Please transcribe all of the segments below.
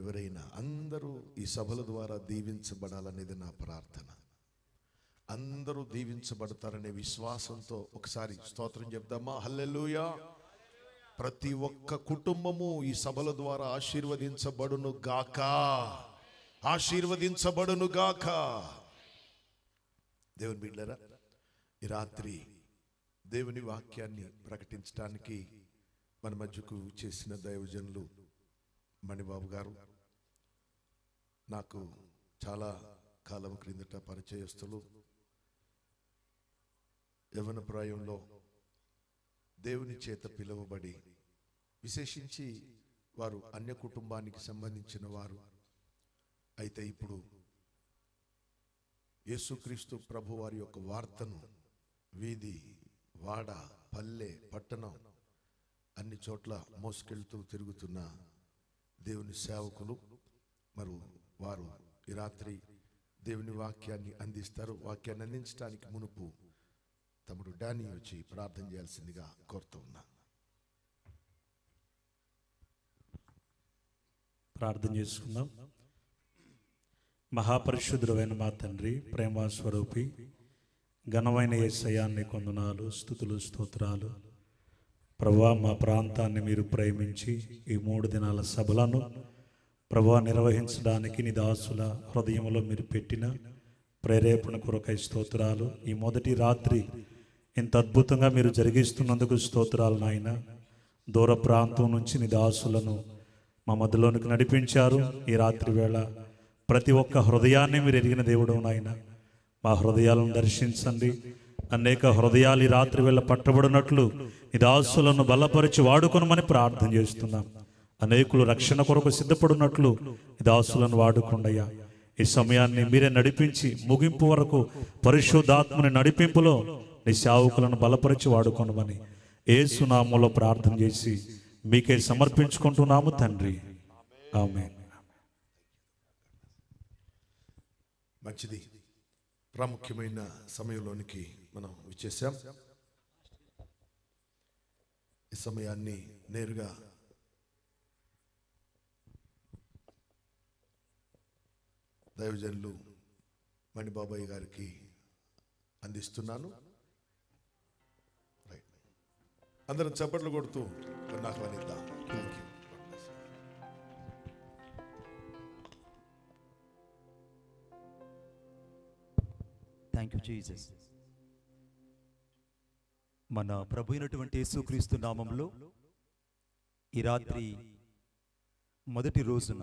ఎవరైనా అందరూ ఈ సభల ద్వారా దీవించబడాలనేది నా ప్రార్థన. అందరూ దీవించబడతారనే విశ్వాసంతో ఒకసారి స్తోత్రం చెప్దామా? హల్లెలూయా. ప్రతి ఒక్క కుటుంబము ఈ సభల ద్వారా ఆశీర్వదించబడును గాక, ఆశీర్వదించబడును గాక. దేవుని బిడ్డలారా, ఈ రాత్రి దేవుని వాక్యాన్ని ప్రకటించడానికి మన మధ్యకు చేసిన దైవజనులు మణిబాబు గారు నాకు చాలా కాలం క్రిందట పరిచయస్తులు. యవ్వన ప్రాయంలో దేవుని చేత పిలువబడి, విశేషించి వారు అన్య కుటుంబానికి సంబంధించిన వారు. అయితే ఇప్పుడు యేసుక్రీస్తు ప్రభు వారి యొక్క వార్తను వీధి, వాడ, పల్లె, పట్టణం అన్ని చోట్ల మోసుకెళ్తూ తిరుగుతున్న దేవుని సేవకులు. మరి వారు ఈ రాత్రి దేవుని వాక్యాన్ని అందిస్తారు. వాక్యాన్ని అందించడానికి మునుపు తమ్ముడు డానీ వచ్చి ప్రార్థన చేయాల్సిందిగా కోరుతూ ఉన్నా. ప్రార్థన చేసుకుందాం. మహాపరిశుద్ధుడైన మా తండ్రి, ప్రేమ స్వరూపి, ఘనమైన యేసయ్యాన్ని కొందనాలు, స్తుతులు, స్తోత్రాలు. ప్రభువా, మా ప్రాంతాన్ని మీరు ప్రేమించి ఈ 3 దినాల సభలను ప్రభువా నిర్వహించడానికి నీ దాసుల హృదయంలో మీరు పెట్టిన ప్రేరేపణ కొరకై స్తోత్రాలు. ఈ మొదటి రాత్రి ఇంత అద్భుతంగా మీరు జరిగిస్తున్నందుకు స్తోత్రాలు నాయన. దూర ప్రాంతం నుంచి నీ దాసులను మా మధ్యలోనికి నడిపించారు. ఈ రాత్రి వేళ ప్రతి ఒక్క హృదయాన్ని మీరు ఎరిగిన దేవుడు నాయన. మా హృదయాలను దర్శించండి. అనేక హృదయాలు ఈ రాత్రి వేళ పట్టబడినట్లు ఈ దాసులను బలపరిచి వాడుకొనమని ప్రార్థన చేస్తున్నాం. అనేకులు రక్షణ కొరకు సిద్ధపడినట్లు ఈ దాసులను వాడుకొండయ్యా. ఈ సమయాన్ని మీరే నడిపించి ముగింపు వరకు పరిశుద్ధాత్మని నడిపింపులో నీ సేవకులను బలపరిచి వాడుకొనమని యేసు నామములో ప్రార్థన చేసి మీకే సమర్పించుకుంటున్నాము తండ్రి. ఆమేన్. మంచిది. ప్రాముఖ్యమైన సమయంలోనికి మనం వచ్చేసాం. ఈ సమయాన్ని నేరుగా దైవజనులు మణిబాబాయ్ గారికి అందిస్తున్నాను. అందరం చప్పట్లు కొడుతూ ఆహ్వానిద్దాం. Thank you. Thank you Jesus. మన ప్రభు అయినటువంటి యేసుక్రీస్తు నామంలో ఈ రాత్రి మొదటి రోజున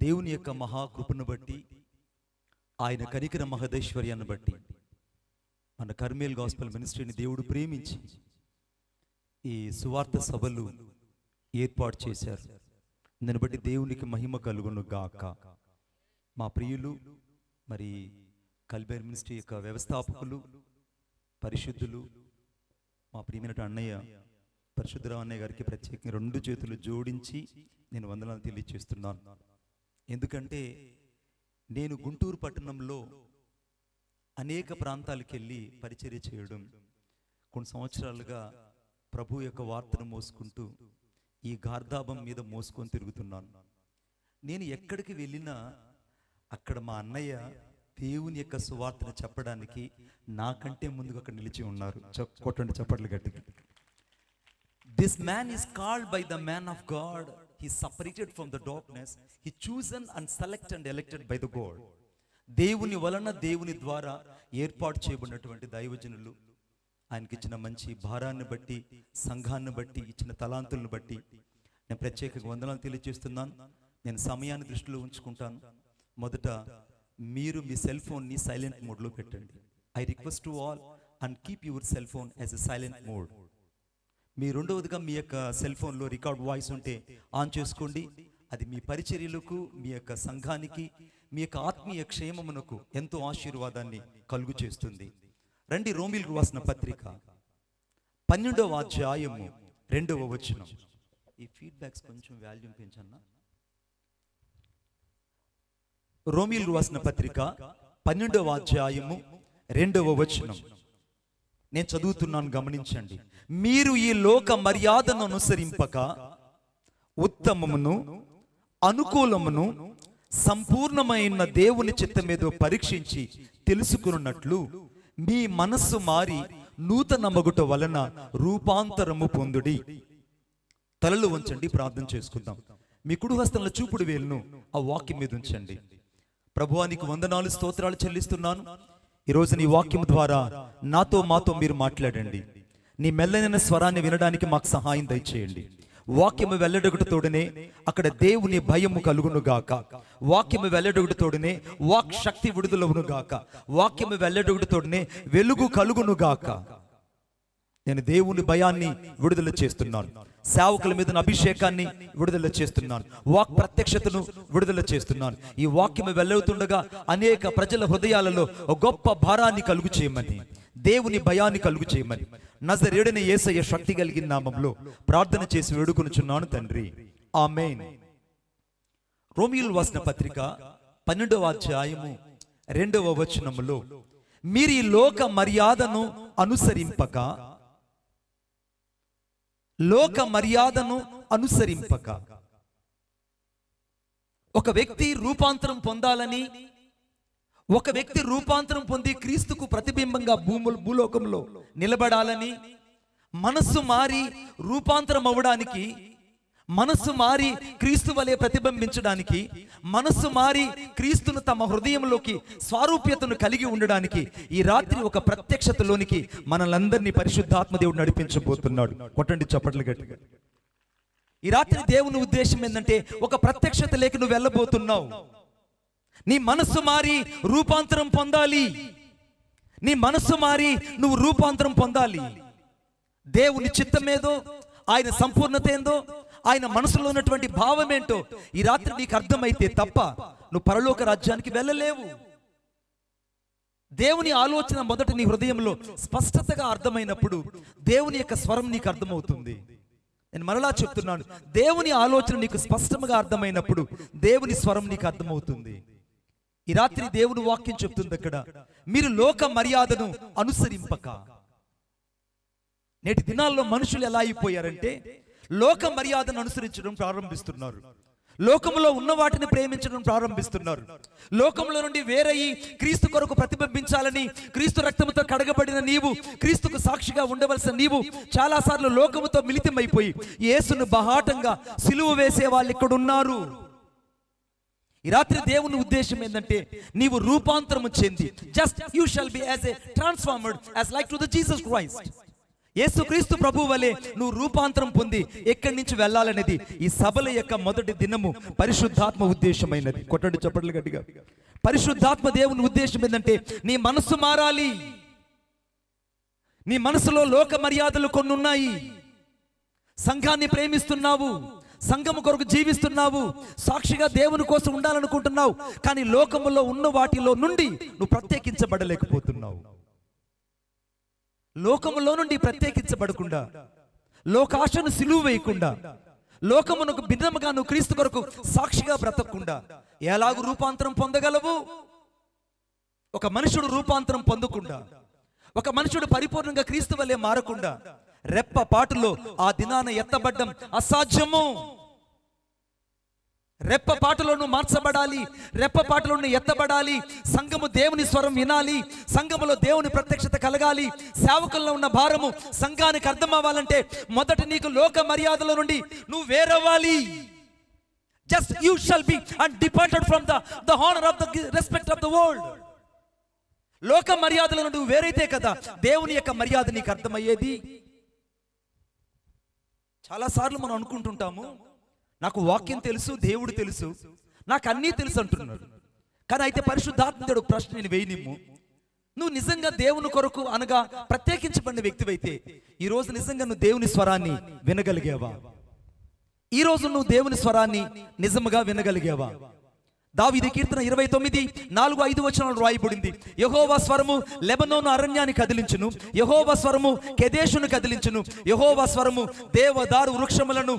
దేవుని యొక్క మహాకృపను బట్టి, ఆయన కనికర మహదేశ్వర్యాన్ని బట్టి మన కర్మేల్ గాస్పెల్ మినిస్ట్రీని దేవుడు ప్రేమించి ఈ సువార్త సభలు ఏర్పాటు చేశారు. దాన్ని బట్టి దేవునికి మహిమ కలుగును గాక. మా ప్రియులు, మరి కల్బేర్ మినిస్ట్రీ యొక్క వ్యవస్థాపకులు, పరిశుద్ధులు, మా ప్రియమైన అన్నయ్య పరిశుద్ధరావు అన్నయ్య గారికి ప్రత్యేకంగా 2 చేతులు జోడించి నేను వందనాలు తెలియజేస్తున్నాను. ఎందుకంటే నేను గుంటూరు పట్టణంలో అనేక ప్రాంతాలకు వెళ్ళి పరిచర్య చేయడం, కొన్ని సంవత్సరాలుగా ప్రభు యొక్క వార్తను మోసుకుంటూ ఈ గార్ధాబం మీద మోసుకొని తిరుగుతున్నాను. నేను ఎక్కడికి వెళ్ళినా అక్కడ మా అన్నయ్య దేవుని యొక్క సువార్తను చెప్పడానికి నాకంటే ముందుగా అక్కడ నిలిచి ఉన్నారు. కొట్టండి చప్పట్లు గట్టిగా. This man is called by the man of God. He is separated from the darkness. He chosen and selected and elected by the God. దేవుని వలన, దేవుని ద్వారా ఏర్పాటు చేయబడినటువంటి దైవజనులు, ఆయనకి ఇచ్చిన మంచి భారాన్ని బట్టి, సంఘాన్ని బట్టి, ఇచ్చిన తలాంతులను బట్టి నేను ప్రత్యేకంగా వందనాలు తెలియజేస్తున్నాను. నేను సమయాన్ని దృష్టిలో ఉంచుకుంటాను. మొదట మీరు మీ సెల్ ఫోన్ని సైలెంట్ మోడ్లో పెట్టండి. I request to all and keep your cell phone as a silent mode. మీ రెండవదిగా మీ యొక్క సెల్ ఫోన్లో రికార్డ్ వాయిస్ ఉంటే ఆన్ చేసుకోండి. అది మీ పరిచర్యలకు, మీ యొక్క సంఘానికి, మీ యొక్క ఆత్మీయ క్షేమమునకు ఎంతో ఆశీర్వాదాన్ని కలుగు చేస్తుంది. రండి, రోమీయులకు రాసిన పత్రిక 12వ అధ్యాయము 2వ వచనం. ఈ ఫీడ్బ్యాక్స్ కొంచెం వాల్యూమ్ పెంచన్నా. రోమీయులకు రాసిన పత్రిక 12వ అధ్యాయము 2వ వచనం నేను చదువుతున్నాను, గమనించండి. మీరు ఈ లోక మర్యాదను అనుసరింపక ఉత్తమమును అనుకూలమును సంపూర్ణమైన దేవుని చిత్తమేదో పరీక్షించి తెలుసుకున్నట్లు మీ మనస్సు మారి నూతన మగుట వలన రూపాంతరము పొందుడి. తలలు ఉంచండి, ప్రార్థన చేసుకుందాం. మీ కుడి హస్తంలో చూపుడు వేలును ఆ వాక్యం మీద ఉంచండి. ప్రభువానికి వందనాలు, స్తోత్రాలు చెల్లిస్తున్నాను. ఈరోజు నీ వాక్యం ద్వారా మాతో మీరు మాట్లాడండి. నీ మెల్లైన స్వరాన్ని వినడానికి మాకు సహాయం దయచేయండి. వాక్యము వెల్లడొకటితోడనే అక్కడ దేవుని భయము కలుగునుగాక. వాక్యము వెల్లడొకటితోడనే వాక్ శక్తి విడుదలవునుగాక. వాక్యము వెల్లడొకటితోడనే వెలుగు కలుగునుగాక. నేను దేవుని భయాన్ని విడుదల చేస్తున్నాను. సేవకుల మీద అభిషేకాన్ని విడుదల చేస్తున్నాను. వాక్ ప్రత్యక్షతను విడుదల చేస్తున్నాను. ఈ వాక్యము వెల్లవుతుండగా అనేక ప్రజల హృదయాలలో ఒక గొప్ప భారాన్ని కలుగు చేయమని, దేవుని భయాన్ని కలుగు చేయమని నజరేయుడైన యేసయ్య శక్తి కలిగిన నామములో ప్రార్థన చేసి వేడుకొనుచున్నాను తండ్రి, ఆమేన్. రోమీయులకు రాసిన పత్రిక 12వ అధ్యాయము 2వ వచనములో, మీరు ఈ లోక మర్యాదను అనుసరింపక ఒక వ్యక్తి రూపాంతరం పొందాలని, ఒక వ్యక్తి రూపాంతరం పొంది క్రీస్తుకు ప్రతిబింబంగా భూలోకంలో నిలబడాలని, మనస్సు మారి రూపాంతరం అవ్వడానికి, మనస్సు మారి క్రీస్తు వలె ప్రతిబింబించడానికి, మనస్సు మారి క్రీస్తును తమ హృదయంలోకి స్వారూప్యతను కలిగి ఉండడానికి ఈ రాత్రి ఒక ప్రత్యక్షతలోనికి మనలందరినీ పరిశుద్ధాత్మ దేవుడు నడిపించబోతున్నాడు. కొట్టండి చప్పట్లు గట్టిగా. ఈ రాత్రి దేవుని ఉద్దేశం ఏంటంటే ఒక ప్రత్యక్షత లేక నువ్వు వెళ్ళబోతున్నావు. నీ మనస్సు మారి రూపాంతరం పొందాలి. నీ మనస్సు మారి నువ్వు రూపాంతరం పొందాలి. దేవుని చిత్తమేదో, ఆయన సంపూర్ణత ఏందో, ఆయన మనసులో ఉన్నటువంటి భావం ఏంటో ఈ రాత్రి నీకు అర్థమైతే తప్ప నువ్వు పరలోక రాజ్యానికి వెళ్ళలేవు. దేవుని ఆలోచన మొదట నీ హృదయంలో స్పష్టతగా అర్థమైనప్పుడు దేవుని యొక్క స్వరం నీకు అర్థమవుతుంది. నేను మరలా చెప్తున్నాను, దేవుని ఆలోచన నీకు స్పష్టంగా అర్థమైనప్పుడు దేవుని స్వరం నీకు అర్థమవుతుంది. ఈ రాత్రి దేవుని వాక్యం చెప్తుంది అక్కడ, మీరు లోక మర్యాదను అనుసరింపక. నేటి దినాల్లో మనుషులు ఎలా అయిపోయారంటే లోక మర్యాదను అనుసరించడం ప్రారంభిస్తున్నారు. లోకంలో ఉన్న వాటిని ప్రేమించడం ప్రారంభిస్తున్నారు. లోకంలో నుండి వేరయ్యి క్రీస్తు కొరకు ప్రతిబింబించాలని, క్రీస్తు రక్తముతో కడగబడిన నీవు, క్రీస్తుకు సాక్షిగా ఉండవలసిన నీవు చాలాసార్లు లోకముతో మిళితమైపోయి యేసును బహాటంగా సిలువ వేసే వాళ్ళు ఇక్కడ ఉన్నారు. ఈ రాత్రి దేవుని ఉద్దేశం ఏంటంటే నీవు రూపాంతరము చెంది, just you shall be as a transformed as like to the Jesus Christ. యేసుక్రీస్తు ప్రభువు వలె నువ్వు రూపాంతరం పొంది ఎక్కడి నుంచి వెళ్ళాలనేది ఈ సభల యొక్క మొదటి దినము పరిశుద్ధాత్మ ఉద్దేశమైనది. కొట్టండి చప్పట్లు గట్టిగా. పరిశుద్ధాత్మ దేవుని ఉద్దేశం ఏంటంటే నీ మనస్సు మారాలి. నీ మనసులో లోక మర్యాదలు కొన్ని ఉన్నాయి. సంఘాన్ని ప్రేమిస్తున్నావు, సంఘము కొరకు జీవిస్తున్నావు, సాక్షిగా దేవుని కోసం ఉండాలనుకుంటున్నావు, కానీ లోకములో ఉన్న వాటిలో నుండి నువ్వు ప్రత్యేకించబడలేకపోతున్నావు. లోకములో నుండి ప్రత్యేకించబడకుండా, లోకాశను సిలువ వేయకుండా, లోకమునకు భిన్నముగా నువ్వు క్రీస్తు కొరకు సాక్షిగా బ్రతకకుండా ఎలాగూ రూపాంతరం పొందగలవు? ఒక మనుషుడు రూపాంతరం పొందకుండా, ఒక మనుషుడు పరిపూర్ణంగా క్రీస్తు వలె మారకుండా రెప్ప పాటులో ఆ దినాన ఎత్తబడ్డం అసాధ్యము. రెప్పపాటులో నువ్వు మార్చబడాలి, రెప్పపాటులో నువ్వు ఎత్తబడాలి. సంఘము దేవుని స్వరం వినాలి, సంఘములో దేవుని ప్రత్యక్షత కలగాలి. సేవకుల్లో ఉన్న భారము సంఘానికి అర్థం అవ్వాలంటే మొదట నీకు లోక మర్యాదల నుండి నువ్వు వేరవ్వాలి. Just you shall be and departed from the honour of the respect of the world. లోక మర్యాదల నుండి నువ్వు వేరైతే కదా దేవుని యొక్క మర్యాద నీకు అర్థమయ్యేది. చాలాసార్లు మనం అనుకుంటుంటాము, నాకు వాక్యం తెలుసు, దేవుడు తెలుసు, నాకు అన్నీ తెలుసు అంటున్నారు. కానీ అయితే పరిశుద్ధాత్మ దేవుడు ప్రశ్న నేను వేయనిమ్ము, నువ్వు నిజంగా దేవుని కొరకు అనగా ప్రత్యేకించబడిన వ్యక్తివైతే ఈరోజు నిజంగా నువ్వు దేవుని స్వరాన్ని వినగలిగావా? ఈరోజు నువ్వు దేవుని స్వరాన్ని నిజముగా వినగలిగావా? దావీదు కీర్తన 29:4-5 వచనాలు రాయబడింది. యెహోవా స్వరము లెబనోను అరణ్యాన్ని కదిలించును, యెహోవా స్వరము కెదేషును కదిలించును, యెహోవా స్వరము దేవదారు వృక్షములను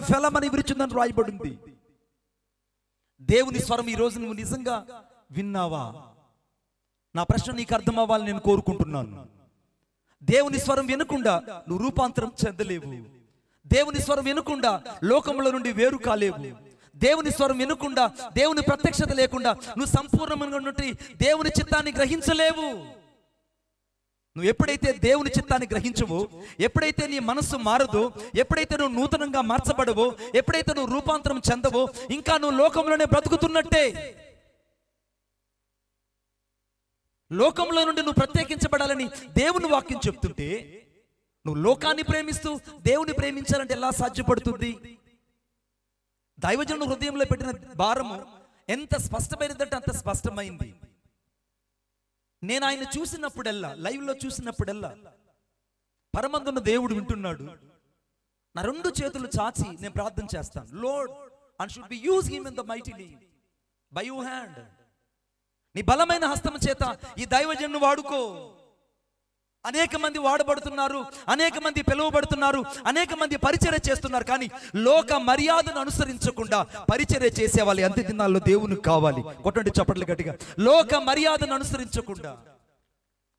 ఫెలమని విరుచుందని రాయబడింది. దేవుని స్వరం ఈ రోజు నువ్వు నిజంగా విన్నావా? నా ప్రశ్న నీకు అర్థం అవ్వాలని నేను కోరుకుంటున్నాను. దేవుని స్వరం వినకుండా నువ్వు రూపాంతరం చెందలేవు. దేవుని స్వరం వినకుండా లోకముల నుండి వేరు కాలేవు. దేవుని స్వరం వినకుండా, దేవుని ప్రత్యక్షత లేకుండా నువ్వు సంపూర్ణంగా ఉన్నట్టు దేవుని చిత్తాన్ని గ్రహించలేవు. నువ్వు ఎప్పుడైతే దేవుని చిత్తాన్ని గ్రహించవో, ఎప్పుడైతే నీ మనస్సు మారదో, ఎప్పుడైతే నువ్వు నూతనంగా మార్చబడవో, ఎప్పుడైతే నువ్వు రూపాంతరం చెందవో, ఇంకా నువ్వు లోకంలోనే బ్రతుకుతున్నట్టే. లోకంలో నుండి నువ్వు ప్రత్యేకించబడాలని దేవుని వాక్యం చెప్తుంటే, నువ్వు లోకాన్ని ప్రేమిస్తూ దేవుని ప్రేమించాలంటే ఎలా సాధ్యపడుతుంది? దైవజనుడు హృదయంలో పెట్టిన భారము ఎంత స్పష్టమైనదంటే అంత స్పష్టమైంది. నేను ఆయన చూసినప్పుడల్లా, లైవ్లో చూసినప్పుడల్లా, పరమందున్న దేవుడు వింటున్నాడు. నా 2 చేతులు చాచి నేను ప్రార్థన చేస్తాను. Lord, and should be use him in the mighty name by your hand. నీ బలమైన హస్తము చేత ఈ దైవజనుని వాడుకో. అనేక మంది వాడబడుతున్నారు, అనేక మంది పిలువబడుతున్నారు, అనేక మంది పరిచర్య చేస్తున్నారు. కానీ లోక మర్యాదను అనుసరించకుండా పరిచర్య చేసే వాళ్ళు అంత్య దినాల్లో దేవునికి కావాలి. కొట్టండి చప్పట్లు గట్టిగా. లోక మర్యాదను అనుసరించకుండా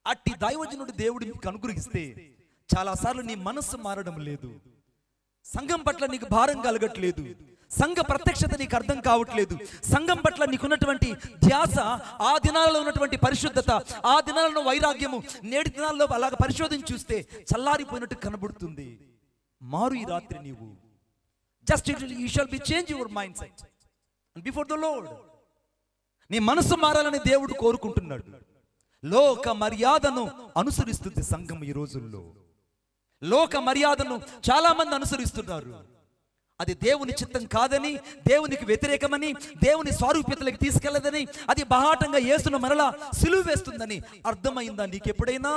అట్టి దైవజనుడు దేవుడు మీకు అనుగ్రహిస్తే చాలాసార్లు నీ మనస్సు మారడం లేదు, సంఘం పట్ల నీకు భారం కలగట్లేదు, సంఘ ప్రత్యక్షత నీకు అర్థం కావట్లేదు, సంఘం పట్ల నీకున్నటువంటి ధ్యాస, ఆ దినాలలో ఉన్నటువంటి పరిశుద్ధత, ఆ దినాలలో వైరాగ్యము నేటి దినాల్లో అలాగ పరిశోధన చూస్తే చల్లారిపోయినట్టు కనబడుతుంది. మారు ఈ రాత్రి నీవు. Just you shall B change your mind set before the lord. నీ మనసు మారాలని దేవుడు కోరుకుంటున్నాడు. లోక మర్యాదను అనుసరిస్తుంది సంఘం ఈ రోజుల్లో. లోక మర్యాదను చాలా మంది అనుసరిస్తున్నారు. అది దేవుని చిత్తం కాదని, దేవునికి వ్యతిరేకమని, దేవుని స్వరూప్యతలకు తీసుకెళ్లదని, అది బహాటంగా యేసును మరలా సిలువ వేస్తుందని అర్థమైందా నీకెప్పుడైనా?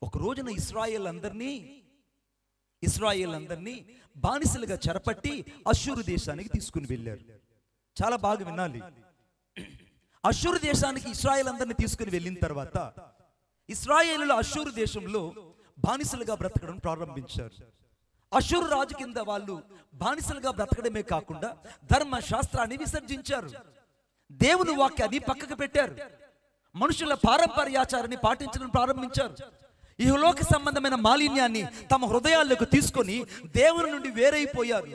ఒక రోజున ఇశ్రాయేల్ అందరినీ బానిసలుగా చెరపట్టి అష్షూరు దేశానికి తీసుకుని వెళ్ళారు. చాలా బాగా వినాలి. అష్షూరు దేశానికి ఇశ్రాయేల్ అందరినీ తీసుకుని వెళ్ళిన తర్వాత ఇశ్రాయేలులు అష్షూరు దేశంలో బానిసలుగా బ్రతకడం ప్రారంభించారు. అష్షూరు రాజు కింద వాళ్ళు బానిసలుగా బ్రతకడమే కాకుండా ధర్మశాస్త్రాన్ని విసర్జించారు, దేవుని వాక్యాన్ని పక్కకు పెట్టారు, మనుషుల పారంపర్యాచారాన్ని పాటించడం ప్రారంభించారు. ఈ లోక సంబంధమైన మాలిన్యాన్ని తమ హృదయాల్లోకి తీసుకొని దేవుని నుండి వేరైపోయారు.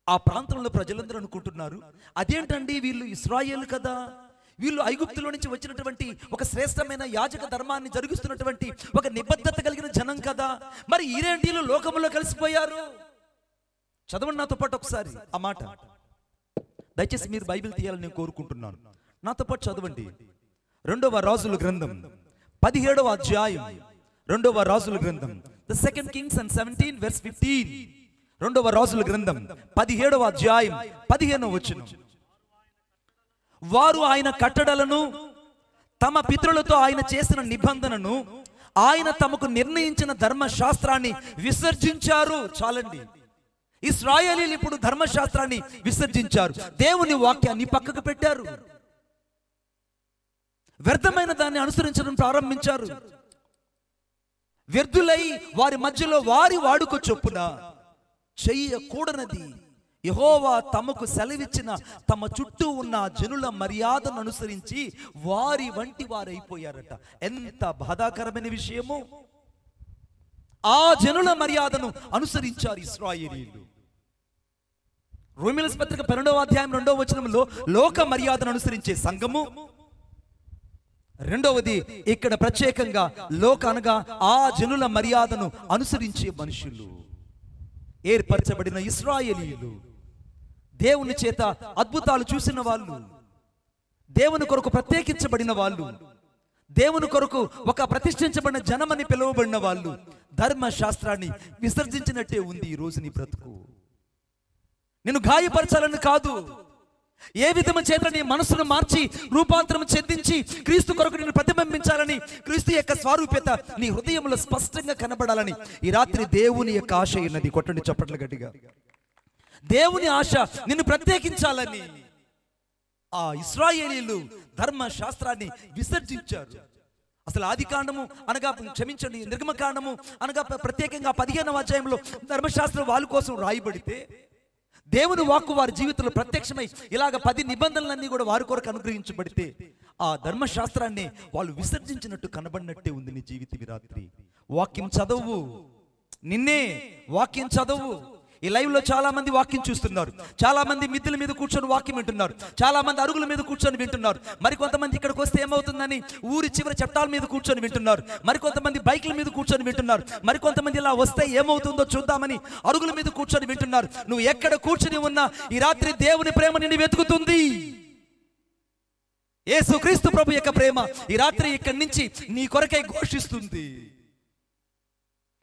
ఆ ప్రాంతంలో ప్రజలందరూ అనుకుంటున్నారు, అదేంటండి వీళ్ళు ఇశ్రాయేలు కదా, వీళ్ళు ఐగుప్తులో నుంచి వచ్చినటువంటి ఒక శ్రేష్టమైన యాజక ధర్మాన్ని జరిగిస్తున్నటువంటి ఒక నిబద్ధత కలిగిన జనం కదా, మరి ఈరేంటీలు లోకంలో కలిసిపోయారు. చదవండి నాతో పాటు ఒకసారి ఆ మాట. దయచేసి మీరు బైబిల్ తీయాలని నేను కోరుకుంటున్నాను. నాతో పాటు చదవండి. 2వ రాజుల గ్రంథం 17వ అధ్యాయం. 2వ రాజుల గ్రంథం, ద 2 Kings and 17 verse 15. 2వ రాజుల గ్రంథం 17వ అధ్యాయం 15వ వచనం. వారు ఆయన కట్టడలను, తమ పితరులతో ఆయన చేసిన నిబంధనను, ఆయన తమకు నిర్ణయించిన ధర్మశాస్త్రాన్ని విసర్జించారు. చాలండి. ఇశ్రాయేలీయులు ఇప్పుడు ధర్మశాస్త్రాన్ని విసర్జించారు, దేవుని వాక్యాన్ని పక్కకు పెట్టారు, వ్యర్థమైన దాన్ని అనుసరించడం ప్రారంభించారు. వ్యర్థులై వారి మధ్యలో వారి వాడుక చొప్పున చెయ్యకూడనది యెహోవా తమకు సెలవిచ్చిన తమ చుట్టూ ఉన్న జనుల మర్యాదను అనుసరించి వారి వంటి వారైపోయారట. ఎంత బాధాకరమైన విషయము! ఆ జనుల మర్యాదను అనుసరించారు ఇశ్రాయేలీయులు. రోమీయుల పత్రిక 12వ అధ్యాయం 2వ వచనంలో లోక మర్యాదను అనుసరించే సంఘము, రెండవది ఇక్కడ ప్రత్యేకంగా లోక అనగా ఆ జనుల మర్యాదను అనుసరించే మనుషులు, ఏర్పరచబడిన ఇశ్రాయేలీయులు, దేవుని చేత అద్భుతాలు చూసిన వాళ్ళు, దేవుని కొరకు ప్రత్యేకించబడిన వాళ్ళు, దేవుని కొరకు ఒక ప్రతిష్ఠించబడిన జనమని పిలువబడిన వాళ్ళు ధర్మశాస్త్రాన్ని విసర్జించినట్టే ఉంది ఈ రోజు నీ బ్రతుకు. నేను గాయపరచాలని కాదు, ఏ విధము చేత నీ మనసును మార్చి రూపాంతరం చెందించి క్రీస్తు కొరకు నేను ప్రతిబింబించాలని, క్రీస్తు యొక్క స్వరూప్యత నీ హృదయంలో స్పష్టంగా కనబడాలని ఈ రాత్రి దేవుని యొక్క ఆశ ఉన్నది. కొట్టండి చప్పట్లు గట్టిగా. దేవుని ఆశ నిన్ను ప్రత్యేకించాలని. ఆ ఇశ్రాయేలీయులు ధర్మశాస్త్రాన్ని విసర్జించారు. అసలు ఆది కాండము అనగా క్షమించండి నిర్గమకాండము అనగా ప్రత్యేకంగా 15వ అధ్యాయంలో ధర్మశాస్త్రం వాళ్ళ కోసం రాయబడితే దేవుని వాక్కు వారి జీవితంలో ప్రత్యక్షమై ఇలాగ 10 నిబంధనలన్నీ కూడా వారి కొరకు అనుగ్రహించబడితే ఆ ధర్మశాస్త్రాన్ని వాళ్ళు విసర్జించినట్టు కనబడినట్టే ఉంది నీ జీవితం ఈ రాత్రి. వాక్యం చదవు, నిన్నే వాక్యం చదవు. ఈ లైవ్ లో చాలా మంది వాక్యం చూస్తున్నారు, చాలా మంది మిద్దెల మీద కూర్చొని వాక్యం వింటున్నారు, చాలా మంది అరుగుల మీద కూర్చొని వింటున్నారు. మరికొంతమంది ఇక్కడికి వస్తే ఏమవుతుందని ఊరి చివరి చట్టాల మీద కూర్చొని వింటున్నారు, మరికొంతమంది బైక్ల మీద కూర్చొని వింటున్నారు, మరికొంతమంది ఇలా వస్తే ఏమవుతుందో చూద్దామని అరుగుల మీద కూర్చొని వింటున్నారు. నువ్వు ఎక్కడ కూర్చొని ఉన్నా ఈ రాత్రి దేవుని ప్రేమ నిన్ను వెతుకుతుంది. యేసుక్రీస్తు ప్రభు యొక్క ప్రేమ ఈ రాత్రి ఇక్కడి నుంచి నీ కొరకై ఘోషిస్తుంది.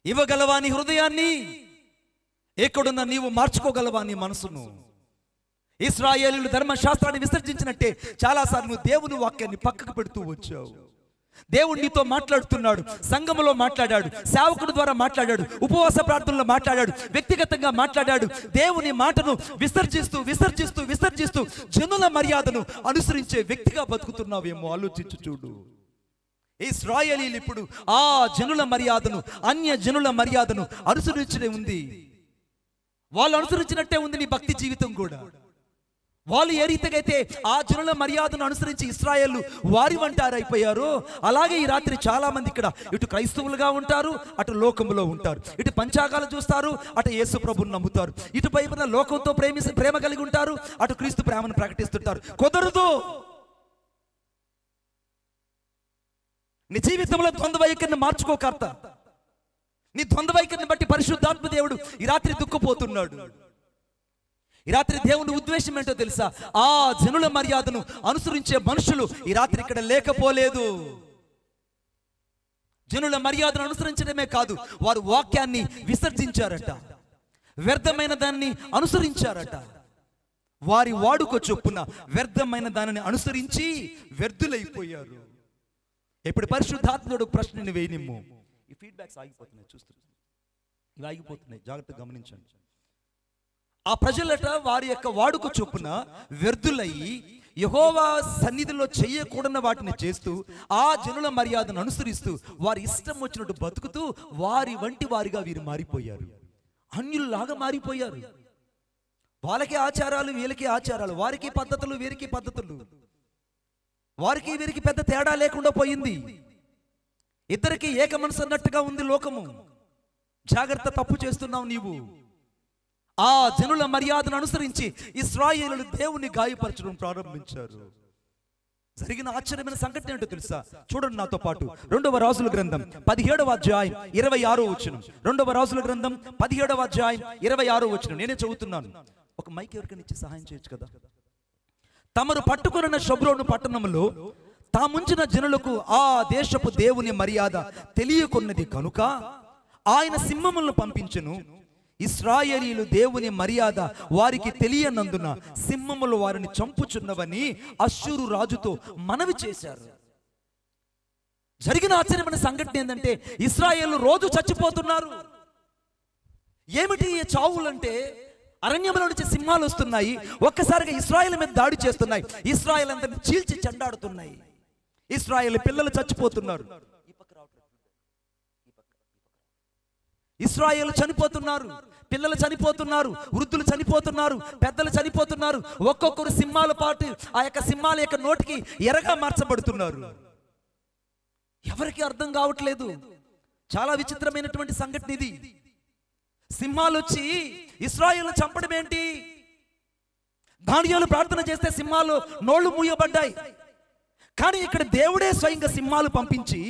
ఇవ్వగలవా నీ హృదయాన్ని? ఎక్కడున్నా నీవు మార్చుకోగలవా నీ మనసును? ఇశ్రాయేలీయులు ధర్మశాస్త్రాన్ని విసర్జించినట్టే చాలాసార్లు నువ్వు దేవుని వాక్యాన్ని పక్కకు పెడుతూ వచ్చావు. దేవుడు నీతో మాట్లాడుతున్నాడు, సంఘములో మాట్లాడాడు, సేవకుడి ద్వారా మాట్లాడాడు, ఉపవాస ప్రార్థనలో మాట్లాడాడు, వ్యక్తిగతంగా మాట్లాడాడు. దేవుని మాటను విసర్జిస్తూ విసర్జిస్తూ విసర్జిస్తూ జనుల మర్యాదను అనుసరించే వ్యక్తిగా బతుకుతున్నావేమో ఆలోచించు చూడు. ఇశ్రాయేలీయులు ఇప్పుడు ఆ జనుల మర్యాదను, అన్య జనుల మర్యాదను అనుసరించే ఉంది. వాళ్ళు అనుసరించినట్టే ఉంది నీ భక్తి జీవితం కూడా. వాళ్ళు ఏ రీతిగా అయితే ఆ జనుల మర్యాదను అనుసరించి ఇశ్రాయేలు వారి వంటారైపోయారో, అలాగే ఈ రాత్రి చాలా మంది ఇక్కడ ఇటు క్రైస్తవులుగా ఉంటారు, అటు లోకములో ఉంటారు. ఇటు పంచాంగాలు చూస్తారు, అటు యేసు ప్రభువుని నమ్ముతారు. ఇటు పైన లోకంతో ప్రేమ కలిగి ఉంటారు, అటు క్రీస్తు ప్రేమను ప్రకటిస్తుంటారు. కుదరదు. నీ జీవితంలో ద్వంద్వ వైఖరిని మార్చుకోకర్త. నీ ద్వంద్వ వైఖరిని బట్టి పరిశుద్ధాత్మ దేవుడు ఈ రాత్రి దుఃఖపోతున్నాడు. ఈ రాత్రి దేవుని ఉద్దేశం ఏంటో తెలుసా? ఆ జనుల మర్యాదను అనుసరించే మనుషులు ఈ రాత్రి ఇక్కడ లేకపోలేదు. జనుల మర్యాదను అనుసరించడమే కాదు, వారు వాక్యాన్ని విసర్జించారట, వ్యర్థమైన దాన్ని అనుసరించారట. వారి వాడుక చొప్పున వ్యర్థమైన దానిని అనుసరించి వ్యర్థులైపోయారు. ఇప్పుడు పరిశుద్ధాత్ముడు ప్రశ్నని వేయనిమ్ము. ఈ ఫీడ్బ్యాక్స్ ఆగిపోతున్నాయి, చూస్తున్నాయి, ఇవి ఆగిపోతున్నాయి, జాగ్రత్తగా గమనించండి. ఆ ప్రజలట వారి యొక్క వాడుక చొప్పున వ్యర్థులయ్యి యెహోవా సన్నిధిలో చేయకూడని వాటిని చేస్తూ ఆ జనుల మర్యాదను అనుసరిస్తూ వారి ఇష్టం వచ్చినట్టు బతుకుతూ వారి వంటి వారిగా వీరు మారిపోయారు. అన్యుల్లాగా మారిపోయారు. వాళ్ళకి ఆచారాలు, వీళ్ళకి ఆచారాలు, వారికి పద్ధతులు, వీరికి పద్ధతులు, వారికి వీరికి పెద్ద తేడా లేకుండా పోయింది. ఇద్దరికి ఏక మనసు అన్నట్టుగా ఉంది లోకము. జాగ్రత్త, తప్పు చేస్తున్నావు నీవు. ఆ జనుల మర్యాదను అనుసరించి ఇశ్రాయేలీయులు దేవుని గాయపరచడం ప్రారంభించారు. జరిగిన ఆశ్చర్యమైన సంఘటన ఏంటో తెలుసా? చూడండి నాతో పాటు. 2వ రాజుల గ్రంథం 17వ అధ్యాయం 26వ వచనం. 2వ రాజుల గ్రంథం 17వ అధ్యాయం 26వ వచనం. నేనే చదువుతున్నాను. ఒక మైక్ ఎవరికైనా ఇచ్చి సహాయం చేయొచ్చు కదా. తమరు పట్టుకున్న షోమ్రోను పట్టణంలో తాముంచిన జనులకు ఆ దేశపు దేవుని మర్యాద తెలియకున్నది కనుక ఆయన సింహములను పంపించెను. ఇశ్రాయేలీయులు దేవుని మర్యాద వారికి తెలియనందున సింహములు వారిని చంపుచున్నవని అష్షూరు రాజుతో మనవి చేశారు. జరిగిన ఆశ్చర్యమైన సంఘటన ఏంటంటే ఇశ్రాయేలు రోజు చచ్చిపోతున్నారు. ఏమిటి ఈ చావులంటే? అరణ్యంలో నుంచి సింహాలు వస్తున్నాయి, ఒక్కసారిగా ఇశ్రాయేలు మీద దాడి చేస్తున్నాయి, ఇశ్రాయేలు అందరిని చీల్చి చెండాడుతున్నాయి. ఇశ్రాయేలు పిల్లలు చచ్చిపోతున్నారు, ఇశ్రాయేలు చనిపోతున్నారు, పిల్లలు చనిపోతున్నారు, వృద్ధులు చనిపోతున్నారు, పెద్దలు చనిపోతున్నారు. ఒక్కొక్కరు సింహాల పాటు ఆ యొక్క సింహాల యొక్క నోటికి ఎరగా మార్చబడుతున్నారు. ఎవరికి అర్థం కావట్లేదు. చాలా విచిత్రమైనటువంటి సంఘటన ఇది. సింహాలు వచ్చి ఇశ్రాయేలు చంపడం ఏంటి? దానియేలు ప్రార్థన చేస్తే సింహాలు నోళ్లు మూయబడ్డాయి. కానీ ఇక్కడ దేవుడే స్వయంగా సింహాలు పంపించి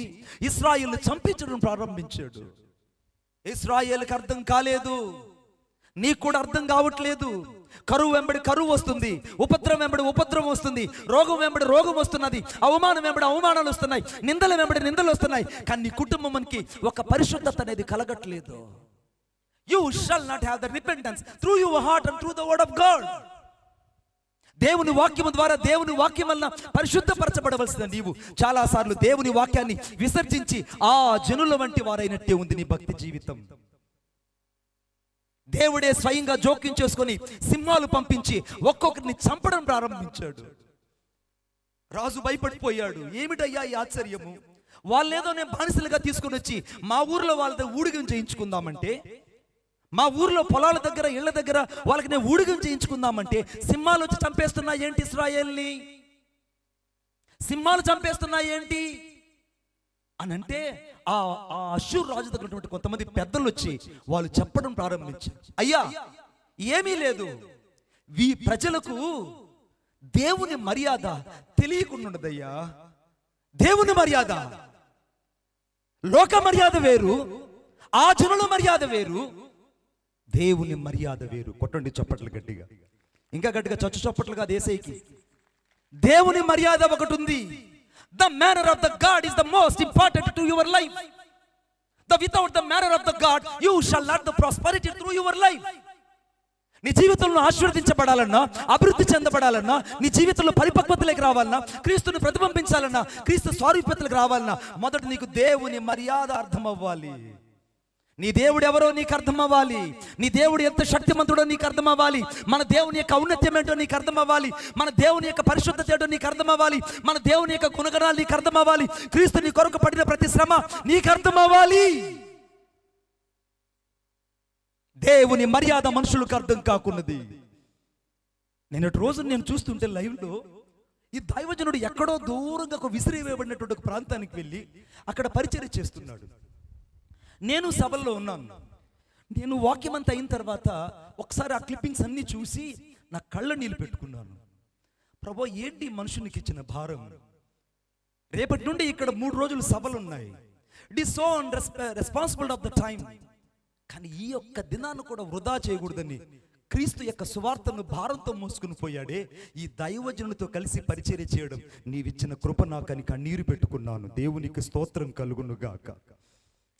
ఇశ్రాయేలు చంపించడం ప్రారంభించాడు. ఇశ్రాయేలుకి అర్థం కాలేదు, నీకు కూడా అర్థం కావట్లేదు. కరువు వెంబడి కరువు వస్తుంది, ఉపద్రవం వెంబడి ఉపద్రవం వస్తుంది, రోగం వెంబడి రోగం వస్తున్నది, అవమానం వెంబడి అవమానాలు వస్తున్నాయి, నిందల వెంబడి నిందలు వస్తున్నాయి. కానీ నీ కుటుంబానికి ఒక పరిశుద్ధత అనేది కలగట్లేదు. You shall not have the repentance through your heart and through the word of God. దేవుని వాక్యము ద్వారా, దేవుని వాక్యం వలన పరిశుద్ధపరచబడవలసిన నీవు చాలా సార్లు దేవుని వాక్యాన్ని విసర్జించి ఆ జనుల వంటి వారైనట్టే ఉంది నీ భక్తి జీవితం. దేవుడే స్వయంగా జోక్యం చేసుకొని సింహాలు పంపించి ఒక్కొక్కరిని చంపడం ప్రారంభించాడు. రాజు భయపడిపోయాడు. ఏమిటయ్యా ఈ ఆశ్చర్యము? వాళ్ళేదో నేను బానిసలుగా తీసుకుని వచ్చి మా ఊర్లో వాళ్ళతో ఊడిగం చేయించుకుందామంటే, మా ఊర్లో పొలాల దగ్గర ఇళ్ల దగ్గర వాళ్ళకి నేను ఊడిగం చేయించుకుందామంటే సింహాలు వచ్చి చంపేస్తున్నాయి ఏంటి? ఇశ్రాయేల్ని సింహాలు చంపేస్తున్నాయి ఏంటి అని అంటే ఆ అష్షూరు రాజు దగ్గర కొంతమంది పెద్దలు వచ్చి వాళ్ళు చెప్పడం ప్రారంభించారు. అయ్యా, ఏమీ లేదు. ప్రజలకు దేవుని మర్యాద తెలియకుండాదయ్యా. దేవుని మర్యాద, లోక మర్యాద వేరు, ఆ జనుల మర్యాద వేరు, దేవుని మర్యాద వేరు. కొట్టండి చప్పట్లు గట్టిగా, ఇంకా గట్టిగా చచ్చు చప్పట్లుగా దేశైకి. దేవుని మర్యాద ఒకటి ఉంది. The manner of the God is the most important to your life. Without the manner of the God, you shall not the prosperity through your life. నీ జీవితంలో ఆశీర్వదించబడాలన్నా, అభివృద్ధి చెందబడాలన్నా, నీ జీవితంలో పరిపక్వతలోకి రావాలన్నా, క్రీస్తుని ప్రతిబింబించాలన్నా, క్రీస్తు స్వరూపతలోకి రావాలన్నా, మొదట నీకు దేవుని మర్యాద అర్థం అవ్వాలి. నీ దేవుడు ఎవరో నీకు అర్థం అవ్వాలి. నీ దేవుడు ఎంత శక్తిమంతుడో నీకు అర్థం అవ్వాలి. మన దేవుని యొక్క ఔన్నత్యం ఏంటో నీకు అర్థం అవ్వాలి. మన దేవుని యొక్క పరిశుద్ధత ఏంటో నీకు అర్థం అవ్వాలి. మన దేవుని యొక్క గుణగణాలు నీకు అర్థం అవ్వాలి. క్రీస్తు నీ కొరకు పడిన ప్రతి శ్రమ నీకు అర్థం అవ్వాలి. దేవుని మర్యాద మనుషులకు అర్థం కాకున్నది. నిన్నటి రోజు నేను చూస్తుంటే లైవ్లో ఈ దైవజనుడు ఎక్కడో దూరంగా ఒక విసిరివేయబడినటువంటి ఒక ప్రాంతానికి వెళ్ళి అక్కడ పరిచర్య చేస్తున్నాడు. నేను సభల్లో ఉన్నాను. నేను వాక్యం అంతా అయిన తర్వాత ఒకసారి ఆ క్లిప్పింగ్స్ అన్ని చూసి నా కళ్ళ నీళ్ళు పెట్టుకున్నాను. ప్రభు, ఏంటి మనుషునికి ఇచ్చిన భారం? రేపటి నుండి ఇక్కడ 3 రోజులు సభలు ఉన్నాయి. It is so responsible of the time. కానీ ఈ యొక్క దినాన్ని కూడా వృధా చేయకూడదని క్రీస్తు యొక్క సువార్తను భారంతో మోసుకుని పోయాడే ఈ దైవజనులతో కలిసి పరిచర్య చేయడం నీవిచ్చిన కృప నాకని కన్నీరు పెట్టుకున్నాను. దేవునికి స్తోత్రం కలుగును గాక.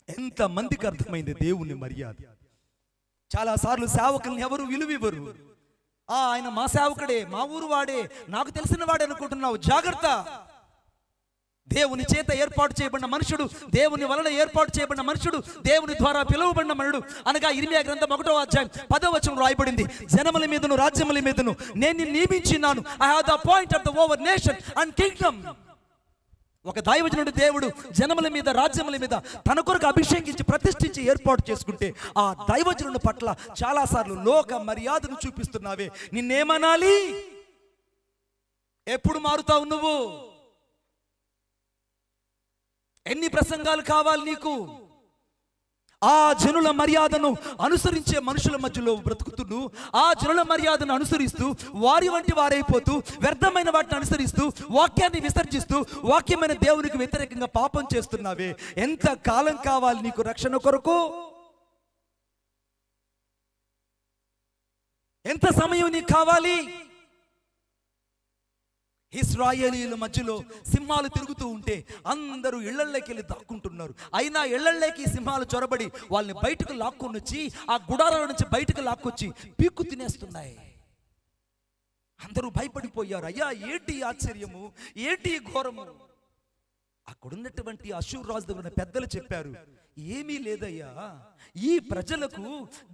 ఎంత మందికి అర్థమైంది దేవుని మర్యాద. చాలా సార్లు సేవకుల్ని ఎవరు విలువివ్వరు. ఆయన మా సేవకుడే, మా ఊరు వాడే, నాకు తెలిసిన వాడే అనుకుంటున్నావు. జాగ్రత్త. దేవుని చేత ఏర్పాటు చేయబడిన మనుషుడు, దేవుని వలన ఏర్పాటు చేయబడిన మనుషుడు, దేవుని ద్వారా పిలువబడిన మనుడు అనగా ఇర్మీయా గ్రంథం 1వ అధ్యాయం 10వ వచనం రాయబడింది. జనముల మీదను రాజ్యముల మీదను నేను నియమించినాను. I have the appointed the over nation and kingdom. ఒక దైవజనుడు దేవుడు జనముల మీద, రాజ్యముల మీద తన కొరకు అభిషేకించి ప్రతిష్ఠించి ఏర్పాటు చేసుకుంటే ఆ దైవజనుడి పట్ల చాలా సార్లు లోక మర్యాదను చూపిస్తున్నావే. నిన్నేమనాలి? ఎప్పుడు మారుతావు నువ్వు? ఎన్ని ప్రసంగాలు కావాలి నీకు? ఆ జనుల మర్యాదను అనుసరించే మనుషుల మధ్యలో బ్రతుకుతూ, ఆ జనుల మర్యాదను అనుసరిస్తూ వారి వంటి వారైపోతూ, వ్యర్థమైన వాటిని అనుసరిస్తూ, వాక్యాన్ని విసర్జిస్తూ, వాక్యమైన దేవునికి వ్యతిరేకంగా పాపం చేస్తున్నావే. ఎంత కాలం కావాలి నీకు రక్షణ కొరకు? ఎంత సమయం నీకు కావాలి? ఇశ్రాయేలీల మధ్యలో సింహాలు తిరుగుతూ ఉంటే అందరూ ఇళ్లలోకి వెళ్ళి దాక్కుంటున్నారు. అయినా ఇళ్లలోకి సింహాలు చొరబడి వాళ్ళని బయటకు లాక్కొని వచ్చి, ఆ గుడారాల నుంచి బయటకు లాక్కొచ్చి పీక్కు తినేస్తున్నాయి. అందరూ భయపడిపోయారు. అయ్యా, ఏంటి ఆశ్చర్యము, ఏంటి ఘోరము? అక్కడున్నటువంటి అషూర్ రాజు దగ్గర పెద్దలు చెప్పారు, ఏమీ లేదయ్యా, ఈ ప్రజలకు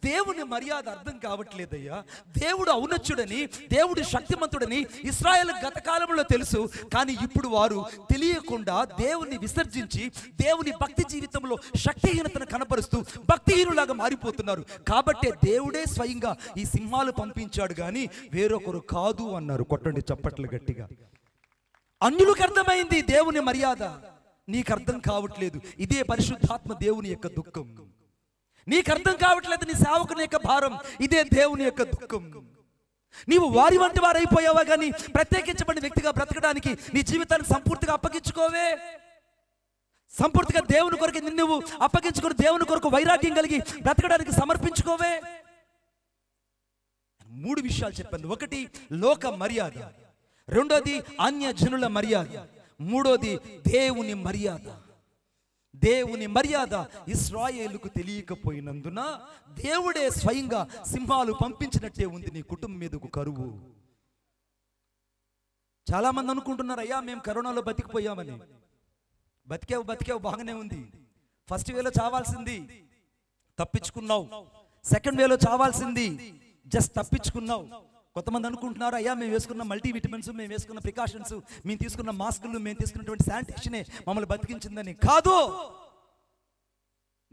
దేవుని మర్యాద అర్థం కావట్లేదయ్యా. దేవుడు ఔన్నత్యుడని, దేవుడు శక్తిమంతుడని ఇశ్రాయేల్ గత కాలంలో తెలుసు. కానీ ఇప్పుడు వారు తెలియకుండా దేవుని విసర్జించి దేవుని భక్తి జీవితంలో శక్తిహీనతను కనపరుస్తూ భక్తిహీనులాగా మారిపోతున్నారు. కాబట్టే దేవుడే స్వయంగా ఈ సింహాలు పంపించాడు కానీ వేరొకరు కాదు అన్నారు. కొట్టండి చప్పట్లు గట్టిగా. అన్యులకు అర్థమైంది దేవుని మర్యాద, నీకు అర్థం కావట్లేదు. ఇదే పరిశుద్ధాత్మ దేవుని యొక్క దుఃఖం. నీకు అర్థం కావట్లేదు నీ సేవకుని యొక్క భారం, ఇదే దేవుని యొక్క దుఃఖం. నీవు వారి వంటి వారైపోయావా కానీ ప్రత్యేకించబడిన వ్యక్తిగా బ్రతకడానికి నీ జీవితాన్ని సంపూర్తిగా అప్పగించుకోవే. సంపూర్తిగా దేవుని కొరకు నిన్ను అప్పగించుకొని దేవుని కొరకు వైరాగ్యం కలిగి బ్రతకడానికి సమర్పించుకోవే. 3 విషయాలు చెప్పాను. 1 లోక మర్యాద, 2ది అన్య జనుల మర్యాద, 3ది దేవుని మర్యాద. దేవుని మర్యాద ఇశ్రాయేలుకు తెలియకపోయినందున దేవుడే స్వయంగా సింహాలు పంపించినట్టే ఉంది నీ కుటుంబం మీదకు కరువు. చాలా మంది అనుకుంటున్నారు, అయ్యా మేము కరోనాలో బతికిపోయామని. బతికావు బాగానే ఉంది. ఫస్ట్ వేలో చావాల్సింది తప్పించుకున్నావు, సెకండ్ వేలో చావాల్సింది జస్ట్ తప్పించుకున్నావు. కొంతమంది అనుకుంటున్నారు, అయ్యా మేము వేసుకున్న మల్టీవిటమిన్స్, మేము వేసుకున్న ప్రికాషన్స్, మేము తీసుకున్న మాస్కులు, మేము తీసుకున్నటువంటి శానిటేషనే మమ్మల్ని బతికించిందని. కాదు,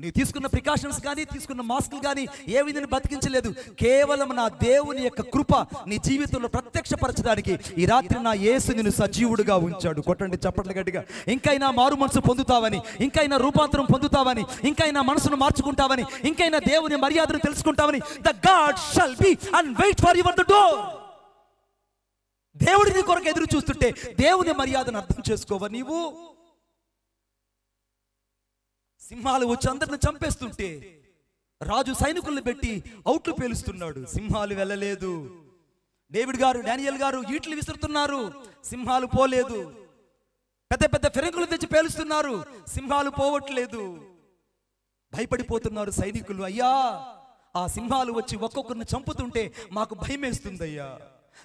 నీవు తీసుకున్న ప్రికాషన్స్ కానీ, తీసుకున్న మాస్కులు కానీ ఏ విధంగా బతికించలేదు. కేవలం నా దేవుని యొక్క కృప నీ జీవితంలో ప్రత్యక్షపరచడానికి ఈ రాత్రి నా యేసు నిన్ను సజీవుడుగా ఉంచాడు. కొట్టండి చప్పట్లు గట్టిగా. ఇంకైనా మారు మనసు పొందుతావని, ఇంకైనా రూపాంతరం పొందుతావని, ఇంకైనా మనసును మార్చుకుంటావని, ఇంకైనా దేవుని మర్యాదను తెలుసుకుంటావని. The God shall be and wait for your the door. దేవుడి నీ కొరకు ఎదురు చూస్తుంటే దేవుని మర్యాదను అర్థం చేసుకోవా నీవు? సింహాలు వచ్చి అందరిని చంపేస్తుంటే రాజు సైనికులను పెట్టి అవుట్లు పేలుస్తున్నాడు. సింహాలు వెళ్ళలేదు. డేవిడ్ గారు, డానియల్ గారు ఈట్లు విసురుతున్నారు, సింహాలు పోలేదు. పెద్ద పెద్ద ఫిరంగులు తెచ్చి పేలుస్తున్నారు, సింహాలు పోవట్లేదు. భయపడిపోతున్నారు సైనికులు. అయ్యా, ఆ సింహాలు వచ్చి ఒక్కొక్కరిని చంపుతుంటే మాకు భయం వేస్తుందయ్యా.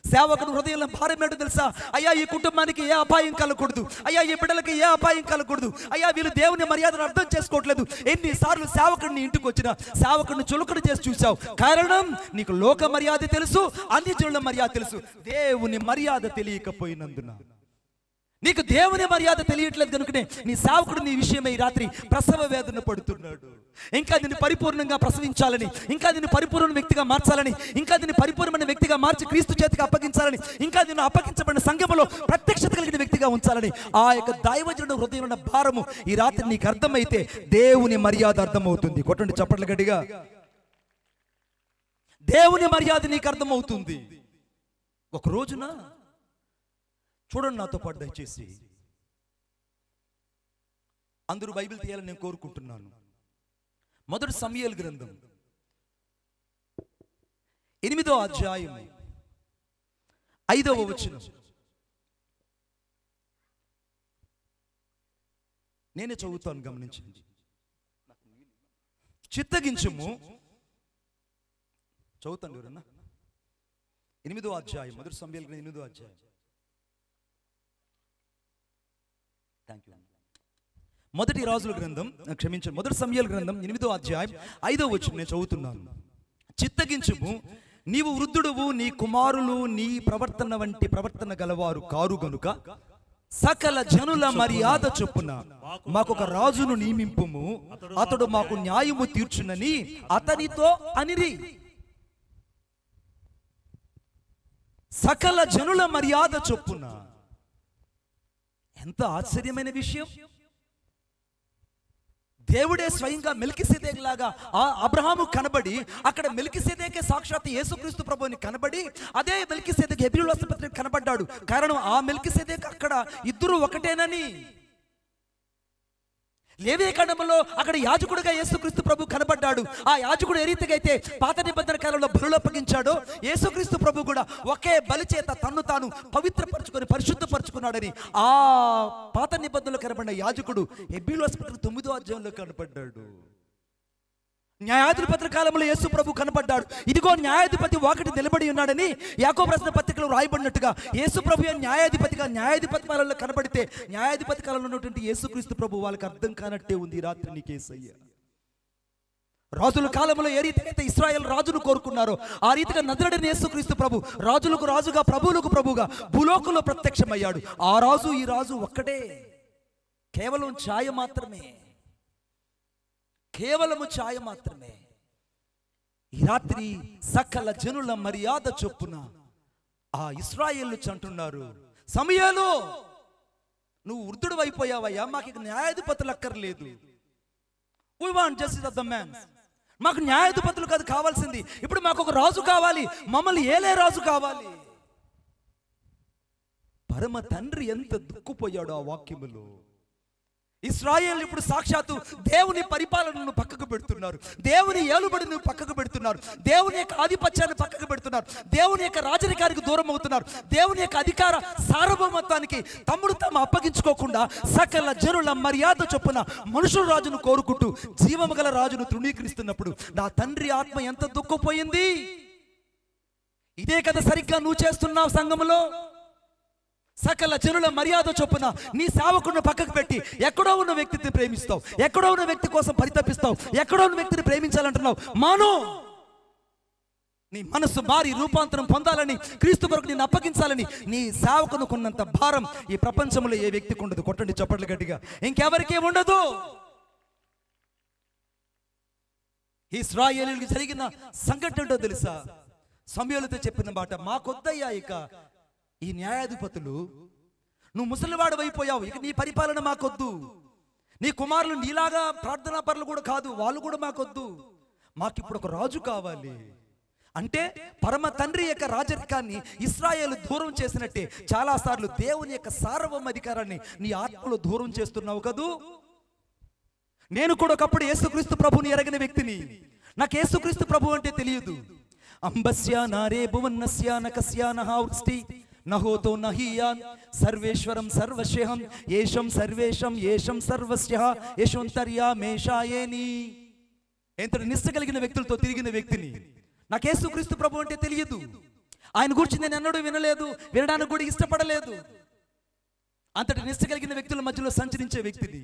సేవకుడు హృదయంలో భారం ఏంటో తెలుసా? అయ్యా, ఈ కుటుంబానికి ఏ అపాయం కలగకూడదు, అయ్యా ఈ బిడ్డలకి ఏ అపాయం కలగకూడదు, అయ్యా వీళ్ళు దేవుని మర్యాదను అర్థం చేసుకోవట్లేదు. ఎన్నిసార్లు సేవకుడిని ఇంటికి వచ్చినా సేవకుడిని చులకన చేసి చూసావు. కారణం నీకు లోక మర్యాద తెలుసు, అన్ని జనుల మర్యాద తెలుసు, దేవుని మర్యాద తెలియకపోయినందున. నీకు దేవుని మర్యాద తెలియట్లేదు కనుకనే నీ సేవకుడు నీ విషయమై ఈ రాత్రి ప్రసవ వేదన పడుతున్నాడు. ఇంకా దీన్ని పరిపూర్ణంగా ప్రసవించాలని, ఇంకా దీన్ని పరిపూర్ణ వ్యక్తిగా మార్చాలని, ఇంకా దీన్ని పరిపూర్ణమైన వ్యక్తిగా మార్చి క్రీస్తు చేతికి అప్పగించాలని, ఇంకా దీన్ని అప్పగించబడిన సంఘములో ప్రత్యక్షత కలిగిన వ్యక్తిగా ఉంచాలని ఆ యొక్క దైవజనుడు హృదయంలో ఉన్న భారము ఈ రాత్రి నీకు అర్థమైతే దేవుని మర్యాద అర్థమవుతుంది. కొట్టండి చప్పట్లు గట్టిగా. దేవుని మర్యాద నీకు అర్థమవుతుంది. ఒక రోజున చూడండి నాతో పాటు దయచేసి. అందరూ బైబిల్ తీయాలని నేను కోరుకుంటున్నాను. మొదటి సమూయేలు గ్రంథం 8వ అధ్యాయం 5వ వచనం. నేనే చదువుతాను, గమనించండి. చిత్తగించుము, చదువుతాను ఎవరన్నా. 8వ అధ్యాయం, మొదటి సమూయేలు గ్రంథం 8వ అధ్యాయం. మొదటి రాజుల గ్రంథం, క్షమించండి, మొదటి సమూయేలు గ్రంథం 8వ అధ్యాయం 5వ వచనం నేను చదువుతున్నాను. చిత్తగించుము, నీవు వృద్ధుడువు, నీ కుమారులు నీ ప్రవర్తన వంటి ప్రవర్తన గలవారు కారు గనుక సకల జనుల మర్యాద చొప్పున మాకొక రాజును నియమింపుము, అతడు మాకు న్యాయము తీర్చునని అతనితో అనిరి. సకల జనుల మర్యాద చొప్పున. ఎంత ఆశ్చర్యమైన విషయం! దేవుడే స్వయంగా మెల్కీసెదెకు లాగా ఆ అబ్రహాము కనబడి, అక్కడ మెల్కీసెదెకే సాక్షాత్ యేసుక్రీస్తు ప్రభువుని కనబడి, అదే మెల్కీసెదెకు హెబ్రీయుల రాసిన పత్రిక కనబడ్డాడు. కారణం ఆ మెల్కీసెదెకు అక్కడ ఇద్దరు ఒకటేనని. లేవీ కాండములో అక్కడ యాజకుడిగా యేసుక్రీస్తు ప్రభు కనబడ్డాడు. ఆ యాజకుడు ఏ రీతిగా అయితే పాత నిబంధన కాలంలో బలులు అప్పగించాడో, యేసుక్రీస్తు ప్రభు కూడా ఒకే బలి చేత తన్ను తాను పవిత్రపరచుకొని పరిశుద్ధపరచుకున్నాడని ఆ పాత నిబంధనలో కనబడిన యాజకుడు హెబ్రీయుల పత్రిక 9వ అధ్యాయంలో కనబడ్డాడు. న్యాయాధిపతుల కాలంలో యేసు ప్రభు కనబడ్డాడు. ఇదిగో న్యాయాధిపతి వాకిటి నిలబడి ఉన్నాడని యాకోబు రాసిన పత్రికలో రాయబడినట్టుగా యేసు ప్రభు న్యాయాధిపతిగా న్యాయాధిపతి కాలంలో కనబడితే, న్యాయాధిపతి కాలంలో ఉన్నటువంటి యేసుక్రీస్తు ప్రభు వాళ్ళకి అర్థం కానట్టే ఉంది. రాత్రి నీకేసయ్య. రాజుల కాలంలో ఏ రీతిగా అయితే ఇశ్రాయేల్ రాజును కోరుకున్నారో ఆ రీతిగా నజరేయుడైన యేసుక్రీస్తు ప్రభు రాజులకు రాజుగా, ప్రభువులకు ప్రభుగా భూలోకంలో ప్రత్యక్షమయ్యాడు. ఆ రాజు ఈ రాజు ఒక్కటే, కేవలం ఛాయ మాత్రమే, కేవలము ఛాయ మాత్రమే. ఈ రాత్రి సకల జనుల మర్యాద చొప్పున ఆ ఇశ్రాయేలు అంటున్నారు, సమూయేలు నువ్వు వృద్ధుడు అయిపోయావయ్యా, మాకు ఇక న్యాయాధిపతులు అక్కర్లేదు. We want justice of the man. మాకు న్యాయాధిపతులు కాదు కావాల్సింది, ఇప్పుడు మాకు ఒక రాజు కావాలి, మమ్మల్ని ఏలే రాజు కావాలి. పరమ తండ్రి ఎంత దుఃఖపోయాడు ఆ వాక్యములో. ఇశ్రాయేలు ఇప్పుడు సాక్షాత్తు దేవుని పరిపాలనను పక్కకు పెడుతున్నారు, దేవుని ఏలుబడిని పక్కకు పెడుతున్నారు, దేవుని యొక్క ఆధిపత్యాన్ని పక్కకు పెడుతున్నారు, దేవుని యొక్క రాజరికానికి దూరం అవుతున్నారు, దేవుని యొక్క అధికార సార్వభౌమత్వానికి తమ్ముడు తాము అప్పగించుకోకుండా సకల జనుల మర్యాద చొప్పున మనుషుల రాజును కోరుకుంటూ జీవము గల రాజును తృణీకరిస్తున్నప్పుడు నా తండ్రి ఆత్మ ఎంత దుఃఖపోయింది. ఇదే కదా సరిగ్గా నువ్వు చేస్తున్నావు సంఘములో. సకల జనుల మర్యాద చొప్పున నీ సేవకుడిని పక్కకు పెట్టి ఎక్కడో ఉన్న వ్యక్తిని ప్రేమిస్తావు, ఎక్కడో ఉన్న వ్యక్తి కోసం పరితపిస్తావు, ఎక్కడో ఉన్న వ్యక్తిని ప్రేమించాలంటున్నావు. మాను, నీ మనసు మారి రూపాంతరం పొందాలని, క్రీస్తు కొరకు నేను అప్పగించాలని నీ సేవకును కొన్నంత భారం ఈ ప్రపంచంలో ఏ వ్యక్తికి ఉండదు. కొట్టండి చప్పట్లు గట్టిగా. ఇంకెవరికీ ఉండదు. ఇశ్రాయేలీయులకు జరిగిన సంఘటన ఏంటో తెలుసా? సమూయేలుతో చెప్పిన మాట, మాకొద్దయ్యా ఇక ఈ న్యాయాధిపతులు, నువ్వు ముసలివాడు అయిపోయావు, ఇక నీ పరిపాలన మాకొద్దు. నీ కుమారులు నీలాగా ప్రార్థనా పరులు కూడా కాదు, వాళ్ళు కూడా మాకొద్దు. మాకిప్పుడు ఒక రాజు కావాలి. అంటే పరమ తండ్రి యొక్క రాజరికాన్ని ఇశ్రాయేలు దూరం చేసినట్టే చాలాసార్లు దేవుని యొక్క సార్వభౌమాధికారాన్ని నీ ఆత్మలో దూరం చేస్తున్నావు కదూ. నేను కూడా ఒకప్పుడు యేసుక్రీస్తు ప్రభుని ఎరగిన వ్యక్తిని. నాకు యేసుక్రీస్తు ప్రభు అంటే తెలియదు. అంబస్య నారే భువన్నస్య నకస్య నహౌస్తి నహోతో నహియాన్ సర్వేశ్వరం సర్వశేహం ఏషం సర్వేషం ఏషం సర్వస్య యశోంతర్యామేషాయేని. ఎంతటి నిష్ట కలిగిన వ్యక్తులతో తిరిగిన వ్యక్తిని. నాకు యేసుక్రీస్తు ప్రభు అంటే తెలియదు. ఆయన గురించి నేను ఎన్నడూ వినలేదు, వినడానికి కూడా ఇష్టపడలేదు. అంతటి నిష్ట కలిగిన వ్యక్తుల మధ్యలో సంచరించే వ్యక్తిని.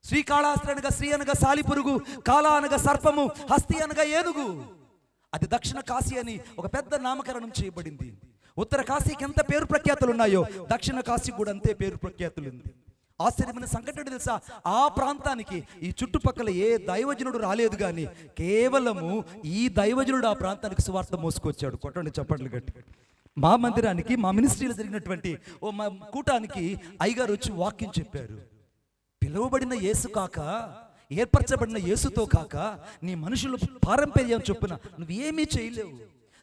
శ్రీకాళహస్తి అనగా శ్రీ అనగా సాలిపురుగు, కాళ అనగా సర్పము, హస్తి అనగా ఏనుగు. అది దక్షిణ కాశీ అని ఒక పెద్ద నామకరణం చేయబడింది. ఉత్తర కాశీకి ఎంత పేరు ప్రఖ్యాతులు ఉన్నాయో దక్షిణ కాశీ కూడా అంతే పేరు ప్రఖ్యాతులు ఉంది. ఆశ్చర్యమైన సంఘటన తెలుసా? ఆ ప్రాంతానికి ఈ చుట్టుపక్కల ఏ దైవజనుడు రాలేదు, కానీ కేవలము ఈ దైవజనుడు ఆ ప్రాంతానికి సువార్త మోసుకొచ్చాడు. కొట్టండి చప్పట్లు గట్టి. మా మందిరానికి, మా మినిస్ట్రీలో జరిగినటువంటి మా కూటానికి అయ్యగారు వచ్చి వాక్యం చెప్పారు. పిలువబడిన యేసు కాక, ఏర్పరచబడిన యేసుతో కాక నీ మనుషులు పారంపర్యం చొప్పున నువ్వేమీ చేయలేవు.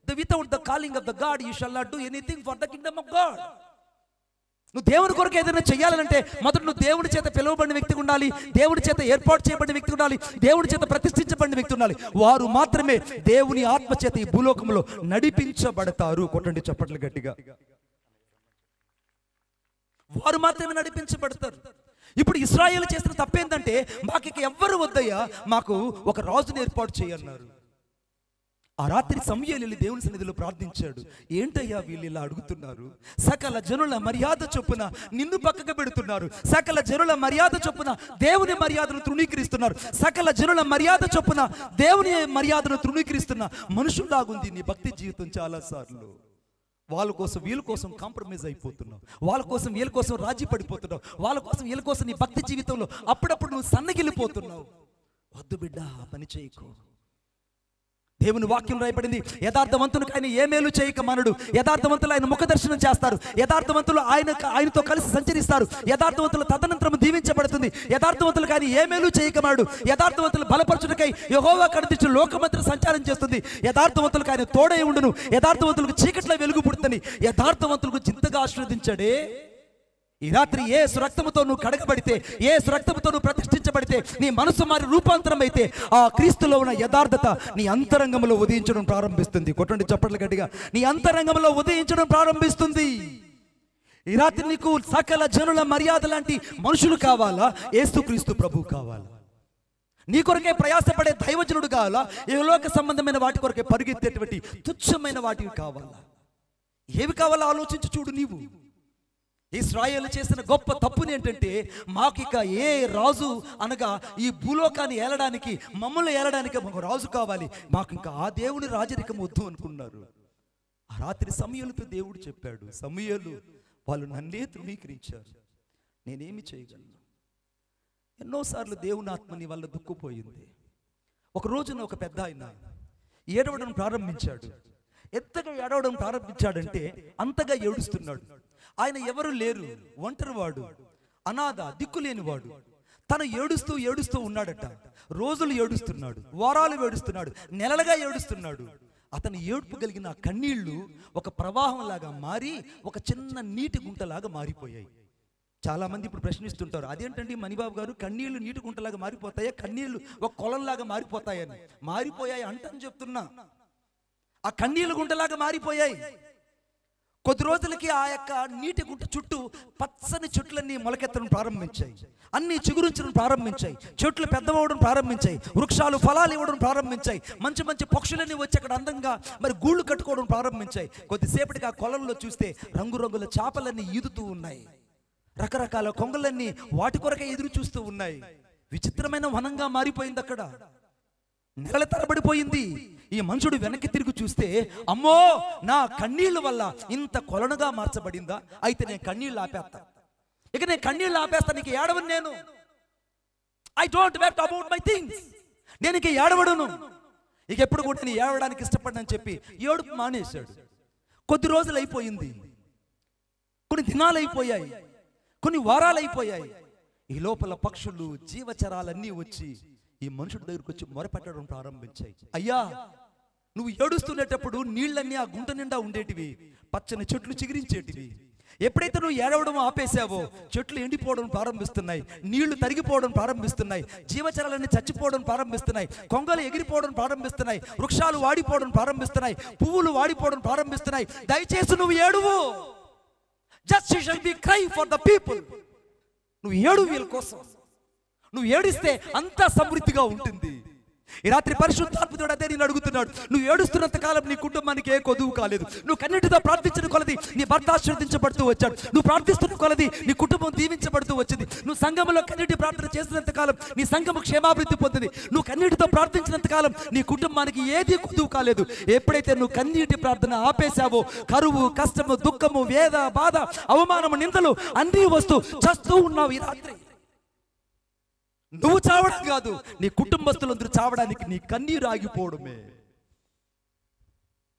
Without the calling of the God you shall not do anything for the Kingdom of God. నువ్వు దేవుని కొరకు ఏదైనా చేయాలంటే మొదట నువ్వు దేవుడి చేత పిలువబడిన వ్యక్తి ఉండాలి, దేవుడి చేత ఏర్పాటు చేయబడిన వ్యక్తి ఉండాలి, దేవుడి చేత ప్రతిష్ఠించబడిన వ్యక్తి ఉండాలి. వారు మాత్రమే దేవుని ఆత్మ చేత ఈ భూలోకంలో నడిపించబడతారు. కొట్టండి చప్పట్లు గట్టిగా. వారు మాత్రమే నడిపించబడతారు. ఇప్పుడు ఇశ్రాయేలు చేసిన తప్పేందంటే, మాకు ఇక ఎవ్వరు వద్దయ్యా, మాకు ఒక రాజుని ఏర్పాటు చేయన్నారు. ఆ రాత్రి సమూయేలు దేవుని సన్నిధిలో ప్రార్థించాడు. ఏంటయ్యా వీళ్ళు ఇలా అడుగుతున్నారు? సకల జనుల మర్యాద చొప్పున నిన్ను పక్కకు పెడుతున్నారు, సకల జనుల మర్యాద చొప్పున దేవుని మర్యాదను తృణీకరిస్తున్నారు, సకల జనుల మర్యాద చొప్పున దేవుని మర్యాదను తృణీకరిస్తున్న మనుషుల్లాగుంది నీ భక్తి జీవితం. చాలా సార్లు వాళ్ళ కోసం వీళ్ళ కోసం కాంప్రమైజ్ అయిపోతున్నావు, వాళ్ళ కోసం వీళ్ళ కోసం రాజీ పడిపోతున్నావు, వాళ్ళ కోసం వీళ్ళ కోసం నీ భక్తి జీవితంలో అప్పుడప్పుడు నువ్వు సన్నగిల్లిపోతున్నావు. వద్దు బిడ్డ, ఆ పని చేయకు. దేవుని వాక్యం రాయబడింది, యథార్థవంతునికి ఆయన ఏ మేలు చేయక మనడు. యథార్థవంతులు ఆయన ముఖ దర్శనం చేస్తారు, యథార్థవంతులు ఆయనతో కలిసి సంచరిస్తారు, యథార్థవంతులు తదనంతరం దీవించబడుతుంది. యథార్థవంతులకు ఆయన ఏ మేలు చేయక మనడు. యథార్థవంతులు బలపరచుటకై యెహోవా కనుదించి లోకమంతట సంచారం చేస్తుంది. యథార్థవంతులకు ఆయన తోడై ఉండును. యథార్థవంతులకు చీకట్లో వెలుగు పుడుతుంది. యథార్థవంతులకు చింతగా ఆశీర్వదించాడే. ఈ రాత్రి ఏ సురక్తముతో నువ్వు కడగబడితే, ఏ సురక్తముతో నువ్వు ప్రతిష్ఠించబడితే, నీ మనసు మారి రూపాంతరం అయితే, ఆ క్రీస్తులో ఉన్న యథార్థత నీ అంతరంగంలో ఉదయించడం ప్రారంభిస్తుంది. కొట్టండి చప్పట్లు గట్టిగా. నీ అంతరంగంలో ఉదయించడం ప్రారంభిస్తుంది. ఈ రాత్రి నీకు సకల జనుల మర్యాద లాంటి మనుషులు కావాలా? యేసుక్రీస్తు ప్రభు కావాలా? నీ కొరకే ప్రయాసపడే దైవజనుడు కావాలా? ఈ లోక సంబంధమైన వాటి కొరకే పరిగెత్తేటువంటి తుచ్చమైన వాటివి కావాలా? ఏవి కావాలో ఆలోచించి చూడు. నీవు ఇశ్రాయేలు చేసిన గొప్ప తప్పుని ఏంటంటే, మాకిక ఏ రాజు అనగా ఈ భూలోకాన్ని ఏలడానికి, మమ్మల్ని ఏలడానికి మాకు రాజు కావాలి, మాకు ఇంకా ఆ దేవుని రాజరికం వద్దు అనుకున్నారు. ఆ రాత్రి సమూయేలుతో దేవుడు చెప్పాడు, సమూయేలు వాళ్ళు నన్నే తృణీకరించారు, నేనేమి చేయగలను? ఎన్నోసార్లు దేవుని ఆత్మని వాళ్ళ దుక్కుపోయింది. ఒక రోజున ఒక పెద్ద ఆయన ఏడవడం ప్రారంభించాడు. ఎంతగా ఏడవడం ప్రారంభించాడంటే అంతగా ఏడుస్తున్నాడు. ఆయన ఎవరు లేరు, ఒంటరివాడు, అనాథ, దిక్కులేనివాడు. తను ఏడుస్తూ ఏడుస్తూ ఉన్నాడట. రోజులు ఏడుస్తున్నాడు, వారాలు ఏడుస్తున్నాడు, నెలలుగా ఏడుస్తున్నాడు. అతని ఏడుపు కలిగిన కన్నీళ్లు ఒక ప్రవాహంలాగా మారి ఒక చిన్న నీటి గుంటలాగా మారిపోయాయి. చాలా మంది ఇప్పుడు ప్రశ్నిస్తుంటారు, అదేంటండి మణిబాబు గారు, కన్నీళ్లు నీటి గుంటలాగా మారిపోతాయా, కన్నీళ్లు ఒక కొలంలాగా మారిపోతాయని? మారిపోయాయి అంటని చెప్తున్నా. ఆ కన్నీళ్ళ గుంటలాగా మారిపోయాయి. కొద్ది రోజులకి ఆ యొక్క నీటి గుంట చుట్టూ పచ్చని చెట్లన్నీ మొలకెత్తడం ప్రారంభించాయి, అన్ని చిగురించడం ప్రారంభించాయి, చెట్లు పెద్దవడం ప్రారంభించాయి, వృక్షాలు ఫలాలు ఇవ్వడం ప్రారంభించాయి, మంచి మంచి పక్షులన్నీ వచ్చి అక్కడ అందంగా మరి గూళ్ళు కట్టుకోవడం ప్రారంభించాయి. కొద్దిసేపటికి ఆ కొలంలో చూస్తే రంగురంగుల చేపలన్నీ ఈదుతూ ఉన్నాయి, రకరకాల కొంగలన్నీ వాటి కొరకే ఎదురు చూస్తూ ఉన్నాయి. విచిత్రమైన వనంగా మారిపోయింది అక్కడ. నెలల తరబడిపోయింది. ఈ మనుషుడు వెనక్కి తిరిగి చూస్తే, అమ్మో, నా కన్నీళ్ళ వల్ల ఇంత కొలనుగా మార్చబడిందా? అయితే నేను కన్నీళ్ళు ఆపేస్తా, ఇక నేను కన్నీళ్ళు ఆపేస్తా, నీకు ఏడవను నేను. I don't wept about my things. నేను ఇక ఏడవడును. ఇక ఎప్పుడు కూడా నేను ఏడవడానికి ఇష్టపడనని చెప్పి ఏడుపు మానేశాడు. కొద్ది రోజులు అయిపోయింది, కొన్ని దినాలు అయిపోయాయి, కొన్ని వారాలు అయిపోయాయి. ఈ లోపల పక్షులు, జీవచరాలన్నీ వచ్చి ఈ మనుషుడి దగ్గరకు వచ్చి మొరపెట్టడం ప్రారంభించాయి. అయ్యా, నువ్వు ఏడుస్తున్నప్పుడు నీళ్ళన్నీ ఆ గుంట నిండా ఉండేటివి, పచ్చని చెట్లు చిగురించేటివి. ఎప్పుడైతే నువ్వు ఏడవడం ఆపేశావో చెట్లు ఎండిపోవడం ప్రారంభిస్తున్నాయి, నీళ్లు తరిగిపోవడం ప్రారంభిస్తున్నాయి, జీవచరాలన్నీ చచ్చిపోవడం ప్రారంభిస్తున్నాయి, కొంగలు ఎగిరిపోవడం ప్రారంభిస్తున్నాయి, వృక్షాలు వాడిపోవడం ప్రారంభిస్తున్నాయి, పువ్వులు వాడిపోవడం ప్రారంభిస్తున్నాయి. దయచేసి నువ్వు ఏడువు. Just you shall be cry for the people. నువ్వు ఏడు వీళ్ళ కోసం. నువ్వు ఏడిస్తే అంతా సమృద్ధిగా ఉంటుంది. ఈ రాత్రి పరిశుద్ధాత్ముడు అదే నేను అడుగుతున్నాడు. నువ్వు ఏడుస్తున్నంత కాలం నీ కుటుంబానికి ఏ కొదువు కాలేదు. నువ్వు కన్నీటితో ప్రార్థించిన కొలది నీ భర్త ఆశీర్వదించబడుతూ వచ్చాడు. నువ్వు ప్రార్థిస్తున్న కొలది నీ కుటుంబం దీవించబడుతూ వచ్చింది. నువ్వు సంఘంలో కన్నీటి ప్రార్థన చేసినంత కాలం నీ సంఘము క్షేమాభివృద్ధి పొందింది. నువ్వు కన్నీటితో ప్రార్థించినంత కాలం నీ కుటుంబానికి ఏది కొదువు కాలేదు. ఎప్పుడైతే నువ్వు కన్నీటి ప్రార్థన ఆపేశావో కరువు, కష్టము, దుఃఖము, వేద, బాధ, అవమానము, నిందలు అన్నీ వస్తూ చస్తూ ఉన్నావు. ఈ రాత్రి నువ్వు చావడం కాదు, నీ కుటుంబస్తులందరూ చావడానికి నీ కన్నీరు ఆగిపోవడమే.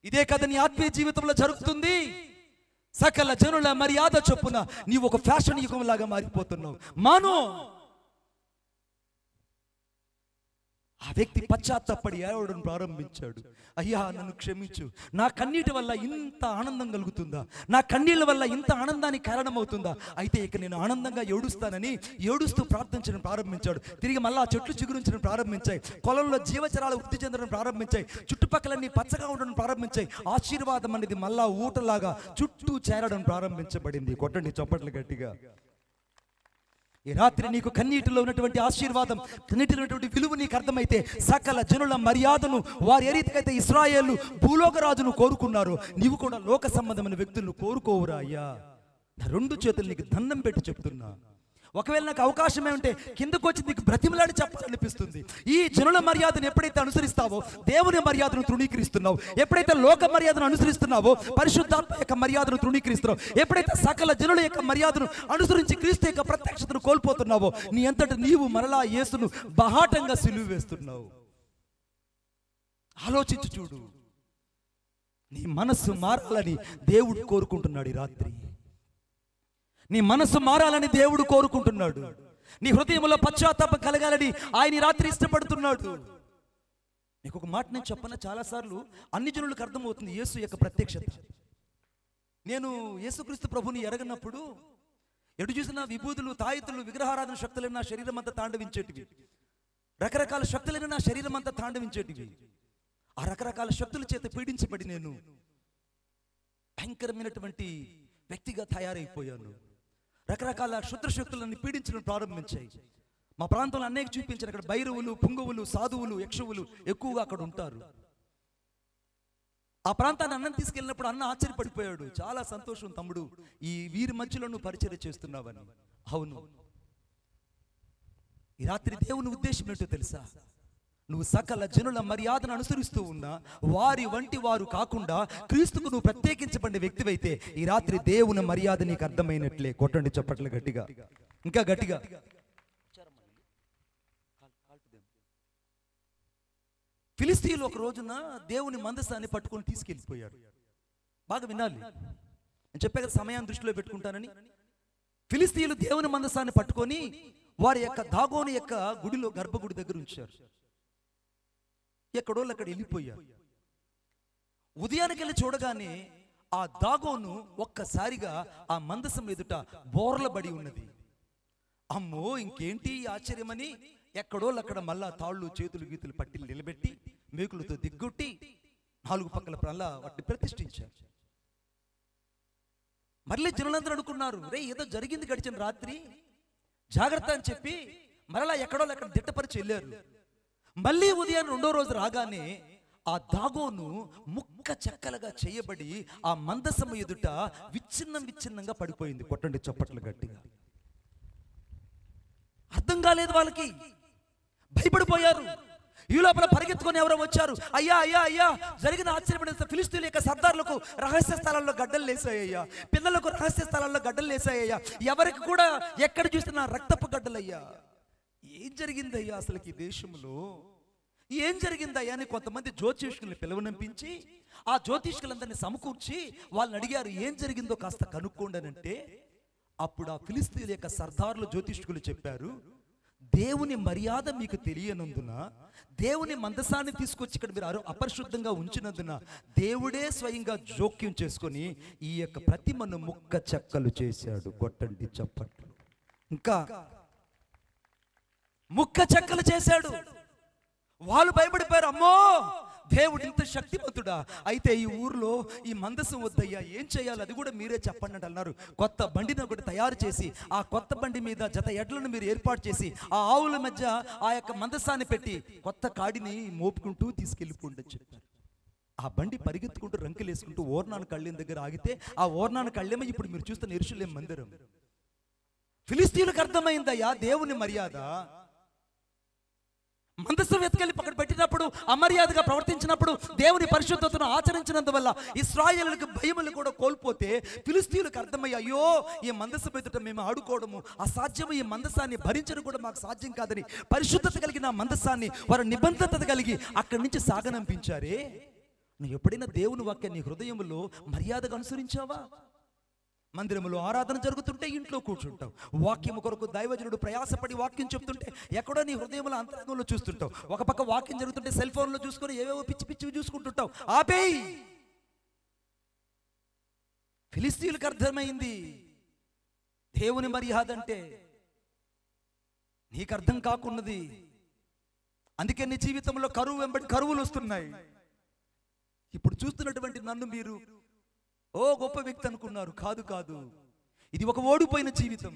ఇదే కదా నీ ఆత్మీయ జీవితంలో జరుగుతుంది. సకల జనుల మర్యాద చొప్పున నీవు ఒక ఫ్యాషన్ యుగం లాగా మారిపోతున్నావు. మాను. ఆ వ్యక్తి పశ్చాత్తాపడి ఏడవడం ప్రారంభించాడు. అయ్యా, నన్ను క్షమించు. నా కన్నీటి వల్ల ఇంత ఆనందం కలుగుతుందా? నా కన్నీళ్ళ వల్ల ఇంత ఆనందానికి కారణమవుతుందా? అయితే ఇక నేను ఆనందంగా ఏడుస్తానని ఏడుస్తూ ప్రార్థించడం ప్రారంభించాడు. తిరిగి మళ్ళీ ఆ చెట్లు చిగురించడం ప్రారంభించాయి, పొలంలో జీవచరాలు వృద్ధి చెందడం ప్రారంభించాయి, చుట్టుపక్కలన్నీ పచ్చగా ఉండడం ప్రారంభించాయి. ఆశీర్వాదం అనేది మళ్ళా ఊటలాగా చుట్టూ చేరడం ప్రారంభించబడింది. కొట్టండి చప్పట్లు గట్టిగా. ఈ రాత్రి నీకు కన్నీటిలో ఉన్నటువంటి ఆశీర్వాదం, కన్నీటిలో ఉన్నటువంటి విలువ నీకు అర్థమైతే సకల జనుల మర్యాదను వారు ఏ రీతికైతే ఇశ్రాయేలు భూలోకరాజును కోరుకున్నారు, నీవు కూడా లోక సంబంధమైన వ్యక్తులను కోరుకోవురా. అయ్యా, నా రెండు చేతులు నీకు దండం పెట్టి చెప్తున్నా. ఒకవేళ నాకు అవకాశం ఏమంటే కిందకు వచ్చి నీకు బ్రతిమలాడి చెప్పాలనిపిస్తుంది. ఈ జనుల మర్యాదను ఎప్పుడైతే అనుసరిస్తావో దేవుని మర్యాదను తృణీకరిస్తున్నావు. ఎప్పుడైతే లోక మర్యాదను అనుసరిస్తున్నావో పరిశుద్ధాత్మ యొక్క మర్యాదను తృణీకరిస్తున్నావు. ఎప్పుడైతే సకల జనుల యొక్క మర్యాదను అనుసరించి క్రీస్తు యొక్క ప్రత్యక్షతను కోల్పోతున్నావో నీ అంతటి నీవు మరలా యేసును బహాటంగా సిలువ వేస్తున్నావు. ఆలోచించి చూడు. నీ మనస్సు మారాలని దేవుడు కోరుకుంటున్నాడు. ఈ రాత్రి నీ మనసు మారాలని దేవుడు కోరుకుంటున్నాడు. నీ హృదయంలో పశ్చాత్తాపం కలగాలని ఆయన ఈ రాత్రి ఇష్టపడుతున్నాడు. నీకు ఒక మాట నేను చెప్పన, చాలాసార్లు అన్ని జనులకు అర్థమవుతుంది యేసు యొక్క ప్రత్యక్షత. నేను యేసుక్రీస్తు ప్రభుని ఎరగనప్పుడు ఎటు చూసిన విభూతులు, తాయితులు, విగ్రహారాధన శక్తులైన నా శరీరం అంతా తాండవించేటివి. రకరకాల శక్తులైన నా శరీరం అంతా తాండవించేటివి. ఆ రకరకాల శక్తుల చేత పీడించబడి నేను భయంకరమైనటువంటి వ్యక్తిగా తయారైపోయాను. రకరకాల క్షుద్రశక్తులను పీడించడం ప్రారంభించాయి. మా ప్రాంతంలో అనేక చూపించారు. అక్కడ భైరవులు, పుంగవులు, సాధువులు, యక్షువులు ఎక్కువగా అక్కడ ఉంటారు. ఆ ప్రాంతాన్ని అన్నం తీసుకెళ్ళినప్పుడు అన్న ఆశ్చర్యపడిపోయాడు. చాలా సంతోషం తమ్ముడు, ఈ వీరి మధ్యలో నువ్వు పరిచర్య చేస్తున్నావని. అవును, ఈ రాత్రి దేవుని ఉద్దేశం ఏంటో తెలుసా? నువ్వు సకల జనుల మర్యాదను అనుసరిస్తూ ఉన్నా వారి వంటి వారు కాకుండా క్రీస్తుకు నువ్వు ప్రత్యేకించబడిన వ్యక్తివైతే ఈ రాత్రి దేవుని మర్యాద నీకు అర్థమైనట్లే. కొట్టండి చప్పట్లు గట్టిగా, ఇంకా గట్టిగా. ఫిలిస్తీయులు ఒక రోజున దేవుని మందసాన్ని పట్టుకొని తీసుకెళ్ళిపోయారు. బాగా వినాలి, నేను చెప్పే కదా సమయాన్ని దృష్టిలో పెట్టుకుంటానని. ఫిలిస్తీయులు దేవుని మందసాన్ని పట్టుకొని వారి యొక్క దాగోని యొక్క గుడిలో, గర్భగుడి దగ్గర ఉంచారు. ఎక్కడోళ్ళు అక్కడ వెళ్ళిపోయారు. ఉదయానికి వెళ్ళి చూడగానే ఆ దాగోను ఒక్కసారిగా ఆ మందసం ఎదుట బోర్లబడి ఉన్నది. అమ్మో, ఇంకేంటి ఆశ్చర్యమని ఎక్కడోళ్ళు అక్కడ మళ్ళా తాళ్ళు, చేతులు, గీతులు పట్టి నిలబెట్టి మేకులతో దిగ్గొట్టి 4 పక్కల మళ్ళా వాటిని ప్రతిష్ఠించారు. మళ్ళీ జనులందరూ అనుకున్నారు, రే ఏదో జరిగింది గడిచిన రాత్రి, జాగ్రత్త అని చెప్పి మరలా ఎక్కడోళ్ళు అక్కడ దిట్టపరిచి వెళ్ళారు. మళ్ళీ ఉదయం 2వ రోజు రాగానే ఆ దాగోను ముక్క చెక్కలుగా చేయబడి ఆ మందసము ఎదుట విచ్ఛిన్నంగా పడిపోయింది. కొట్టండి చప్పట్లు గట్టిగా. అర్థం కాలేదు వాళ్ళకి, భయపడిపోయారు. ఈ లోపల పరిగెత్తుకొని ఎవరో వచ్చారు. అయ్యా అయ్యా అయ్యా, జరిగిన ఆశ్చర్యపడిన ఫిలిస్తీయుల యొక్క సర్దార్లకు రహస్య స్థలాల్లో గడ్డలు లేసాయ్యా, పిల్లలకు రహస్య స్థలాల్లో గడ్డలు లేసాయ్యా, ఎవరికి కూడా ఎక్కడ చూసినా రక్తపు గడ్డలయ్యా. ఏం జరిగిందయ్యా అసలుకి దేశంలో? ఏం జరిగిందయ్యా అని కొంతమంది జ్యోతిష్కుల్ని పిలువనంపించి ఆ జ్యోతిష్కులందరినీ సమకూర్చి వాళ్ళని అడిగారు, ఏం జరిగిందో కాస్త కనుక్కోండి అని అంటే, అప్పుడు ఆ ఫిలిస్తీయుల యొక్క సర్దారులు జ్యోతిష్కులు చెప్పారు, దేవుని మర్యాద మీకు తెలియనందున, దేవుని మందసాన్ని తీసుకొచ్చి ఇక్కడ మీరు అపరిశుద్ధంగా ఉంచినందున దేవుడే స్వయంగా జోక్యం చేసుకొని ఈ యొక్క ప్రతిమను ముక్క చెక్కలు చేశాడు. కొట్టండి చప్పట్లు. ఇంకా ముక్క చెక్కలు చేశాడు. వాళ్ళు భయపడిపోయారు, అమ్మో దేవుడు ఇంత శక్తివంతుడా, అయితే ఈ ఊర్లో ఈ మందసం వద్దయ్యా, ఏం చేయాలి అది కూడా మీరే చెప్పండి అని అన్నారు. కొత్త బండిని ఒకటి తయారు చేసి ఆ కొత్త బండి మీద జత ఎడ్లను మీరు ఏర్పాటు చేసి ఆ ఆవుల మధ్య ఆ యొక్క మందసాన్ని పెట్టి కొత్త కాడిని మోపుకుంటూ తీసుకెళ్ళిపోండి అని చెప్పారు. ఆ బండి పరిగెత్తుకుంటూ రంకెలు వేసుకుంటూ ఓర్నాను కళ్ళెం దగ్గర ఆగితే ఆ ఓర్నాను కళ్ళెమే ఇప్పుడు మీరు చూస్తున్న యెరూషలేము మందిరం. ఫిలిస్తీయులకు అర్థమైందయ్యా దేవుని మర్యాద. మందసం ఎత్తుకెళ్ళి పక్కన పెట్టినప్పుడు, అమర్యాదగా ప్రవర్తించినప్పుడు, దేవుని పరిశుద్ధతను ఆచరించినందువల్ల ఇశ్రాయేలులకు భయములు కూడా కోల్పోతే ఫిలిస్తీయులకు అర్థమయ్యి, అయ్యో ఈ మందసం ఎదుట మేము ఆడుకోవడము అసాధ్యము, ఈ మందసాన్ని భరించడం కూడా మాకు సాధ్యం కాదని పరిశుద్ధత కలిగిన మందసాన్ని వారు నిబంధనత కలిగి అక్కడి నుంచి సాగనంపించారే. నువ్వు ఎప్పుడైనా దేవుని వాక్యాన్ని నీ హృదయంలో మర్యాదగా అనుసరించావా? మందిరంలో ఆరాధన జరుగుతుంటే ఇంట్లో కూర్చుంటావు, వాక్యం కొరకు దైవజనుడు ప్రయాసపడి వాక్యం చెప్తుంటే ఎక్కడో నీ హృదయంలో అంతరంగంలో చూస్తుంటావు. ఒక పక్క వాక్యం జరుగుతుంటే సెల్ ఫోన్లో చూసుకొని ఏవేవో పిచ్చి పిచ్చివి చూసుకుంటుంటావు. ఆపేయి. ఫిలిస్తీయులకు అర్థమైంది దేవుని మర్యాద అంటే. నీకు అర్థం కాకున్నది. అందుకే నీ జీవితంలో కరువు వెంబడి కరువులు వస్తున్నాయి. ఇప్పుడు చూస్తున్నటువంటి నన్ను మీరు ఓ గొప్ప వ్యక్తి అనుకున్నారు. కాదు కాదు, ఇది ఒక ఓడిపోయిన జీవితం.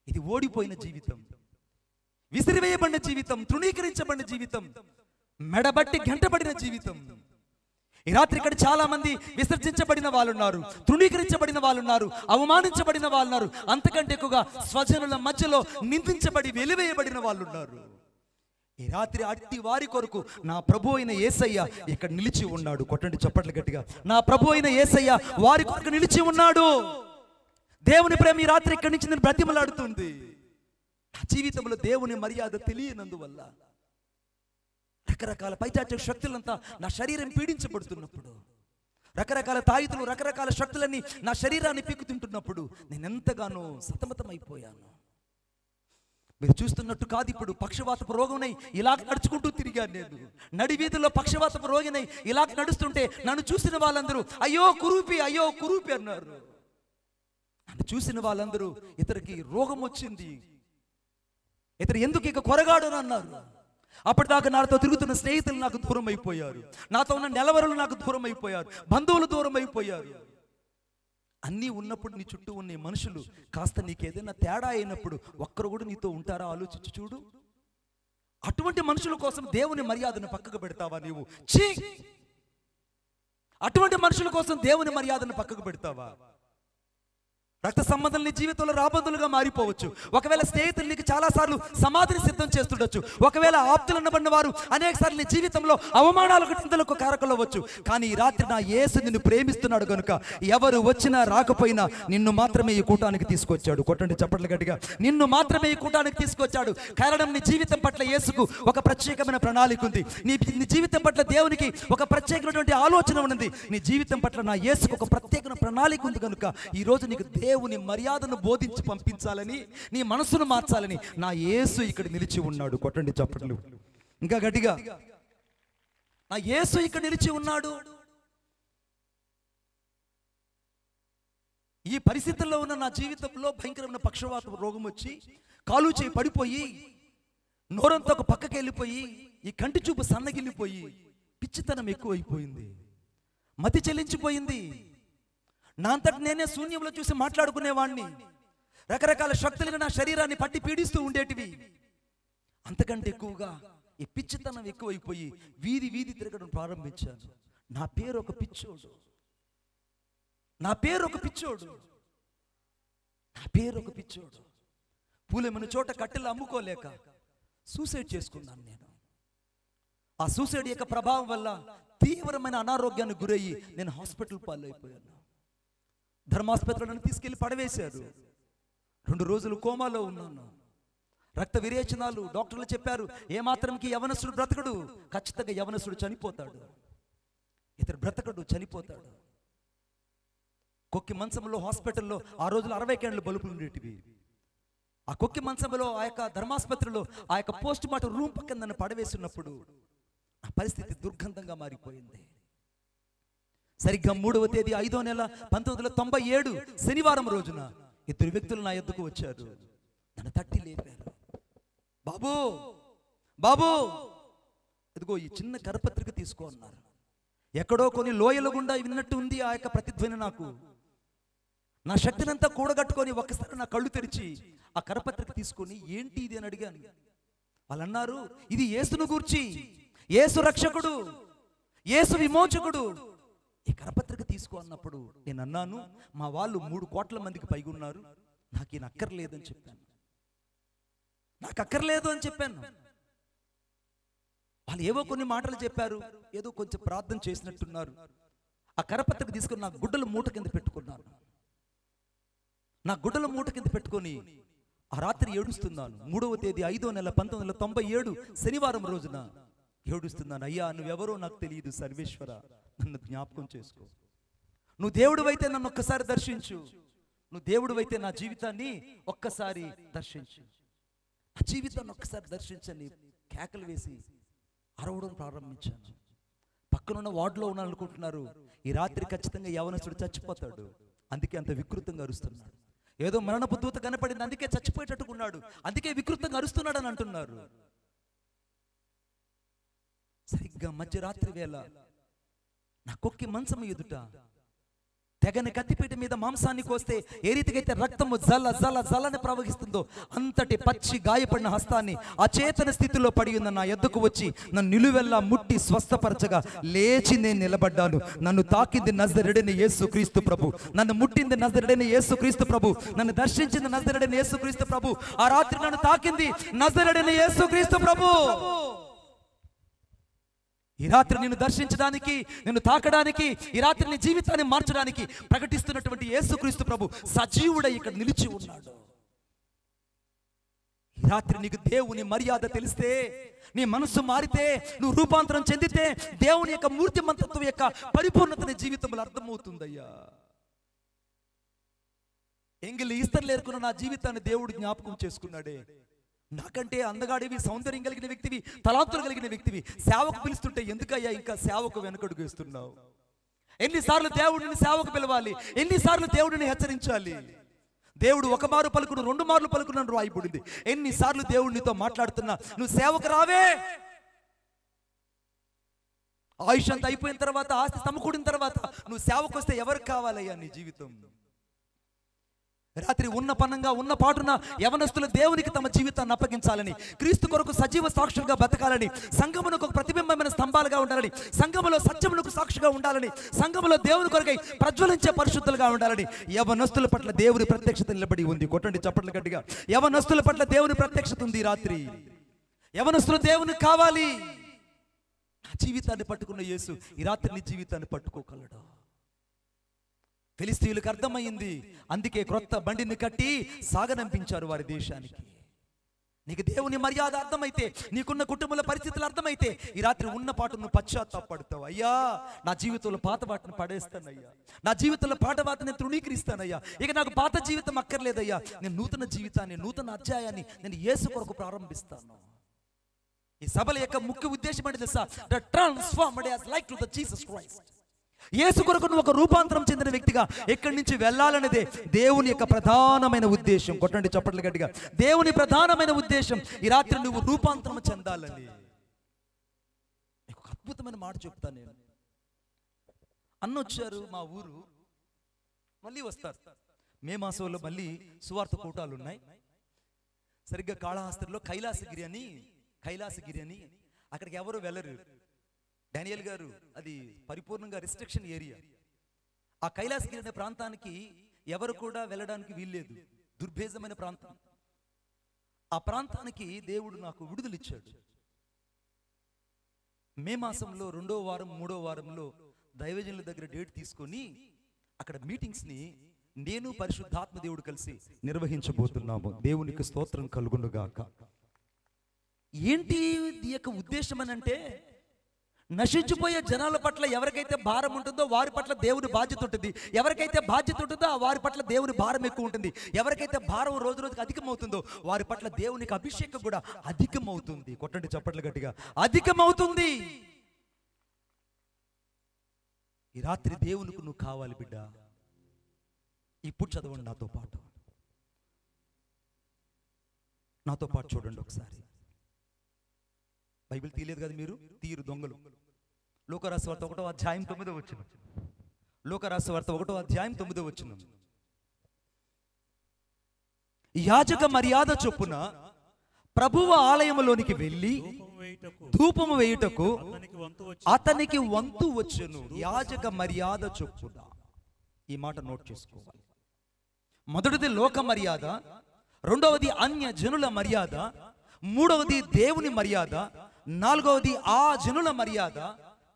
ఇది ఓడిపోయిన జీవితం, విసిరివేయబడిన జీవితం, తృణీకరించబడిన జీవితం, మెడబట్టి గంటబడిన జీవితం. ఈ రాత్రి ఇక్కడ చాలా మంది విసర్జించబడిన వాళ్ళు ఉన్నారు, తృణీకరించబడిన వాళ్ళు ఉన్నారు, అవమానించబడిన వాళ్ళు ఉన్నారు, అంతకంటే ఎక్కువగా స్వజనుల మధ్యలో నిందించబడి వెలివేయబడిన వాళ్ళు ఉన్నారు. ఈ రాత్రి అట్టి వారి కొరకు నా ప్రభు అయిన యేసయ్య ఇక్కడ నిలిచి ఉన్నాడు. కొట్టండి చప్పట్లు గట్టిగా. నా ప్రభు అయిన యేసయ్య వారి కొరకు నిలిచి ఉన్నాడు. దేవుని ప్రేమ ఈ రాత్రి ఇక్కడి నుంచి నేను బ్రతిమలాడుతుంది. నా జీవితంలో దేవుని మర్యాద తెలియనందువల్ల రకరకాల పైచాచిక శక్తులంతా నా శరీరం పీడించబడుతున్నప్పుడు, రకరకాల తాయితులు, రకరకాల శక్తులన్నీ నా శరీరాన్ని పీకుతుంటున్నప్పుడు నేను ఎంతగానో సతమతమైపోయాను. మీరు చూస్తున్నట్టు కాదు, ఇప్పుడు పక్షవాతపు రోగంనై ఇలాగ నడుచుకుంటూ తిరిగాను నేను. నడి వీధుల్లో పక్షవాతపు రోగినై ఇలాగ నడుస్తుంటే నన్ను చూసిన వాళ్ళందరూ అయ్యో కురూపి, అయ్యో కురూపి అన్నారు. నన్ను చూసిన వాళ్ళందరూ ఇతనికి రోగం వచ్చింది, ఇతరు ఎందుకు ఇక కొరగాడు అన్నారు. అప్పటిదాకా నాతో తిరుగుతున్న స్నేహితులు నాకు దూరం అయిపోయారు, నాతో ఉన్న నెలవరులు నాకు దూరం అయిపోయారు, బంధువులు దూరం అయిపోయారు. అన్నీ ఉన్నప్పుడు నీ చుట్టూ ఉన్న మనుషులు కాస్త నీకేదైనా తేడా అయినప్పుడు ఒక్కరు కూడా నీతో ఉంటారా? ఆలోచించి చూడు. అటువంటి మనుషుల కోసం దేవుని మర్యాదను పక్కకు పెడతావా నీవు? ఛీ! అటువంటి మనుషుల కోసం దేవుని మర్యాదను పక్కకు పెడతావా? రక్త సంబంధం నీ జీవితంలో రాబందులుగా మారిపోవచ్చు. ఒకవేళ స్నేహితులు నీకు చాలా సార్లు సమాధిని సిద్ధం చేస్తుండొచ్చు. ఒకవేళ ఆప్తులు అన్నబడిన వారు అనేక సార్లు నీ జీవితంలో అవమానాలకు నిందలకు కారకులవచ్చు. కానీ ఈ రాత్రి నా యేసు నిన్ను ప్రేమిస్తున్నాడు కనుక ఎవరు వచ్చినా రాకపోయినా నిన్ను మాత్రమే ఈ కూటానికి తీసుకొచ్చాడు. కొట్టండి చప్పట్లు గట్టిగా. నిన్ను మాత్రమే ఈ కూటానికి తీసుకొచ్చాడు. కారణం నీ జీవితం పట్ల యేసుకు ఒక ప్రత్యేకమైన ప్రణాళిక ఉంది. నీ జీవితం పట్ల దేవునికి ఒక ప్రత్యేకమైనటువంటి ఆలోచన ఉన్నది. నీ జీవితం పట్ల నా యేసుకు ఒక ప్రత్యేకమైన ప్రణాళిక ఉంది కనుక ఈ రోజు నీకు దేవుని మర్యాదను బోధించి పంపించాలని, నీ మనసును మార్చాలని నా యేసు ఇక్కడ నిలిచి ఉన్నాడు. కొట్టండి చప్పట్లు ఇంకా గట్టిగా. నా యేసు ఇక్కడ నిలిచి ఉన్నాడు. ఈ పరిస్థితుల్లో ఉన్న నా జీవితంలో భయంకరమైన పక్షవాత రోగం వచ్చి కాలు చేయి పడిపోయి, నోరంతా ఒక పక్కకి వెళ్ళిపోయి, ఈ కంటి చూపు సన్నగిల్లిపోయి, పిచ్చితనం ఎక్కువైపోయింది, మతి చెల్లించిపోయింది. నా అంతటి నేనే శూన్యంలో చూసి మాట్లాడుకునేవాడిని. రకరకాల శక్తులు నా శరీరాన్ని పట్టి పీడిస్తూ ఉండేటివి. అంతకంటే ఎక్కువగా ఈ పిచ్చితనం ఎక్కువైపోయి వీధి వీధి తిరగడం ప్రారంభించాను. నా పేరు ఒక పిచ్చోడు, నా పేరు ఒక పిచ్చోడు, నా పేరు ఒక పిచ్చోడు. పూలెమని చోట కట్టెలు అమ్ముకోలేక సూసైడ్ చేసుకున్నాను నేను. ఆ సూసైడ్ యొక్క ప్రభావం వల్ల తీవ్రమైన అనారోగ్యానికి గురయ్యి నేను హాస్పిటల్ పాలైపోయాను. ధర్మాసుపత్రిలో నన్ను తీసుకెళ్లి పడవేశారు. 2 రోజులు కోమాలో ఉన్నాను. రక్త విరేచనాలు. డాక్టర్లు చెప్పారు ఏమాత్రంకి యవనస్తుడు బ్రతకడు, ఖచ్చితంగా యవనస్తుడు చనిపోతాడు, ఇతడు బ్రతకడు, చనిపోతాడు. కొక్కి మంచంలో హాస్పిటల్లో ఆ రోజులు 60 క్యాండ్లు బలుపులు ఉండేటివి. ఆ కొక్కి మంచంలో ఆ యొక్క ధర్మాసుపత్రిలో ఆ యొక్క పోస్ట్ మార్టం రూమ్ పక్కన నన్ను పడవేస్తున్నప్పుడు ఆ పరిస్థితి దుర్గంధంగా మారిపోయింది. సరిగ్గా 3వ తేదీ 5వ నెల 1997 శనివారం రోజున 2 వ్యక్తులు నా యొద్దకు వచ్చారు. నన్ను తట్టి లేపారు. బాబు బాబు, ఇదిగో ఈ చిన్న కరపత్రిక తీసుకో అన్నారు. ఎక్కడో కొన్ని లోయల గుండా విన్నట్టు ఉంది ఆ యొక్క ప్రతిధ్వని. నాకు నా శక్తినంతా కూడగట్టుకొని ఒక్కసారి నా కళ్ళు తెరిచి ఆ కరపత్రిక తీసుకొని ఏంటి ఇది అని అడిగాను. వాళ్ళు అన్నారు, ఇది యేసును గూర్చి, యేసు రక్షకుడు, యేసు విమోచకుడు, ఈ కరపత్రిక తీసుకో అన్నప్పుడు నేను అన్నాను, మా వాళ్ళు 3 కోట్ల మందికి పైగా ఉన్నారు, నాకు ఈయన అక్కర్లేదని చెప్పాను. నాకు అక్కర్లేదు అని చెప్పాను. వాళ్ళు ఏవో కొన్ని మాటలు చెప్పారు, ఏదో కొంచెం ప్రార్థన చేసినట్టున్నారు. ఆ కరపత్రిక తీసుకొని నా గుడ్డల మూట కింద పెట్టుకున్నాను. నా గుడ్డల మూట కింద పెట్టుకొని ఆ రాత్రి ఏడుస్తున్నాను. 3వ తేదీ 5వ నెల 1997 శనివారం రోజున ఏడుస్తున్నాను. అయ్యా, నువ్వెవరో నాకు తెలియదు, సర్వేశ్వర నన్ను జ్ఞాపకం చేసుకో. నువ్వు దేవుడు అయితే నన్ను ఒక్కసారి దర్శించు. నువ్వు దేవుడు అయితే నా జీవితాన్ని ఒక్కసారి దర్శించు. నా జీవితాన్ని ఒక్కసారి దర్శించని కేకలు వేసి అరవడం ప్రారంభించాను. పక్కనున్న వార్డులో ఉన్నాను అనుకుంటున్నారు, ఈ రాత్రి ఖచ్చితంగా యవనస్తుడు చచ్చిపోతాడు, అందుకే అంత వికృతంగా అరుస్తున్నాడు. ఏదో మరణపు దూత కనపడింది, అందుకే చచ్చిపోయేటట్టుకున్నాడు, అందుకే వికృతంగా అరుస్తున్నాడు అని అంటున్నారు. సరిగ్గా మధ్యరాత్రి వేళ నా కొక్కి మంచం ఎదుట తెగని కత్తిపీట మీద మాంసాన్ని కోస్తే ఏ రీతికైతే రక్తము జల జల జలని ప్రవహిస్తుందో అంతటి పచ్చి గాయపడిన హస్తాన్ని అచేతన స్థితిలో పడి ఉన్న నా యొద్దకు వచ్చి నన్ను నిలువెల్లా ముట్టి స్వస్థపరచగా లేచి నేను నిలబడ్డాను. నన్ను తాకింది నజరేయుడైన యేసుక్రీస్తు ప్రభు, నన్ను ముట్టింది నజరేయుడైన యేసుక్రీస్తు ప్రభు, నన్ను దర్శించింది నజరేయుడైన యేసుక్రీస్తు ప్రభు. ఆ రాత్రి నన్ను తాకింది నజరేయుడైన యేసుక్రీస్తు ప్రభు. ఈ రాత్రి నిన్ను దర్శించడానికి, నిన్ను తాకడానికి, ఈ రాత్రి నీ జీవితాన్ని మార్చడానికి ప్రకటిస్తున్నటువంటి యేసుక్రీస్తు ప్రభు సజీవుడై ఇక్కడ నిలిచి ఉన్నాడు. ఈ రాత్రి నీకు దేవుని మర్యాద తెలిస్తే, నీ మనస్సు మారితే, నువ్వు రూపాంతరం చెందితే దేవుని యొక్క మూర్తిమంతత్వం యొక్క పరిపూర్ణత నీ జీవితంలో అర్థమవుతుందయ్యా. ఎంగిలి ఈస్తర్లు ఏరుకున్న నా జీవితాన్ని దేవుడు జ్ఞాపకం చేసుకున్నాడే. నాకంటే అందగాడివి, సౌందర్యం కలిగిన వ్యక్తివి, తలాంతులు కలిగిన వ్యక్తివి, సేవకు పిలుస్తుంటే ఎందుకయ్యా ఇంకా సేవకు వెనకడుగు వేస్తున్నావు? ఎన్నిసార్లు దేవుడిని సేవకు పిలవాలి, ఎన్నిసార్లు దేవుడిని హెచ్చరించాలి? దేవుడు 1 మారు పలుకును 2 మార్లు పలుకును రాయబడింది. ఎన్నిసార్లు దేవుడినితో మాట్లాడుతున్నా నువ్వు సేవకు రావే. ఆయుష్ అంత అయిపోయిన తర్వాత, ఆస్తి సమకూడిన తర్వాత నువ్వు సేవకు వస్తే ఎవరికి కావాలయ్యా నీ జీవితం? రాత్రి ఉన్న పనంగా ఉన్న పాటున యవనస్తులు దేవునికి తమ జీవితాన్ని అప్పగించాలని, క్రీస్తు కొరకు సజీవ సాక్షులుగా బతకాలని, సంఘమునకు ఒక ప్రతిబింబమైన స్తంభాలుగా ఉండాలని, సంఘములో సత్యమునకు సాక్షిగా ఉండాలని, సంఘములో దేవుని కొరకై ప్రజ్వలించే పరిశుద్ధులుగా ఉండాలని యవనస్తుల పట్ల దేవుని ప్రత్యక్షత నిలబడి ఉంది. కొట్టండి చప్పట్లు గట్టిగా. యవనస్తుల పట్ల దేవుని ప్రత్యక్షత ఉంది. రాత్రి యవనస్తులు దేవునికి కావాలి. నా జీవితాన్ని పట్టుకున్న యేసు ఈ రాత్రి నీ జీవితాన్ని పట్టుకోగలడు. ఫిలిస్తీయులకు అర్థమైంది, అందుకే క్రొత్త బండిని కట్టి సాగనంపించారు వారి దేశానికి. నీకు దేవుని మర్యాద అర్థమైతే, నీకున్న కుటుంబాల పరిస్థితులు అర్థమైతే ఈ రాత్రి ఉన్న పాటు నువ్వు పశ్చాత్తాపడతావు. అయ్యా, నా జీవితంలో పాత వాటిని పడేస్తానయ్యా, నా జీవితంలో పాత వాటిని తృణీకరిస్తానయ్యా, ఇక నాకు పాత జీవితం అక్కర్లేదయ్యా, నేను నూతన జీవితాన్ని, నూతన అధ్యాయాన్ని నేను యేసు కొరకు ప్రారంభిస్తాను. ఈ సభల యొక్క ముఖ్య ఉద్దేశం ఏంటి తెలుసా? The transformed as like to the Jesus Christ. యేసు కొరకు నువ్వు ఒక రూపాంతరం చెందిన వ్యక్తిగా ఎక్కడి నుంచి వెళ్ళాలనేదే దేవుని యొక్క ప్రధానమైన ఉద్దేశం. కొట్టండి చప్పట్లు గట్టిగా. దేవుని ప్రధానమైన ఉద్దేశం ఈ రాత్రి నువ్వు రూపాంతరం చెందాలని. ఒక అద్భుతమైన మాట చెప్తాను నేను. అన్నొచ్చారు మా ఊరు, మళ్ళీ వస్తారు. మే మాసంలో మళ్ళీ సువార్త కూటాలు ఉన్నాయి. సరిగ్గా కాళహస్తిలో కైలాసగిరి అని అక్కడికి ఎవరు వెళ్ళరు. డానియల్ గారు, అది పరిపూర్ణంగా రిస్ట్రిక్షన్ ఏరియా. ఆ కైలాసగిరి అనే ప్రాంతానికి ఎవరు కూడా వెళ్ళడానికి వీల్లేదు, దుర్భేదమైన ప్రాంతం. ఆ ప్రాంతానికి దేవుడు నాకు విడుదలిచ్చాడు. మే మాసంలో 2వ వారం 3వ వారంలో దైవజనుల దగ్గర డేట్ తీసుకొని అక్కడ మీటింగ్స్ని నేను పరిశుద్ధాత్మ దేవుడు కలిసి నిర్వహించబోతున్నాము. దేవునికి స్తోత్రం కలుగునుగాక. ఏంటి ఈ యొక్క ఉద్దేశం అని అంటే, నశించిపోయే జనాల పట్ల ఎవరికైతే భారం ఉంటుందో వారి పట్ల దేవుని బాధ్యత ఉంటుంది. ఎవరికైతే బాధ్యత ఉంటుందో వారి పట్ల దేవుని భారం ఎక్కువ ఉంటుంది. ఎవరికైతే భారం రోజు రోజుకి అధికమవుతుందో వారి పట్ల దేవునికి అభిషేకం కూడా అధికమవుతుంది. కొట్టండి చప్పట్లు గట్టిగా, అధికమవుతుంది. ఈ రాత్రి దేవునికి నువ్వు కావాలి బిడ్డ. ఇప్పుడు చదవండి నాతో పాటు చూడండి ఒకసారి. బైబిల్ తీయలేదు కదా మీరు, తీరు దొంగలు. లోకరాసు వార్త 1వ అధ్యాయం 9వ వచనం. లోకరాసు వార్త 1వ అధ్యాయం 9వ వచనం. యాజక మర్యాద చొప్పున ప్రభువు ఆలయములోనికి వెళ్ళి ధూపము వేయుటకు అతనికి వంతు వచ్చును. యాజక మర్యాద చొప్పున. ఈ మాట నోట్ చేసుకోవాలి. మొదటిది లోక మర్యాద, రెండవది అన్య జనుల మర్యాద, మూడవది దేవుని మర్యాద, నాలుగవది ఆ జనుల మర్యాద,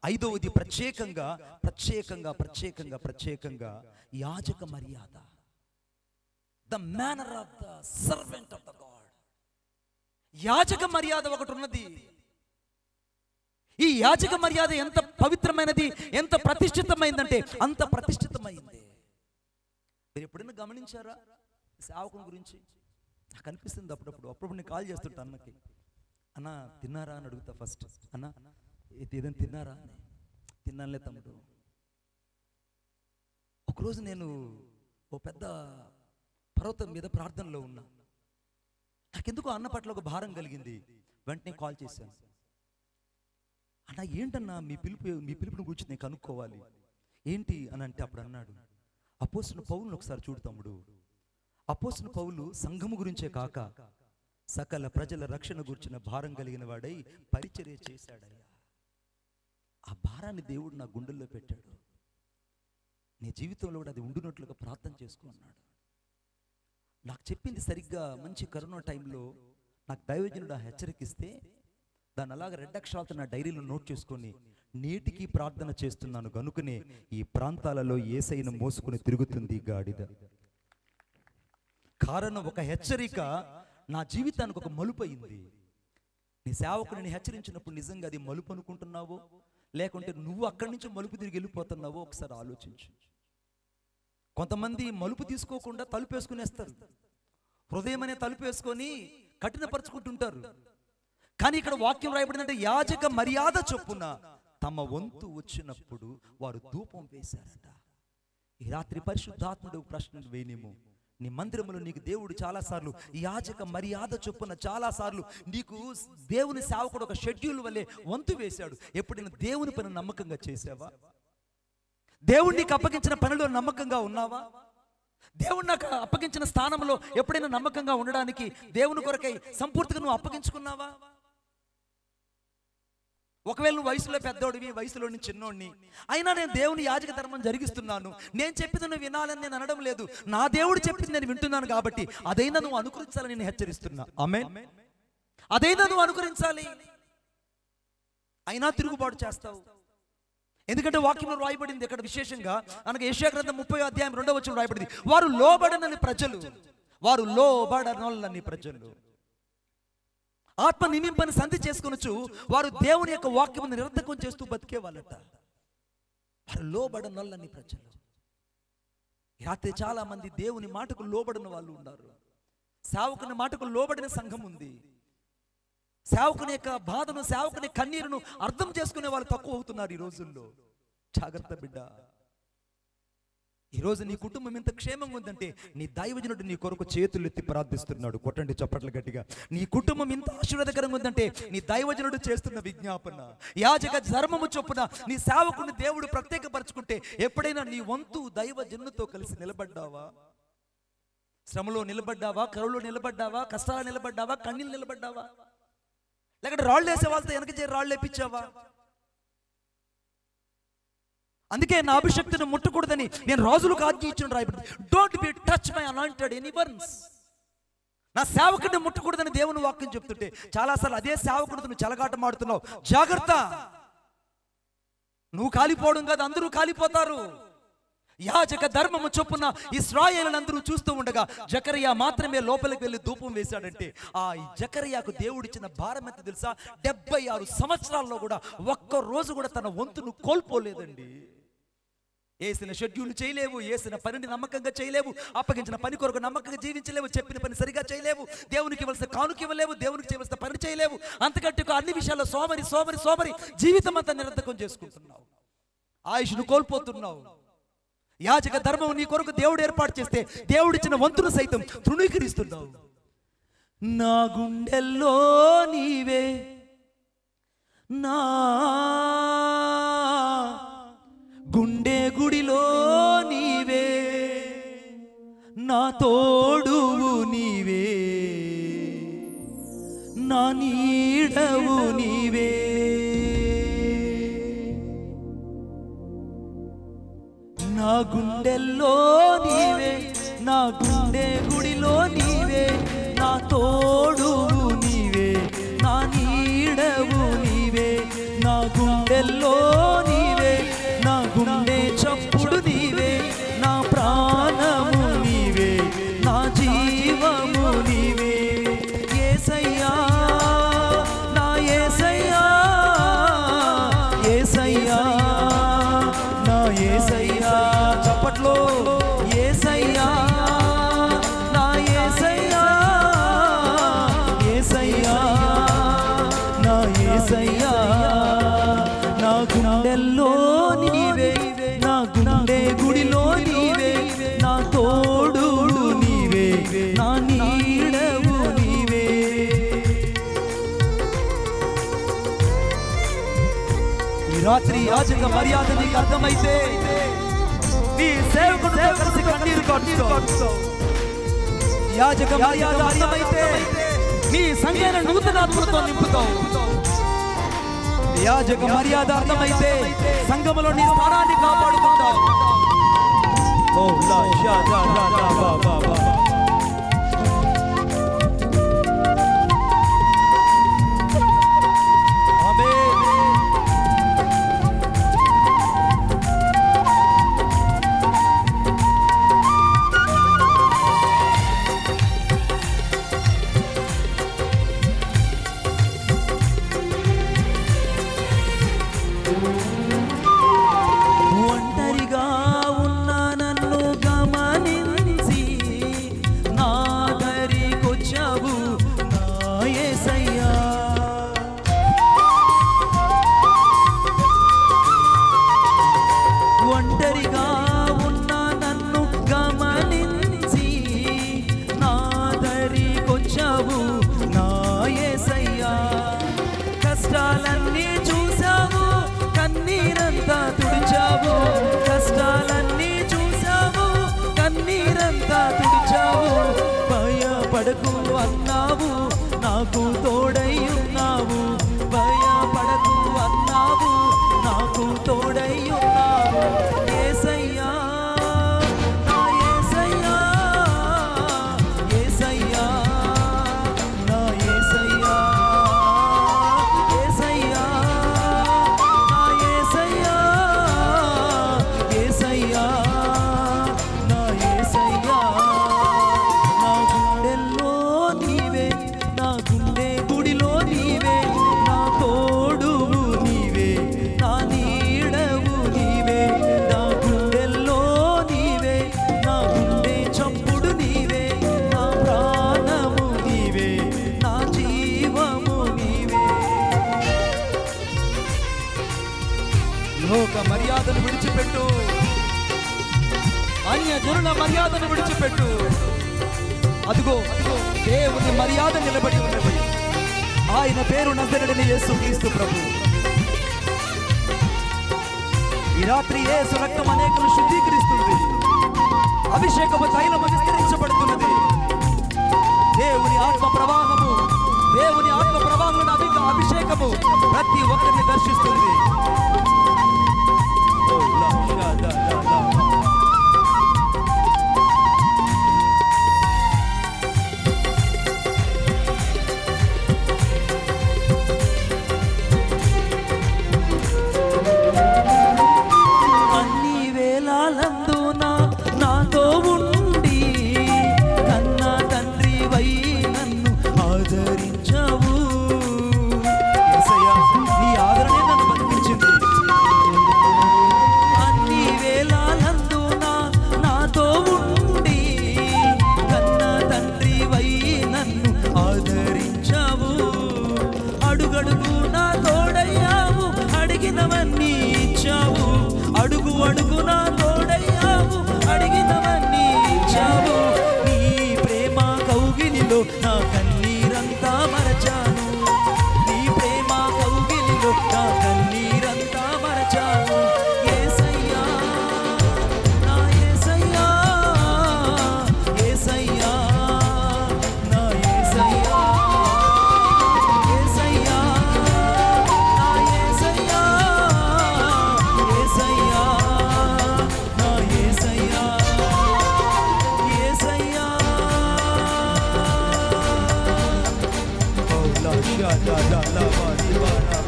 ఐదవది ప్రత్యేకంగా యాజక మర్యాద. The manner of the servant of the God. యాజక మర్యాద ఒకటి ఉన్నది. ఈ యాజక మర్యాద ఎంత పవిత్రమైనది, ఎంత ప్రతిష్ఠితమైందంటే అంత ప్రతిష్ఠితమైంది. మీరు ఎప్పుడైనా గమనించారా సేవకుని గురించి? నాకు అనిపిస్తుంది అప్పుడప్పుడు నేను కాల్ చేస్తుంటా అన్నకి, అన్న తిన్నారా అని అడుగుతా. ఫస్ట్ అన్న ఏదైనా తిన్నారా అని. తిన్నానులే తమ్ముడు. ఒకరోజు నేను ఓ పెద్ద పర్వతం మీద ప్రార్థనలో ఉన్నా. నాకెందుకు అన్న పట్ల ఒక భారం కలిగింది. వెంటనే కాల్ చేశాను. అన్న ఏంటన్నా మీ పిలుపుని గురించి నేను కనుక్కోవాలి. ఏంటి అని అంటే అప్పుడు అన్నాడు, అపోస్తలుడైన పౌలుని ఒకసారి చూడు తమ్ముడు. అపోస్తలుడైన పౌలు సంఘము గురించే కాక సకల ప్రజల రక్షణ గురించిన భారం కలిగిన వాడై పరిచర్య చేశాడయ్యా. ఆ భారాన్ని దేవుడు నా గుండెల్లో పెట్టాడు. నీ జీవితంలో కూడా అది ఉండునట్లుగా ప్రార్థన చేసుకున్నాడు. నాకు చెప్పింది సరిగ్గా మంచి కరోనా టైంలో నాకు దైవజనుడు హెచ్చరికిస్తే దాన్ని అలాగ రెడ్ అక్షరాలతో నా డైరీలో నోట్ చేసుకొని నేటికి ప్రార్థన చేస్తున్నాను. గనుకనే ఈ ప్రాంతాలలో యేసయ్యను మోసుకుని తిరుగుతుంది గాడిద. కారణం ఒక హెచ్చరిక నా జీవితానికి ఒక మలుపు అయింది. నీ సేవకుని హెచ్చరించినప్పుడు నిజంగా అది మలుపు అనుకుంటున్నావో లేకుంటే నువ్వు అక్కడి నుంచి మలుపు తిరిగి వెళ్ళిపోతున్నావో ఒకసారి ఆలోచించు. కొంతమంది మలుపు తీసుకోకుండా తలుపు వేసుకునేస్తారు. హృదయం అనే తలుపు వేసుకొని కఠినపరుచుకుంటుంటారు. కానీ ఇక్కడ వాక్యం రాయబడిందంటే యాజక మర్యాద చొప్పున తమ వంతు వచ్చినప్పుడు వారు ధూపం వేశారట. ఈ రాత్రి పరిశుద్ధాత్ముడు ప్రశ్న వేయనేమో. నీ మందిరంలో నీకు దేవుడు చాలాసార్లు యాజక మర్యాద చొప్పున చాలాసార్లు నీకు దేవుని సేవకుడు ఒక షెడ్యూల్ వల్లే వంతు వేశాడు. ఎప్పుడైనా దేవుని పని నమ్మకంగా చేసావా? దేవుడు నీకు అప్పగించిన పనిలో నమ్మకంగా ఉన్నావా? దేవుడు నాకు అప్పగించిన స్థానంలో ఎప్పుడైనా నమ్మకంగా ఉండడానికి దేవుని కొరకై సంపూర్తిగా నువ్వు అప్పగించుకున్నావా? ఒకవేళ నువ్వు వయసులో పెద్దోడివి, వయసులో నేను చిన్నోడిని, అయినా నేను దేవుని యాజక ధర్మం జరిగిస్తున్నాను, నేను చెప్పింది నువ్వు వినాలని నేను అనడం లేదు. నా దేవుడు చెప్పింది నేను వింటున్నాను కాబట్టి అదైనా నువ్వు అనుకరించాలని నేను హెచ్చరిస్తున్నా. ఆమేన్. అదైనా నువ్వు అనుకరించాలి. అయినా తిరుగుబాటు చేస్తావు. ఎందుకంటే వాక్యంలో రాయబడింది ఇక్కడ విశేషంగా మనకి యెషయా గ్రంథం 30వ అధ్యాయం 2వ వచనం రాయబడింది, వారు లోబడనని ప్రజలు ఆత్మ నిమింపని సంధి చేసుకొనొచ్చు వారు దేవుని యొక్క వాక్యము నిరర్ధకం చేస్తూ బతికే వాళ్ళట. వారు లోబడనొల్లని ప్రజలు. రాత్రి చాలా మంది దేవుని మాటకు లోబడిన వాళ్ళు ఉన్నారు. సేవకుని మాటకు లోబడిన సంఘం ఉంది. సేవకుని యొక్క బాధను, సేవకుని కన్నీరును అర్థం చేసుకునే వాళ్ళు తక్కువ అవుతున్నారు ఈ రోజుల్లో. జాగ్రత్త బిడ్డ. ఈరోజు నీ కుటుంబం ఎంత క్షేమంగా ఉందంటే నీ దైవజనుడు నీ కొరకు చేతులు ఎత్తి ప్రార్థిస్తున్నాడు. కొట్టండి చప్పట్లు గట్టిగా. నీ కుటుంబం ఇంత ఆశీర్వాదకరంగా ఉందంటే నీ దైవజనుడు చేస్తున్న విజ్ఞాపన. యాజక ధర్మము చొప్పున నీ సేవకుని దేవుడు ప్రత్యేకపరచుకుంటే ఎప్పుడైనా నీ వంతు దైవజనుడితో కలిసి నిలబడ్డావా? శ్రమలో నిలబడ్డావా? కరువులో నిలబడ్డావా? కష్టాలు నిలబడ్డావా? కన్నీళ్ళు నిలబడ్డావా? లేకపోతే రాళ్ళు వేసే వాళ్ళతో వెనక చేరి రాళ్ళు వేపించావా? అందుకే నా అభిషక్తిని ముట్టకూడదని నేను రాజులకు ఆజ్ఞ ఇచ్చిన రాయబడింది. Don't be touch my anointed anyone's. నా సేవకుడిని ముట్టకూడదని దేవుని వాక్యం చెప్తుంటే చాలాసార్లు అదే సేవకుడితో నువ్వు చెలగాటం ఆడుతున్నావు. జాగ్రత్త. నువ్వు కాలిపోవడం కాదు, అందరూ కాలిపోతారు. యాజక ధర్మము చొప్పున ఇశ్రాయేలునందరూ చూస్తూ ఉండగా జకరియా మాత్రమే లోపలికి వెళ్ళి ధూపం వేశాడంటే ఆ జకరియాకు దేవుడిచ్చిన భారం ఎంత తెలుసా? 76 సంవత్సరాల్లో కూడా ఒక్క రోజు కూడా తన వంతును కోల్పోలేదండి. ఏసిన షెడ్యూల్ చేయలేవు, ఏసిన పనిని నమ్మకంగా చేయలేవు, అప్పగించిన పని కొరకు నమ్మకంగా జీవించలేవు, చెప్పిన పని సరిగా చేయలేవు, దేవునికి ఇవ్వాల్సిన కానుక ఇవ్వలేవు, దేవునికి చేయవలసిన పని చేయలేవు. అంతకంటే అన్ని విషయాల్లో సోమరి సోమరి సోమరి జీవితం అంతా నిరర్ధకం చేసుకుంటున్నావు, ఆయుష్ను కోల్పోతున్నావు. యాజక ధర్మం నీ కొరకు దేవుడు ఏర్పాటు చేస్తే దేవుడిచ్చిన వంతును సైతం తృణీకరిస్తున్నావు. నా గుండెల్లో నీవే, నా గుండె గుడిలో నీవే, నా తోడువు నీవే, నా నీడవు నీవే. నా గుండెల్లో నీవే, నా గుండె గుడిలో నీవే, నా తోడువు నీవే, నా నీడవు నీవే. నా గుండెల్లో నీవే, నా గుండె చప్పుడు నీవే, నా ప్రాణము నీవే, నా జీవము నీవే. యేసయ్యా, నా యేసయ్యా, యేసయ్యా, నా యేసయ్యా. చప్పట్లో యేసయ్యా, నా యేసయ్యా, యేసయ్యా, నా యేసయ్యా. నా గుండెల్లో నీవే, నా గుండె గుడిలో నీవే, నా తోడు నీవే, నా నీడవు నీవే. ఈ రాత్రి యాజక మర్యాద నీకు అర్థమైతే నీ సేవకుడితో కలిసి కన్నీరు కార్చుతావు. యాజక మర్యాద అర్థమైతే నీ సంఘాన్ని నూతనాత్మతో నింపుతావు. యాజక మర్యాద అర్థమైతే సంఘములో నీ స్థానాన్ని కాపాడుకుంటావు. ఓ లా షా దా దా దా బా బా బా. ఆమేన్. ఒంటరిగా ఉన్న నన్ను గమనించి నా దరికొచ్చావు నా యేసయ్యా. ఒంటరిగా ఉన్న నన్ను గమనించి నా దరికొచ్చావు నా యేసయ్యా. కష్టాలన్నీ చూసావు, కన్నీరంతా తుడిచావు, కష్టాలన్నీ చూసావు, కన్నీరంతా తుడిచావు. భయపడకు అన్నావు, నాకు తోడై ఉన్నావు, భయపడకు అన్నావు, నాకు తోడై ఉన్నావు. యేసయ్యా, నా యేసయ్యా, యేసయ్యా, నా యేసయ్యా, యేసయ్యా, నా యేసయ్యా, యేసయ్యా, నా యేసయ్యా. నా గుండెల్లో నీవే, నా గుండె గుడిలో నీవే, నా తోడువు నీవే, నా నీడవు నీవే. నా గుండెల్లో నీవే, నా గుండె చప్పుడు నీవే, నా ప్రాణము నీవే, నా జీవము నీవే. లోక మర్యాదను విడిచిపెట్టు, అన్య జనుల మర్యాదను విడిచిపెట్టు. అదిగో అదిగో దేవుని మర్యాద నిలబడి ఉన్నది. ఆయన పేరు నజరేయుడైన యేసుక్రీస్తు ప్రభు. ఈ రాత్రి యేసు రక్తం అనేకులు శుద్ధీకరిస్తుంది, అభిషేకము తైలము విస్తరించబడుతున్నది. దేవుని ఆత్మ ప్రవాహము, దేవుని ఆత్మ ప్రవాహంలో అభిషేకము ప్రతి ఒక్కరిని దర్శిస్తుంది. ఓ లా షా దా దా దా. అన్ని వేళలందు ఆదరించావు. యేసయ్యా నీ ఆదరణే నన్ను బతికించింది. అన్ని వేళలందున నాతో ఉండి కన్న తండ్రివై నన్ను ఆదరించావు. అడుగడుగు నా తోడయ్యావు, అడిగినవన్నీ ఇచ్చావు. అడుగు అడుగు నా తోడయ్యావు, అడిగినవన్నీ ఇచ్చావు. నీ ప్రేమ కౌగిలిలో నా కన్నీరంతా మరచాను. నీ ప్రేమ కౌగిలిలో నా కన్నీరంతా మరచాను. యేసయ్యా నా యేసయ్యా, యేసయ్యా నా యేసయ్యా, యేసయ్యా నా యేసయ్యా, యేసయ్యా నా యేసయ్యా, యేసయ్యా. ఓ లా షా లా లా లా వా రి వా రా.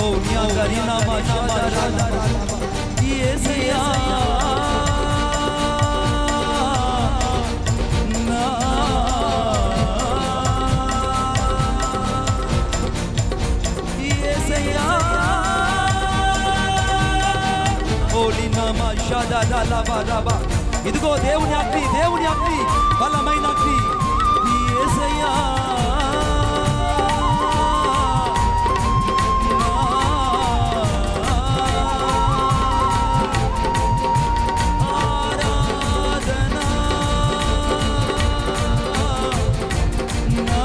ఓ న్యా గరి నా మా షా లా లా లా లా. యేసయ్యా నా యేసయ్యా. ఓలి నా మా షా లా లా లా వా రా వా. ఇదిగో దేవుని అగ్ని, దేవుని అగ్ని, బలమైన అగ్ని. యేసయ్యా ఆరాధన నా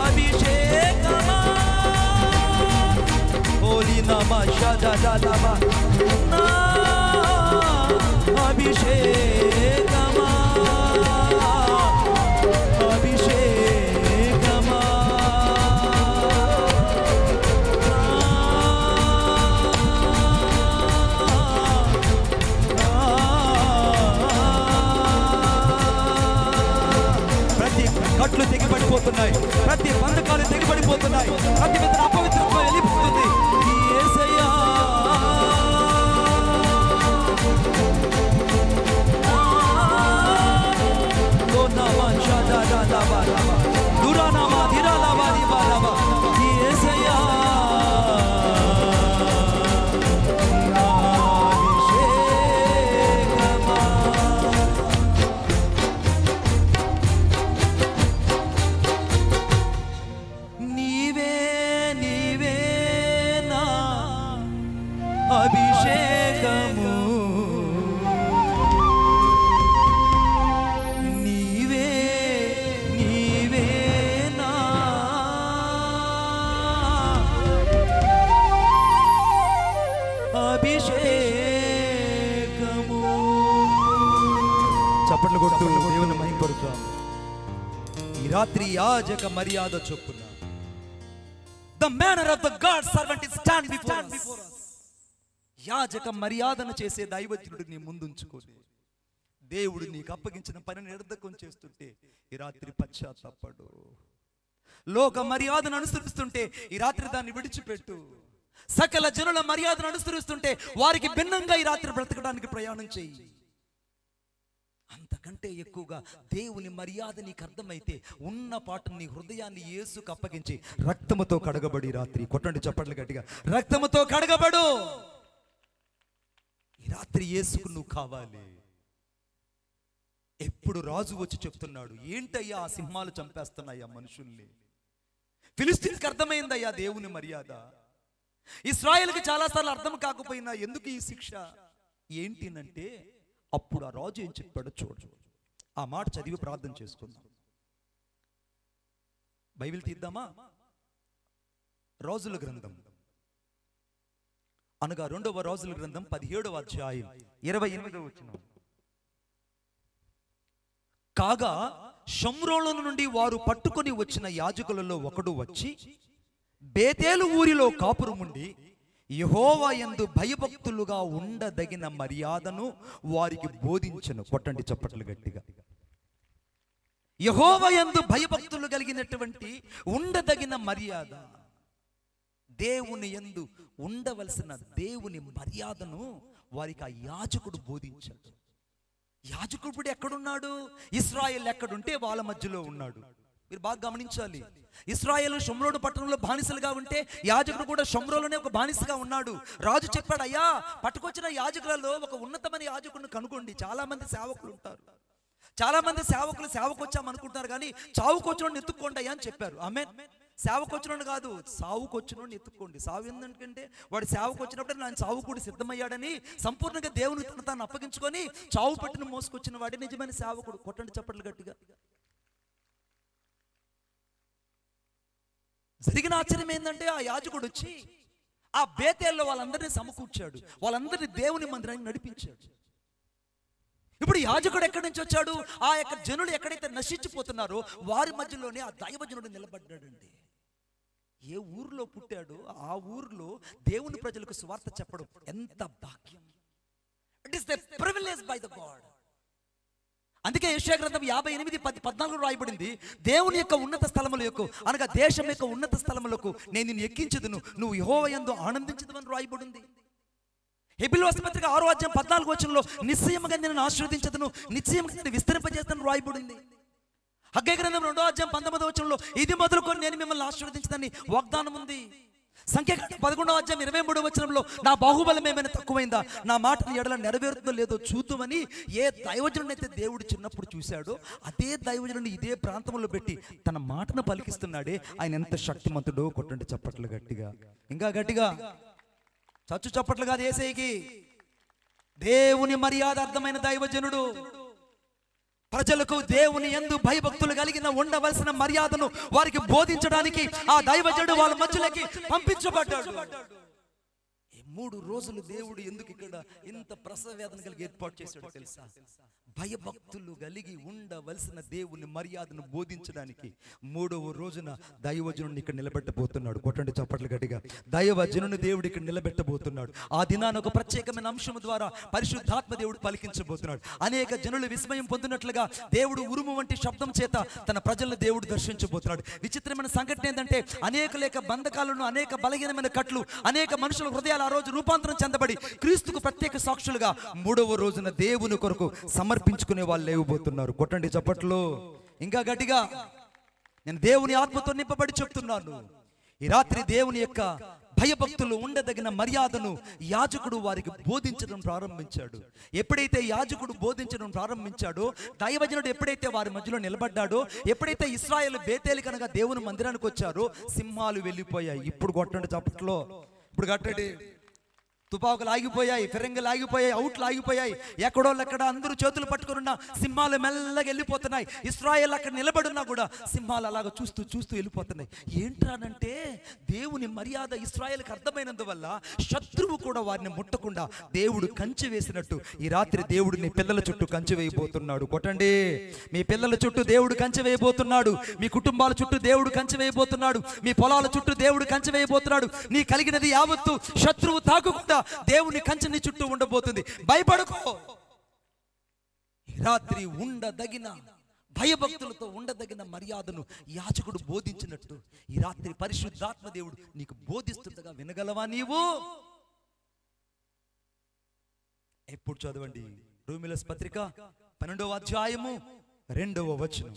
అభిషేకమా. ఓలి నమః షదదలమ నా అభిషేకమా, అభిషేకమా. ప్రతి కట్లు తెగిపడిపోతున్నాయి, ప్రతి బంధకాలు తెగిపడిపోతున్నాయి, ప్రతి విధంగా అపవిత్రత్వం వెళ్ళిపోతుంది. యేసయ్యా యేసయ్యా నా అభిషేకమా. నీవే నీవే నా అభిషేకము. నీవే నీవే నా అభిషేకము. చప్పట్లు కొట్టు దేవుని మహిమపరుద్దాం. ఈ రాత్రి యాజక మర్యాద చొప్పున the manner of the God servant is stand before us. యాజక మర్యాదను చేసే దైవజనుడు నీ ముందుంచుకొని దేవుడు నీకు అప్పగించిన పనిని నిర్ధకం చేస్తుంటే ఈ రాత్రి పశ్చాత్తాపడు. లోక మర్యాదను అనుసరిస్తుంటే ఈ రాత్రి దాన్ని విడిచిపెట్టు. సకల జనుల మర్యాదను అనుసరిస్తుంటే వారికి భిన్నంగా ఈ రాత్రి బ్రతకడానికి ప్రయాణం చెయ్యి. అంతకంటే ఎక్కువగా దేవుని మర్యాద నీకు అర్థమైతే ఉన్న పాట నీ హృదయాన్ని యేసుకు అప్పగించి రక్తముతో కడగబడి రాత్రి కొట్టండి చప్పట్లు గట్టిగా, రక్తముతో కడగబడు. ఈ రాత్రి యేసుకు నువ్వు కావాలి. ఎప్పుడు రాజు వచ్చి చెప్తున్నాడు, ఏంటయ్యా ఆ సింహాలు చంపేస్తున్నాయ్యా మనుషుల్ని. ఫిలిస్తీన్కి అర్థమైందయ్యా దేవుని మర్యాద. ఇశ్రాయేలుకి చాలాసార్లు అర్థం కాకపోయినా ఎందుకు ఈ శిక్ష ఏంటినంటే అప్పుడు ఆ రాజు ఏం చెప్పాడో చూడు. ఆ మాట చదివి ప్రార్థన చేసుకుందాం. బైబిల్ తీద్దామా? రాజుల గ్రంథం అనగా 2వ రాజుల గ్రంథం 17వ అధ్యాయం 28వ వచనం. కాగా షమ్రోను నుండి వారు పట్టుకొని వచ్చిన యాజకులలో ఒకడు వచ్చి బేతేలు ఊరిలో కాపురముండి యెహోవా యందు భయభక్తులుగా ఉండదగిన మర్యాదను వారికి బోధించెను. కొట్టండి చప్పట్లు గట్టిగా. యెహోవా యందు భయభక్తులు కలిగినటువంటి ఉండదగిన మర్యాద. దేవుని యందు ఉండవలసిన దేవుని మర్యాదను వారికి ఆ యాజకుడు బోధించాడు. యాజకుడు ఎక్కడున్నాడు? ఇశ్రాయేల్ ఎక్కడుంటే వాళ్ళ మధ్యలో ఉన్నాడు. మీరు బాగా గమనించాలి. ఇశ్రాయేలు షోమ్రోను పట్టణంలో బానిసలుగా ఉంటే యాజకుడు కూడా షోమ్రోలోనే ఒక బానిసగా ఉన్నాడు. రాజు చెప్పాడు, అయ్యా పట్టుకొచ్చిన యాజకులలో ఒక ఉన్నతమైన యాజకుడిని కనుగొండి. చాలా మంది సేవకులు ఉంటారు, చాలా మంది సేవకులు సేవకు వచ్చామనుకుంటున్నారు, కానీ చావుకొచ్చినోడిని ఎత్తుక్కోండి అయ్యా అని చెప్పారు. ఆమెన్. సేవకొచ్చినోడు కాదు, సావుకొచ్చినోడిని ఎత్తుక్కోండి. సావు ఏంటంటే వాడు సేవకు వచ్చినప్పుడు నా చావు కూడా సిద్ధమయ్యాడని సంపూర్ణంగా దేవుని తాను అప్పగించుకొని చావు పట్టిన మోసుకొచ్చిన వాడి నిజమైన సేవకుడు. కొట్టండి చప్పట్లు గట్టిగా. జరిగిన ఆశ్చర్యం ఏంటంటే ఆ యాజకుడు వచ్చి ఆ బేతేల్లో వాళ్ళందరినీ సమకూర్చాడు, వాళ్ళందరినీ దేవుని మందిరానికి నడిపించాడు. ఇప్పుడు యాజకుడు ఎక్కడి నుంచి వచ్చాడు? ఆ యొక్క జనులు ఎక్కడైతే నశించిపోతున్నారో వారి మధ్యలోనే ఆ దైవజనుడు నిలబడ్డాడండి. ఏ ఊరిలో పుట్టాడో ఆ ఊరిలో దేవుని ప్రజలకు సువార్త చెప్పడం ఎంత భాగ్యం! It is the privilege by the God. అందుకే యెషయా గ్రంథం 58:14 రాయబడింది, దేవుని యొక్క ఉన్నత స్థలములకు అనగా దేశం యొక్క ఉన్నత స్థలములకు నేను నిన్ను ఎక్కించదును, నువ్వు యెహోవా యందు ఆనందించదువని రాయబడింది. హెబ్రీయుల పత్రిక 6:14 నిశ్చయముగా నేను ఆశీర్వదించదును, నిశ్చయముగా నేను విస్తరింపజేస్తాను రాయబడింది. హగ్గై గ్రంథం 2:19 ఇది మొదలుకొని నేను మిమ్మల్ని ఆశీర్వదించదని వాగ్దానం ఉంది. సంఖ్యాకాండం 11:23 నా బాహుబలం ఏమైనా తక్కువైందా, నా మాటను ఎడల నెరవేరుతుందో లేదో చూద్దామని ఏ దైవజనుడైతే దేవుడు చిన్నప్పుడు చూశాడో అదే దైవజనుడిని ఇదే ప్రాంతంలో పెట్టి తన మాటను పలికిస్తున్నాడే ఆయన ఎంత శక్తిమంతుడో. కొట్టండి చప్పట్లు గట్టిగా, ఇంకా గట్టిగా. చచ్చు చప్పట్లు కాదు, యేసయ్యకి. దేవుని మర్యాద అర్థమైన దైవజనుడు ప్రజలకు దేవుని యందు భయభక్తులు కలిగిన ఉండవలసిన మర్యాదను వారికి బోధించడానికి ఆ దైవజనుడు వాళ్ళ మధ్యలోకి పంపించబడ్డాడు. 3 రోజులు దేవుడు ఎందుకు ఇక్కడ ఇంత ప్రసవ వేదన కలిగి ఏర్పాటు చేశాడు తెలుసా? భయభక్తులు కలిగి ఉండవలసిన దేవుని మర్యాదను బోధించడానికి 3వ రోజున దైవజనుడిని ఇక్కడ నిలబెట్టబోతున్నాడు. కొట్టండి చప్పట్లు గట్టిగా. దైవజనుని దేవుడు ఇక్కడ నిలబెట్టబోతున్నాడు. ఆ దినాన ఒక ప్రత్యేకమైన అంశం ద్వారా పరిశుద్ధాత్మ దేవుడు పలికించబోతున్నాడు. అనేక జనులు విస్మయం పొందినట్లుగా దేవుడు ఉరుము వంటి శబ్దం చేత తన ప్రజలను దేవుడు దర్శించబోతున్నాడు. విచిత్రమైన సంఘటన ఏంటంటే అనేక బంధకాలను, అనేక బలహీనమైన కట్లు, అనేక మనుషుల హృదయాలు ఆ రోజు రూపాంతరం చెందబడి క్రీస్తుకు ప్రత్యేక సాక్షులుగా 3వ రోజున దేవుని కొరకు సమర్పించుకునే వాళ్ళు లేవబోతున్నారు. కొట్టండి చప్పట్లు ఇంకా గట్టిగా. నేను దేవుని ఆత్మతో నింపబడి చెప్తున్నాను, ఈ రాత్రి దేవుని యొక్క భయభక్తులు ఉండదగిన మర్యాదను యాజకుడు వారికి బోధించడం ప్రారంభించాడు. ఎప్పుడైతే యాజకుడు బోధించడం ప్రారంభించాడో, దైవజనుడు ఎప్పుడైతే వారి మధ్యలో నిలబడ్డాడో, ఎప్పుడైతే ఇశ్రాయేలు బేతేలు కనుక దేవుని మందిరానికి వచ్చారో సింహాలు వెళ్ళిపోయాయి. ఇప్పుడు కొట్టండి చప్పట్లో, ఇప్పుడు కట్టండి. తుపాకులు ఆగిపోయాయి, ఫిరంగులు ఆగిపోయాయి, అవుట్లు ఆగిపోయాయి. ఎక్కడోళ్ళెక్కడ అందరూ చేతులు పట్టుకున్న సింహాలు మెల్లగా వెళ్ళిపోతున్నాయి. ఇశ్రాయేల్ అక్కడ నిలబడున్నా కూడా సింహాలు అలాగ చూస్తూ చూస్తూ వెళ్ళిపోతున్నాయి. ఏంట్రానంటే దేవుని మర్యాద ఇశ్రాయేల్కి అర్థమైనందువల్ల శత్రువు కూడా వారిని ముట్టకుండా దేవుడు కంచె వేసినట్టు ఈ రాత్రి దేవుడు నీ పిల్లల చుట్టూ కంచె వేయబోతున్నాడు. కొట్టండి. మీ పిల్లల చుట్టూ దేవుడు కంచె వేయబోతున్నాడు. మీ కుటుంబాల చుట్టూ దేవుడు కంచె వేయబోతున్నాడు. మీ పొలాల చుట్టూ దేవుడు కంచె వేయబోతున్నాడు. నీ కలిగినది యావత్తు శత్రువు తాకుకుండా దేవుని కంచెని చుట్టూ ఉండబోతుంది. భయపడకో. రాత్రి ఉండదగిన భయభక్తులతో ఉండదగిన మర్యాదను యాజకుడు బోధించినట్టు ఈ రాత్రి పరిశుద్ధాత్మ దేవుడు నీకు బోధిస్తుండగా వినగలవా నీవు? ఎప్పుడు చదవండి రోమీయుల పత్రిక 12వ అధ్యాయము 2వ వచనం.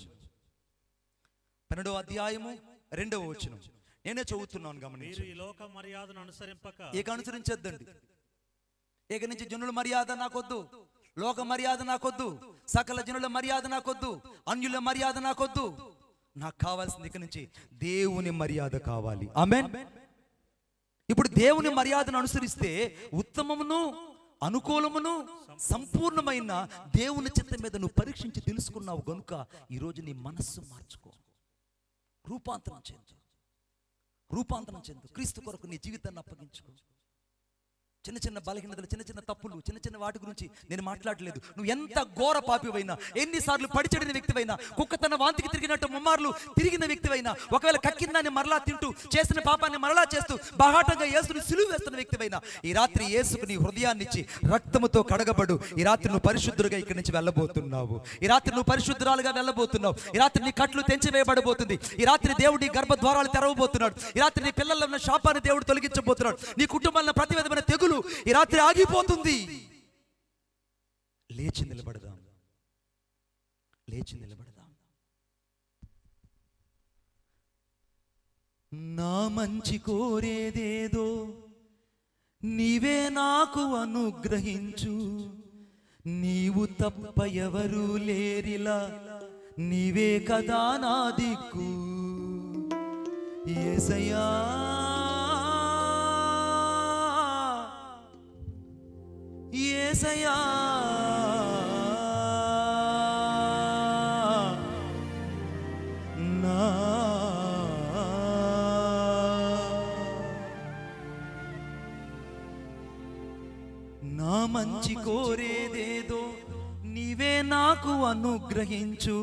12వ అధ్యాయము 2వ వచనం నేనే చదువుతున్నాను, గమనించండి. ఈ లోక మర్యాదను అనుసరింపక ఇక అనుసరించొద్దండి. ఇక నుంచి జనుల మర్యాద నాకొద్దు, లోక మర్యాద నాకొద్దు, సకల జనుల మర్యాద నాకొద్దు, అన్యుల మర్యాద నాకొద్దు. నాకు కావాల్సింది ఇక నుంచి దేవుని మర్యాద కావాలి. ఆమేన్. ఇప్పుడు దేవుని మర్యాదను అనుసరిస్తే ఉత్తమమును, అనుకూలమును, సంపూర్ణమైన దేవుని చిత్తం మీద నువ్వు పరీక్షించి తెలుసుకున్నావు గనుక ఈరోజు నీ మనస్సు మార్చుకో, రూపాంతరం చెందు, క్రీస్తు కొరకు నీ జీవితాన్ని అప్పగించుకో. చిన్న చిన్న బలహీనతలు, చిన్న చిన్న తప్పులు, చిన్న చిన్న వాటి గురించి నేను మాట్లాడలేదు. నువ్వు ఎంత ఘోర పాపివైనా, ఎన్నిసార్లు పడిచెడిన వ్యక్తివైనా, కుక్క తన వాంతికి తిరిగినట్టు ముమ్మార్లు తిరిగిన వ్యక్తివైనా, ఒకవేళ కక్కిందాన్ని మరలా తింటూ చేసిన పాపాన్ని మరలా చేస్తూ బాహాటంగా యేసుని సిలువ వేస్తున్న వ్యక్తివైనా, ఈ రాత్రి యేసుకు నీ హృదయాన్ని ఇచ్చి రక్తముతో కడగబడు. ఈ రాత్రి నువ్వు పరిశుద్ధుడిగా ఇక్కడి నుంచి వెళ్ళబోతున్నావు. ఈ రాత్రి నువ్వు పరిశుద్ధురాలుగా వెళ్ళబోతున్నావు. ఈ రాత్రి నీ కట్లు తెంచివేయబడబోతుంది. ఈ రాత్రి దేవుడు నీ గర్భద్వారాలు తెరవబోతున్నాడు. ఈ రాత్రి నీ పిల్లల్లో ఉన్న శాపాన్ని దేవుడు తొలగించబోతున్నాడు. నీ కుటుంబంలో ప్రతి విధమైన తెగులు ఈ రాత్రి ఆగిపోతుంది. లేచి నిలబడదాం, లేచి నిలబడదాం. నా మంచి కోరేదేదో నీవే నాకు అనుగ్రహించు, నీవు తప్ప ఎవరు లేరిలా, నీవే కదా నా దిక్కు. యేసయ్యా యేసయ్యా నా మంచి కోరేదేదో నీవే నాకు అనుగ్రహించు,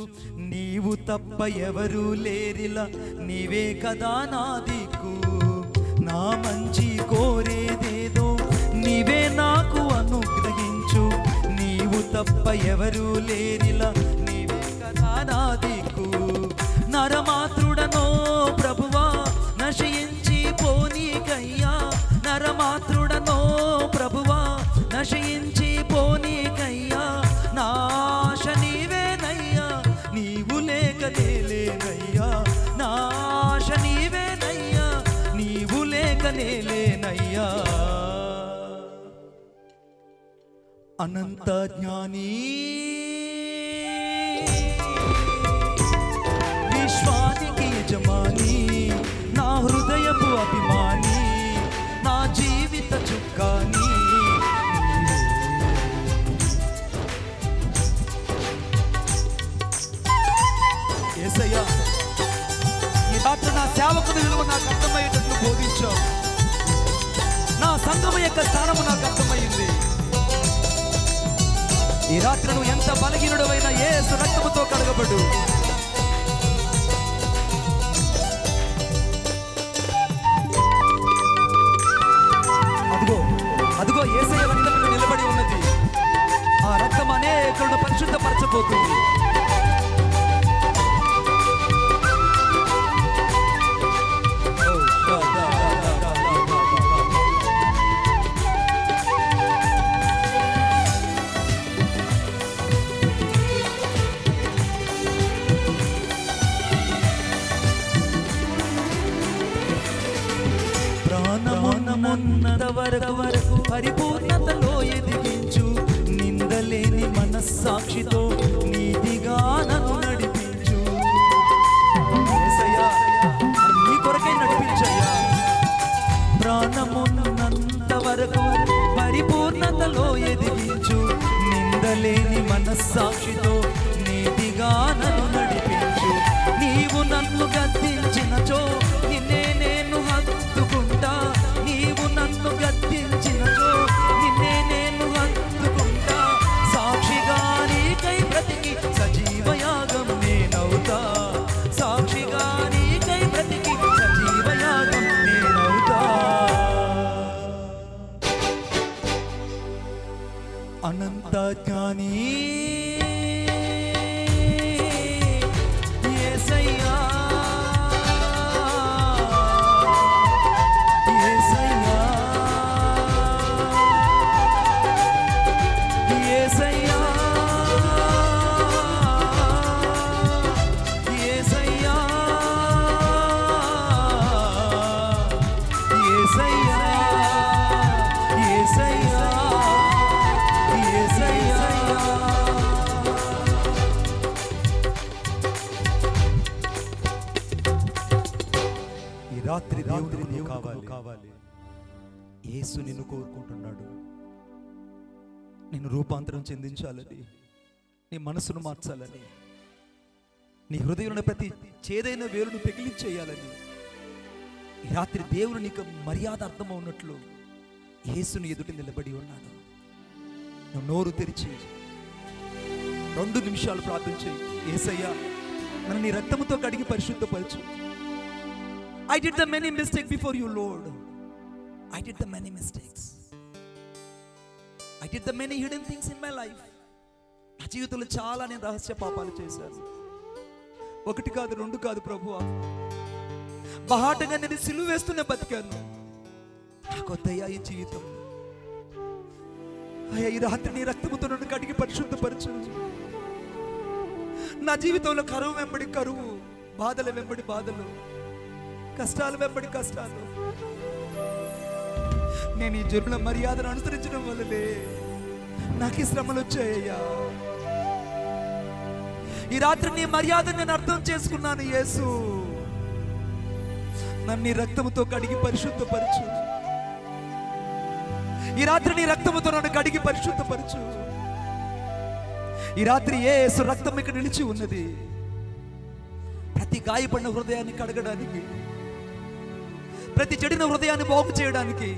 నీవు తప్ప ఎవరు లేరిలా, నీవే కదా నా దిక్కు. నా మంచి కోరేదేదో నీవే నాకు అనుగ్రహించు, నీవు తప్ప ఎవరు లేరిలా, నీవే కదా నా దిక్కు. నరమాతృడనో ప్రభువా నశయించి పోనీకయ్యా, నరమాతృడనో ప్రభువా నశయించి పోనీకయ్యా, నాశ నీవేనయ్యా, నీవు లేక నేలేనయ్యా, నాశ నీవేనయ్యా, నీవు లేక నేలేనయ్యా. అనంత జ్ఞాని విశ్వానికి యజమాని, నా హృదయపు అభిమాని, నా జీవిత చుక్కాని, యేసయ్యా ఈ రాత్రి నా సేవకుని విలువ నాకు అర్థమయ్యేటట్లు బోధించావు. నా సంఘము యొక్క స్థానము నాకు అర్థమైంది. ఈ రాత్రి నువ్వు ఎంత బలహీనుడవైనా యేసు రక్తముతో కడగబడు. అదిగో అదిగో యేసయ్య రక్తం నిలబడి ఉన్నది. ఆ రక్తం అనేకులను పరిశుద్ధపరచబోతుంది. వరకు పరిపూర్ణతలో ఎదిగించు, నిందలేని మనస్సాక్షితో నీతిగా నన్ను నడిపించు. యేసయ్యా నీ కొరకై నడిపించయ్యా. ప్రాణమున్నంత వరకు పరిపూర్ణతలో ఎదిగించు, నిందలేని మనస్సాక్షితో నీతిగా నన్ను నడిపించు. నీవు నన్ను గద్దించినచో నిన్నే నేను హత్తుకుంటా, నీవు నన్ను గద్దించినచో నిన్నే నేను హత్తుకుంటా. సాక్షిగా నీకై బ్రతికి సజీవయాగం నేనవుతా, సాక్షిగా నీకై బ్రతికి సజీవయాగం నేనవుతా. అనంత జ్ఞాని యేసయ్యా, యేసయ్యా, యేసయ్యా, యేసయ్యా, యేసయ్యా, యేసయ్యా, యేసయ్యా. ఈ రాత్రి దేవుడు కావాలి. యేసు నిన్ను కోరుకుంటున్నాడు. నిన్ను రూపాంతరం చెందించాలని, నీ మనసును మార్చాలని, నీ హృదయంలో ప్రతి చేదైన వేలును పెకిలించేయాలని. ఈ రాత్రి దేవుడు నీకు మర్యాద అర్థమవున్నట్లు యేసుని ఎదుట నిలబడి ఉన్నాడు. నువ్వు నోరు తెరిచి 2 నిమిషాలు ప్రార్థన చేయి. యేసయ్యా, నన్ను నీ రక్తముతో కడిగి పరిశుద్ధపరచు. I did the many mistakes before you, Lord. I did the many mistakes. I did the many hidden things in my life. నా జీవితంలో చాలా నేను రహస్య పాపాలు చేశాను. 1 కాదు 2 కాదు ప్రభువా. బహాటంగా నేను సిలువ వేస్తూనే బతికాను. నాకు వద్దయ్యా ఈ జీవితం. అయ్యా, ఈ రాత్రి నీ రక్తముతో నన్ను కడిగి పరిశుద్ధపరచు. నా జీవితంలో కరువు వెంబడి కరువు, బాధల వెంబడి బాధలు, కష్టాలు వెంబడి కష్టాలు. నేను ఈ జనుల మర్యాదను అనుసరించడం వల్లనే నాకు ఈ శ్రమలు వచ్చాయ్యా. ఈ రాత్రి నీ మర్యాదను నేను అర్థం చేసుకున్నాను. యేసు, నన్ను నీ రక్తముతో కడిగి పరిశుద్ధపరచు. ఈ రాత్రి నీ రక్తముతో నన్ను కడిగి పరిశుద్ధపరచు. ఈ రాత్రి యేసు రక్తం ఇక్కడ నిలిచి ఉన్నది. ప్రతి గాయపడిన హృదయాన్ని కడగడానికి, ప్రతి చెడిన హృదయాన్ని బాగు చేయడానికి,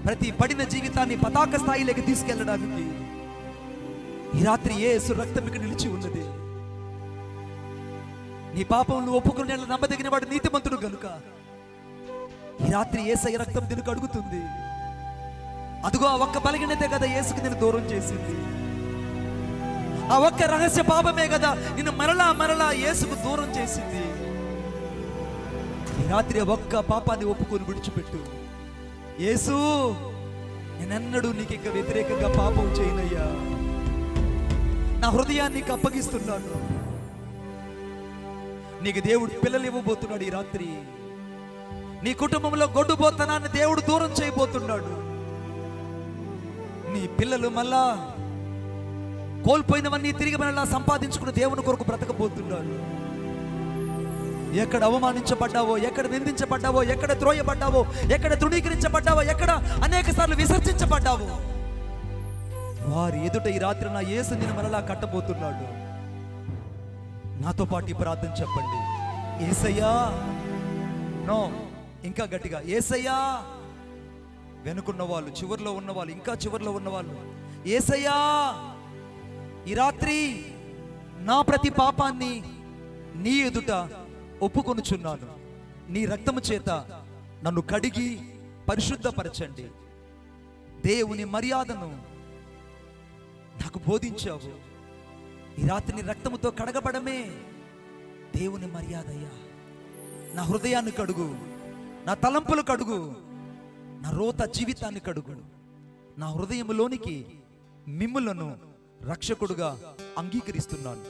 ప్రతి పడిన జీవితాన్ని పతాక స్థాయిలోకి తీసుకెళ్ళడానికి ఈ రాత్రి యేసు రక్తం ఇక్కడ నిలిచి ఉన్నది. నీ పాపంలో ఒప్పుకుని నమ్మదగిన వాడు నీతిమంతుడు గనుక ఈ రాత్రి యేసయ్య రక్తం నిన్ను కడుగుతుంది. అదిగో ఆ ఒక్క బలహీనతే కదా యేసుకి నిన్ను దూరం చేసింది. ఆ ఒక్క రహస్య పాపమే కదా నిన్ను మరలా మరలా యేసుకు దూరం చేసింది. ఈ రాత్రి ఒక్క పాపాన్ని ఒప్పుకొని విడిచిపెట్టు. యేసు, నేనెన్నడూ నీకు ఇంకా వ్యతిరేకంగా పాపం చేయనయ్యా. నా హృదయాన్ని నీకు అప్పగిస్తున్నాను. నీకు దేవుడు పిల్లలు ఇవ్వబోతున్నాడు. ఈ రాత్రి నీ కుటుంబంలో గొడ్డుబోతనాన్ని దేవుడు దూరం చేయబోతున్నాడు. నీ పిల్లలు మళ్ళా కోల్పోయినవన్నీ తిరిగి మళ్ళా సంపాదించుకుని దేవుని కొరకు బ్రతకబోతున్నాడు. ఎక్కడ అవమానించబడ్డావో, ఎక్కడ నిందించబడ్డావో, ఎక్కడ త్రోయబడ్డావో, ఎక్కడ తృణీకరించబడ్డావో, ఎక్కడ అనేక సార్లు విసర్జించబడ్డావో, వారి ఎదుట ఈ రాత్రి నా యేసు నిన్ను మరలా కట్టబోతున్నాడు. నాతో పాటు ఈ ప్రార్థన చెప్పండి. యేసయ్యా, నో, ఇంకా గట్టిగా, యేసయ్యా. వెనుకున్న వాళ్ళు, చివర్లో ఉన్నవాళ్ళు, ఇంకా చివర్లో ఉన్నవాళ్ళు, యేసయ్యా, ఈ రాత్రి నా ప్రతి పాపాన్ని నీ ఎదుట ఒప్పుకొనుచున్నాను. నీ రక్తము చేత నన్ను కడిగి పరిశుద్ధపరచండి. దేవుని మర్యాదను నాకు బోధించావు. ఈ రాత్రి నీ రక్తముతో కడగబడమే దేవుని మర్యాదయ్యా. నా హృదయాన్ని కడుగు, నా తలంపులు కడుగు, నా రోత జీవితాన్ని కడుగు. నా హృదయములోనికి మిమ్ములను రక్షకుడుగా అంగీకరిస్తున్నాను.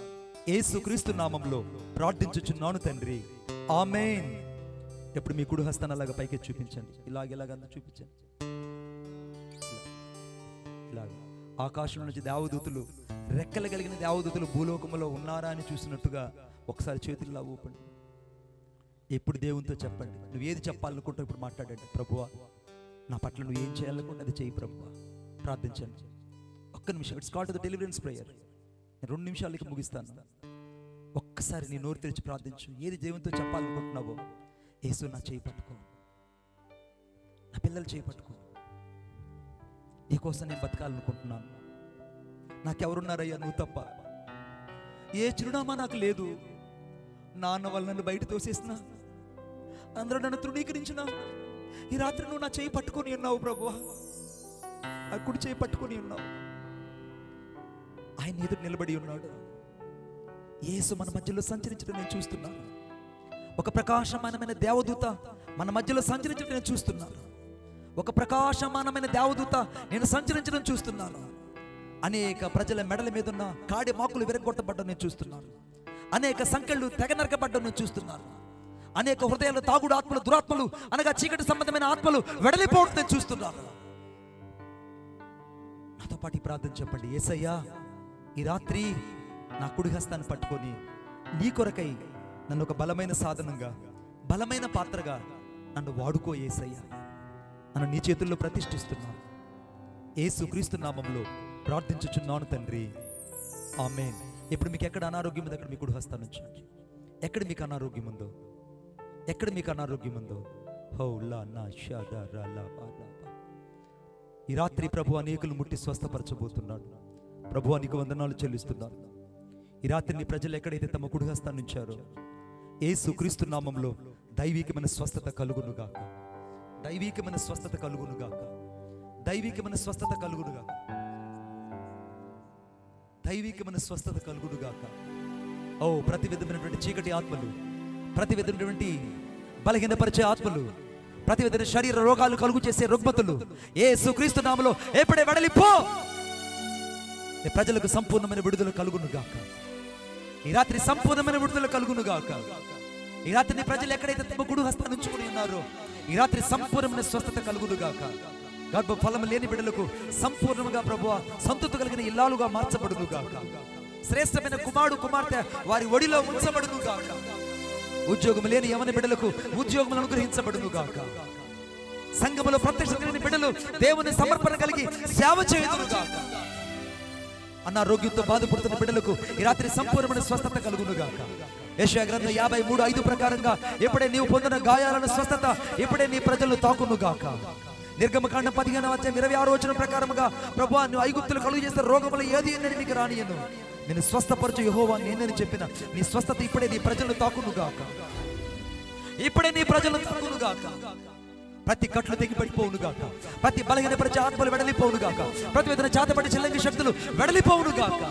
యేసుక్రీస్తు నామములో ప్రార్థించుచున్నాను తండ్రి, ఆమేన్. ఎప్పుడు మీ కుడి హస్తాన్ని అలాగ పైకి చూపించండి. ఇలాగ చూపించండి. ఇలాగ ఆకాశం నుంచి దేవదూతలు, రెక్కలు కలిగిన దేవదూతలు భూలోకములో ఉన్నారా అని చూసినట్టుగా ఒకసారి చేతుల్లో ఊపండి. ఎప్పుడు దేవునితో చెప్పండి. నువ్వు ఏది చెప్పాలనుకుంటా ఇప్పుడు మాట్లాడండి. ప్రభువా, నా పట్ల నువ్వు ఏం చేయాలనుకుంటే అది చేయి ప్రభువా. ప్రార్థించండి. ఒక్క నిమిషం. It's called the deliverance prayer. నేను 2 నిమిషాలకి ముగిస్తాను. ఒక్కసారి నీ నోరు తెరిచి ప్రార్థించు. ఏది దేవునితో చెప్పాలనుకుంటున్నావో, యేసు నా చేయి పట్టుకో, నా పిల్లలు చేయి పట్టుకో, నీకోసం నేను బతకాలనుకుంటున్నాను. నాకెవరున్నారయ్యా నువ్వు తప్ప? ఏ చిరునామా నాకు లేదు. నాన్న వాళ్ళు నన్ను బయట తోసేసిన, అందరూ నన్ను తృణీకరించిన, ఈ రాత్రి నువ్వు నా చేయి పట్టుకొని ఉన్నావు ప్రభువా. ఆ కుడి చేయి పట్టుకొని ఉన్నావు. ఆయన ఎదురు నిలబడి ఉన్నాడు. యేసు మన మధ్యలో సంచరించడం నేను చూస్తున్నాను. ఒక ప్రకాశమానమైన దేవదూత మన మధ్యలో సంచరించడం నేను చూస్తున్నాను. ఒక ప్రకాశమానమైన దేవదూత నేను సంచరించడం చూస్తున్నాను. అనేక ప్రజల మెడల మీద ఉన్న కాడి మాకులు విరగొట్టబడ్డం నేను చూస్తున్నాను. అనేక సంఖ్యలు తెగ నరకబడ్డం నేను చూస్తున్నాను. అనేక హృదయాలు తాగుడు ఆత్మలు, దురాత్మలు అనగా చీకటి సంబంధమైన ఆత్మలు వెడలిపోవడం నేను చూస్తున్నాను. నాతో పాటు ప్రార్థన చెప్పండి. యేసయ్యా, ఈ రాత్రి నా కుడి హస్తాన్ని పట్టుకొని నీ కొరకై నన్ను ఒక బలమైన సాధనంగా, బలమైన పాత్రగా నన్ను వాడుకో యేసయ్యా. నన్ను నీ చేతుల్లో ప్రతిష్ఠిస్తున్నాను. యేసుక్రీస్తు నామములో ప్రార్థించుచున్నాను తండ్రి, ఆమేన్. ఇప్పుడు మీకు ఎక్కడ అనారోగ్యం ఉందో అక్కడ మీ కుడి హస్తాన్ని ఉంచండి. ఎక్కడ మీకు అనారోగ్యం ఉందో, ఎక్కడ మీకు అనారోగ్యం ఉందో, హౌ లా నా షా దా రా లా బా లా బా. ఈ రాత్రి ప్రభు అనేకులు ముట్టి స్వస్థపరచబోతున్నాడు. ప్రభు నీకు వందనాలు చెల్లిస్తున్నాను. ఈ రాత్రి నీ ప్రజలు ఎక్కడైతే తమ కుడి హస్తాన్ని ఉంచారో యేసుక్రీస్తు నామములో దైవికమైన స్వస్థత కలుగునుగాక, దైవికమైన స్వస్థత కలుగునుగాక, దైవికమైన స్వస్థత కలుగునుగాక, దైవికమైన స్వస్థత కలుగునుగాక. ఓ ప్రతి విధమైనటువంటి చీకటి ఆత్మలు, ప్రతి విధమైనటువంటి బలహీనపరిచే ఆత్మలు, ప్రతి విధమైన శరీర రోగాలు కలుగు చేసే రుగ్మతులు యేసుక్రీస్తు నామములో ఎప్పుడే వెడలిపో. నీ ప్రజలకు సంపూర్ణమైన విడుదల కలుగునుగాక. ఈ రాత్రి సంపూర్ణమైన విడుదల కలుగునుగాక. ఈ రాత్రి నీ ప్రజలు ఎక్కడైతే తమ కుడి హస్తాన్ని ఉంచుకుని ఉన్నారో ఈ రాత్రి సంపూర్ణమైన స్వస్థత కలుగునుగాక. గర్భఫలం లేని బిడ్డలకు సంపూర్ణంగా ప్రభువా సంతృప్తి కలిగిన ఇల్లాలుగా మార్చబడునుగాక. శ్రేష్టమైన కుమారుడు కుమార్తె వారి ఒడిలో ఉంచబడునుగాక. ఉద్యోగం లేని యవన బిడ్డలకు ఉద్యోగములు అనుగ్రహించబడునుగాక. సంఘములో ప్రత్యక్ష కలిగిన బిడ్డలు దేవుని సమర్పణ కలిగి సేవ చేయుదురుగాక. అనారోగ్యంతో బాధపడుతున్న బిడ్డలకు ఈ రాత్రి సంపూర్ణమైన స్వస్థత కలుగునుగాక. యెషయా గ్రంథం 53:5 ప్రకారంగా ఎప్పుడే నీవు పొందిన గాయాలను స్వస్థత ఎప్పుడే నీ ప్రజలను తాకునుగాక. నిర్గమకాండం 15:26 ప్రకారముగా ప్రభువా నువ్వు ఐగుప్తులు కలుగు చేసిన రోగములు ఏది అని నీకు రానియను, నేను స్వస్థపరచు యెహోవా నేనని చెప్పిన నీ స్వస్థత ఇప్పుడే నీ ప్రజలను తాకునుగాక. ఇప్పుడే నీ ప్రజలను తాకునుగాక. ప్రతి కట్లు తెగిపడిపోవునుగాక. ప్రతి బలహీనపరిచే ఆత్మలు వెడలిపోవునుగాక. ప్రతి విధమైన చేతపడి చెల్లంగి శక్తులు వెడలిపోవునుగాక.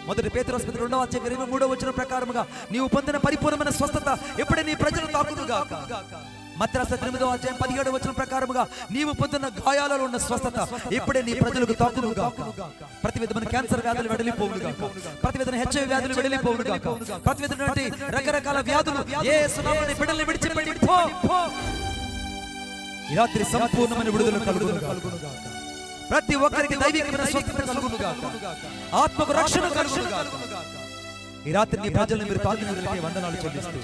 మొదటి పేతురు 2:23 ప్రకారముగా నీవు పొందిన పరిపూర్ణమైన స్వస్థత ఎప్పుడే నీ ప్రజలు తాకునుగాక. మత్తయి 8:17 ప్రకారముగా నీవు పొందిన గాయాలలో ఉన్న స్వస్థత ఇప్పుడే నీ ప్రజలకు తాకునుగాక. ప్రతి విధమైన క్యాన్సర్ వ్యాధులు వెడలిపోవునుగాక. ప్రతి విధమైన HIV వ్యాధులు వెడలిపోవునుగాక. ప్రతి విధమైన రకరకాల వ్యాధులు యేసు నామమున బిడ్డల్ని విడిచిపెట్టి పో. ఈ రాత్రి సంపూర్ణమైన విడుదల కలుగునుగాక. ప్రతి ఒక్కరికి దైవికమైన స్వస్థత కలుగునుగాక. ఆత్మకు రక్షణ కలుగునుగాక. ఈ రాత్రి నీ ప్రజలను మీరు తాకినందుకు వందనాలు చెల్లిస్తూ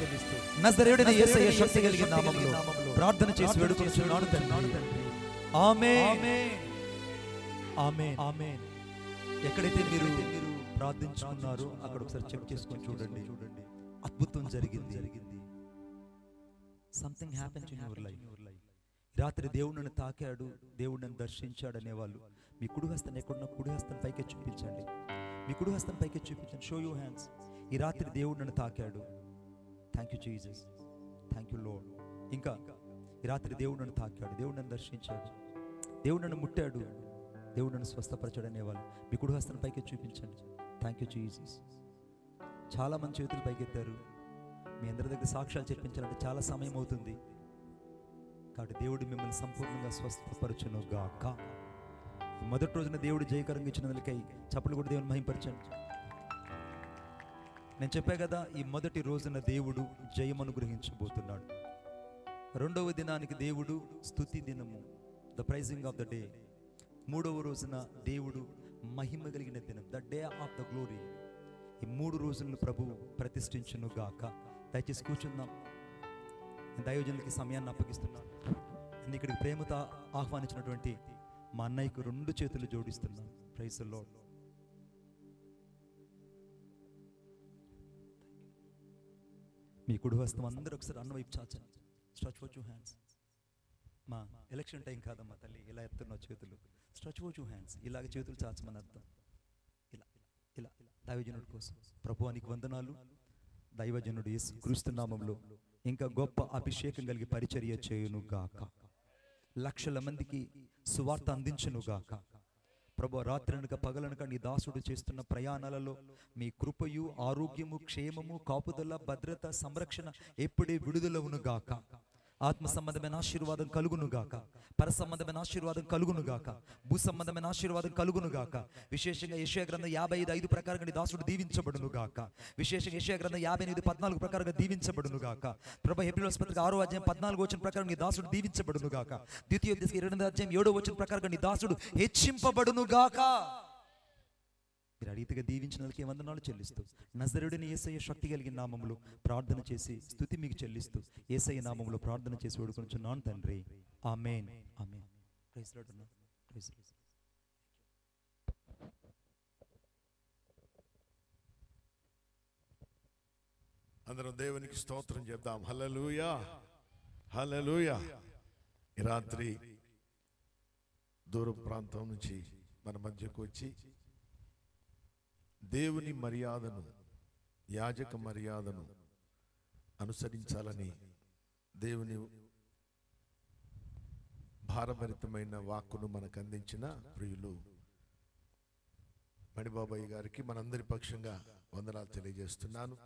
నజరేయుడైన యేసయ్య శక్తి కలిగిన నామములో ప్రార్థన చేసి వేడుకొనుచున్నాను తండ్రి. ఆమేన్, ఆమేన్, ఆమేన్. ఎక్కడైతే మీరు ప్రార్థించుకున్నారో అక్కడ ఒకసారి చెక్ చేసుకొని చూడండి. అద్భుతం జరిగింది. Something happen in your life. రాత్రి దేవుడు నన్ను తాకాడు, దేవుడు నన్ను దర్శించాడు అనేవాళ్ళు మీ కుడి హస్తాన్ని ఎక్కడున్న కుడి హస్తం పైకి చూపించండి. మీ కుడి హస్తం పైకి చూపించండి. Show you hands. ఈ రాత్రి దేవుడు నన్ను తాకాడు. Thank you Jesus, thank you Lord. ఇంకా ఈ రాత్రి దేవుడు నన్ను తాకాడు, దేవుడు నన్ను దర్శించాడు, దేవుడు నన్ను ముట్టాడు, దేవుడు నన్ను స్వస్థపరచాడు అనేవాళ్ళు మీ కుడి హస్తం పైకి చూపించండి. Thank you Jesus. చాలా మంది చేతులు పైకెత్తారు. మీ అందరి దగ్గర సాక్ష్యాలు చెప్పించాలంటే చాలా సమయం అవుతుంది. కాబట్టి దేవుడు మిమ్మల్ని సంపూర్ణంగా స్వస్థపరచును గాక. మొదటి రోజున దేవుడు జయకరంగా ఇచ్చినందుకై చప్పట్లు కూడా దేవుని మహింపరచండి. నేను చెప్పా కదా, ఈ మొదటి రోజున దేవుడు జయం అనుగ్రహించబోతున్నాడు. రెండవ దినానికి దేవుడు స్తుతి దినము, the praising of the day. మూడవ రోజున దేవుడు మహిమ కలిగిన దినం, the day of the glory. ఈ 3 రోజులను ప్రభువు ప్రతిష్ఠించును గాక. దయచేసి కూర్చుందాం. దైవజనులకి సమయాన్ని అప్పగిస్తున్నాను. ఇక్కడికి ప్రేమతో ఆహ్వానించినటువంటి మా అన్నయ్యకు 2 చేతులు జోడిస్తున్నాను. Praise the Lord. మీ కుడి హస్తం అందరూ ఒకసారి అన్న వైపు చాచండి. Stretch for 2 hands. మా ఎలక్షన్ టైం కాదమ్మా తల్లి, ఇలా ఎత్తున్న చేతులు. Stretch for 2 hands. ఇలాగ చేతులు చాచమని అర్థం. ఇలా ఇలా దైవజనుడి కోసం. ప్రభువా నీకు వందనాలు. దైవజనుడు యేసుక్రీస్తు నామములో ఇంకా గొప్ప అభిషేకం కలిగి పరిచర్య చేయును గాక. లక్షల మందికి సువార్త అందించును గాక. ప్రభు రాత్రనక పగలనక నీ దాసుడు చేస్తున్న ప్రయాణాలలో మీ కృపయు ఆరోగ్యము క్షేమము కాపుదల భద్రత సంరక్షణ ఎప్పుడే విడుదలవును గాక. ఆత్మ సంబంధమైన ఆశీర్వాదం కలుగునుగాక. పర సంబంధమైన ఆశీర్వాదం కలుగునుగాక. భూ సంబంధమైన ఆశీర్వాదం కలుగునుగాక. విశేషంగా యెషయా గ్రంథం 55:5 ప్రకారంగా నీ దాసుడు దీవించబడునుగాక. విశేషంగా యెషయా గ్రంథం 58:14 ప్రకారంగా దీవించబడునుగాక. ప్రభు హెబ్రీయుల పత్రిక 6:14 ప్రకారం నీ దాసుడు దీవించబడునుగాక. ద్వితీయోపదేశ 2:7 ప్రకారంగా నీ దాసుడు హెచ్చింపబడునుగాక. మీరు అడిగితేగా దీవించినందుకే వందనాలు చెల్లిస్తూ నజరేయుడైన యేసయ్య శక్తి కలిగిన నామములో ప్రార్థన చేసి స్తుతి మీకు చెల్లిస్తూ యేసయ్య నామములో ప్రార్థన చేసి వేడుకొనుచున్నాను తండ్రి. ఆమేన్, ఆమేన్. ప్రైజ్ లార్డ్ అన్న. Praise Lord. అందరం దేవునికి స్తోత్రం చెప్దాం. హల్లెలూయా, హల్లెలూయా. ఈ రాత్రి దూర ప్రాంతం నుంచి మన మధ్యకు వచ్చి దేవుని మర్యాదను, యాజక మర్యాదను అనుసరించాలని దేవుని భారభరితమైన వాక్కును మనకు అందించిన ప్రియులు మణిబాబాయ్ గారికి మనందరి పక్షంగా వందనాలు తెలియజేస్తున్నాను.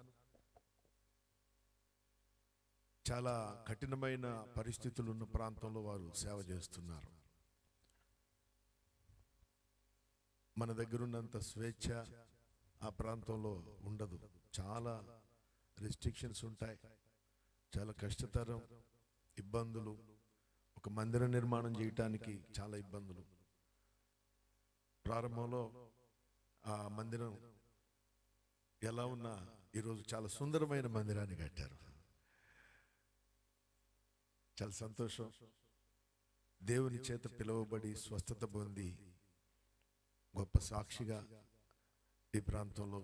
చాలా కఠినమైన పరిస్థితులు ఉన్న ప్రాంతంలో వారు సేవ చేస్తున్నారు. మన దగ్గర ఉన్నంత స్వేచ్ఛ ఆ ప్రాంతంలో ఉండదు. చాలా రెస్ట్రిక్షన్స్ ఉంటాయి, చాలా కష్టతరం, ఇబ్బందులు. ఒక మందిర నిర్మాణం చేయటానికి చాలా ఇబ్బందులు. ప్రారంభంలో ఆ మందిరం ఎలా ఉన్నా ఈరోజు చాలా సుందరమైన మందిరాన్ని కట్టారు. చాలా సంతోషం. దేవుని చేత పిలువబడి స్వస్థత పొంది గొప్ప సాక్షిగా ఈ ప్రాంతంలో,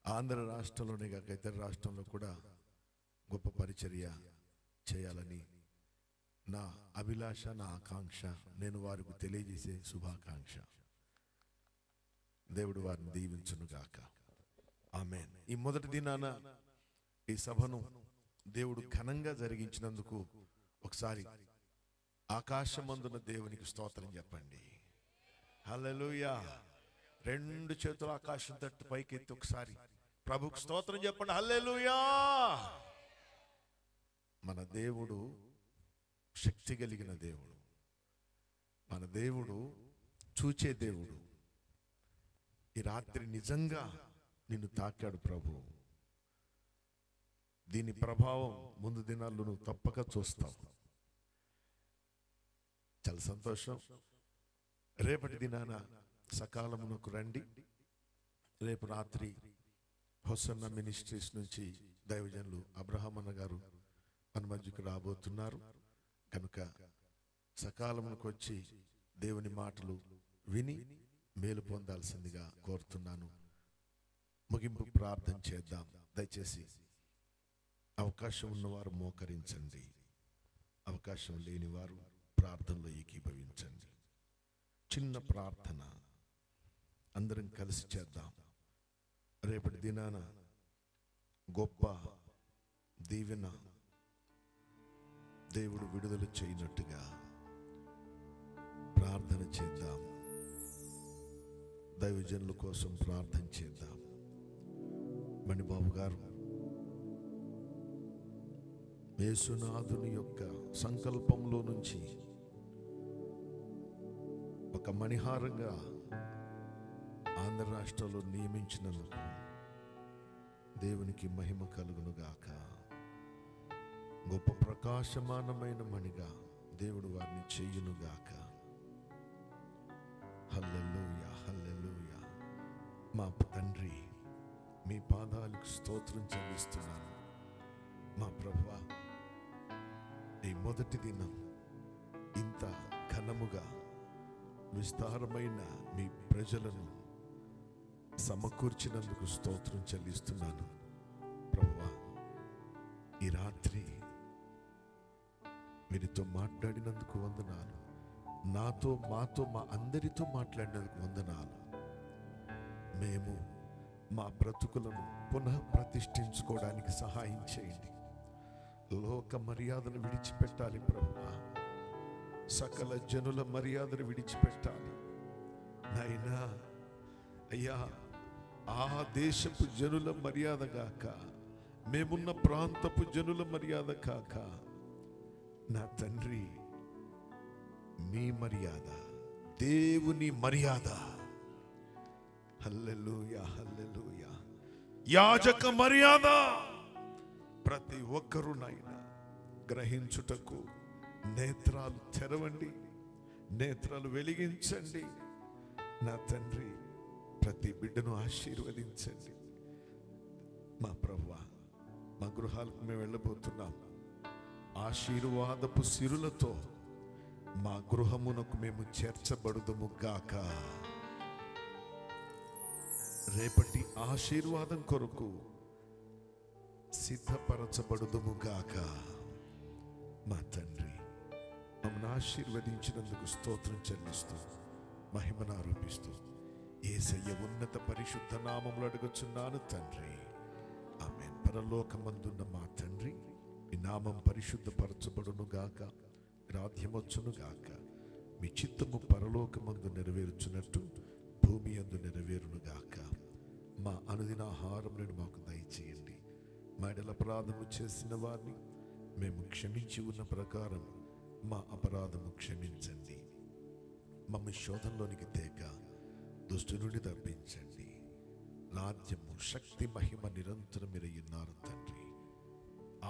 ఆంధ్ర రాష్ట్రంలోనే కాక ఇతర రాష్ట్రంలో కూడా గొప్ప పరిచర్య చేయాలని నా అభిలాష, నా ఆకాంక్ష, నేను వారికి తెలియజేసే శుభాకాంక్ష. దేవుడు వారిని దీవించునుగాక. ఆమేన్. ఈ మొదటి దినాన ఈ సభను దేవుడు ఘనంగా జరిగించినందుకు ఒకసారి ఆకాశమందున దేవునికి స్తోత్రం చెప్పండి. హల్లెలూయా. రెండు చేతులు ఆకాశం తట్టు పైకెత్తి ఒకసారి ప్రభుకు స్తోత్రం చెప్పండి. హల్లెలూయా. మన దేవుడు శక్తి కలిగిన దేవుడు. మన దేవుడు చూచే దేవుడు. ఈ రాత్రి నిజంగా నిన్ను తాకాడు ప్రభు. దీని ప్రభావం ముందు దినాల్లో నువ్వు తప్పక చూస్తావు. చాలా సంతోషం. రేపటి దినాన సకాలమునకు రండి. రేపు రాత్రి హొసన్న మినిస్ట్రీస్ నుంచి దైవజనులు అబ్రహాం అన్న గారు మన మధ్యకు రాబోతున్నారు కనుక సకాలమునకు వచ్చి దేవుని మాటలు విని మేలు పొందాల్సిందిగా కోరుతున్నాను. ముగింపు ప్రార్థన చేద్దాం. దయచేసి అవకాశం ఉన్నవారు మోకరించండి, అవకాశం లేని వారు ప్రార్థనలో ఏకీభవించండి. చిన్న ప్రార్థన అందరం కలిసి చేద్దాం. రేపటి దినాన గొప్ప దీవెన దేవుడు విడుదల చేయనట్టుగా ప్రార్థన చేద్దాం. దైవజనుల కోసం ప్రార్థన చేద్దాం. మణిబాబు గారు యేసునాథుని యొక్క సంకల్పంలో నుంచి ఒక మణిహారంగా ఆంధ్ర రాష్ట్రంలో నియమించినందుకు దేవునికి మహిమ కలుగునుగాక. గొప్ప ప్రకాశమానమైన మణిగా దేవుడు వారిని చేయునుగాక. హల్లెలూయా, హల్లెలూయా. మా తండ్రి, మీ పాదాలకు స్తోత్రం చెల్లిస్తున్నాను. మా ప్రభువా, ఈ మొదటి దినం ఇంత ఘనముగా విస్తారమైన మీ ప్రజలను సమకూర్చినందుకు స్తోత్రం చెల్లిస్తున్నాను. ప్రభువా, ఈ రాత్రి మీరితో మాట్లాడినందుకు వందనాలు. నాతో, మాతో, మా అందరితో మాట్లాడినందుకు వందనాలు. మేము మా బ్రతుకులను పునః ప్రతిష్ఠించుకోవడానికి సహాయం చేయండి. లోక మర్యాదను విడిచిపెట్టాలి ప్రభువా. సకల జనుల మర్యాదను విడిచిపెట్టాలి నాయనా. అయ్యా, ఆ దేశపు జనుల మర్యాద కాక, మేమున్న ప్రాంతపు జనుల మర్యాద కాక, నా తండ్రి మీ మర్యాద, దేవుని మర్యాద. హల్లెలూయా, హల్లెలూయా. యాజక మర్యాద ప్రతి ఒక్కరూ నాయన గ్రహించుటకు నేత్రాలు తెరవండి, నేత్రాలు వెలిగించండి. నా తండ్రి, ప్రతి బిడ్డను ఆశీర్వదించండి. మా ప్రభువా, మా గృహాలకు మేము వెళ్ళబోతున్నాం. ఆశీర్వాదపు సిరులతో మా గృహమునకు మేము చేర్చబడుదుము గాక. రేపటి ఆశీర్వాదం కొరకు సిద్ధపరచబడుదుము గాక. మా తండ్రి, మమ్మల్ని ఆశీర్వదించినందుకు స్తోత్రం చెల్లిస్తూ మహిమను ఆరోపిస్తూ యేసయ్య ఉన్నత పరిశుద్ధ నామములో అడుగుచున్నాను తండ్రి, ఆమేన్. పరలోకమందున్న మా తండ్రి, మీ నామం పరిశుద్ధపరచబడును గాక, రాధ్యమొచ్చును గాక. మీ చిత్తము పరలోకమందు నెరవేర్చున్నట్టు భూమి యందు నెరవేరును గాక. మా అనుదిన ఆహారం మాకు దయచేయండి. మా ఎడల అపరాధము చేసిన వారిని మేము క్షమించి ఉన్న ప్రకారం మా అపరాధము క్షమించండి. మమ్మ శోధంలోనికి తేక దుష్టు నుండి తప్పించండి. రాజ్యము, శక్తి, మహిమ నిరంతరం మీరయ్యున్నారు తండ్రి,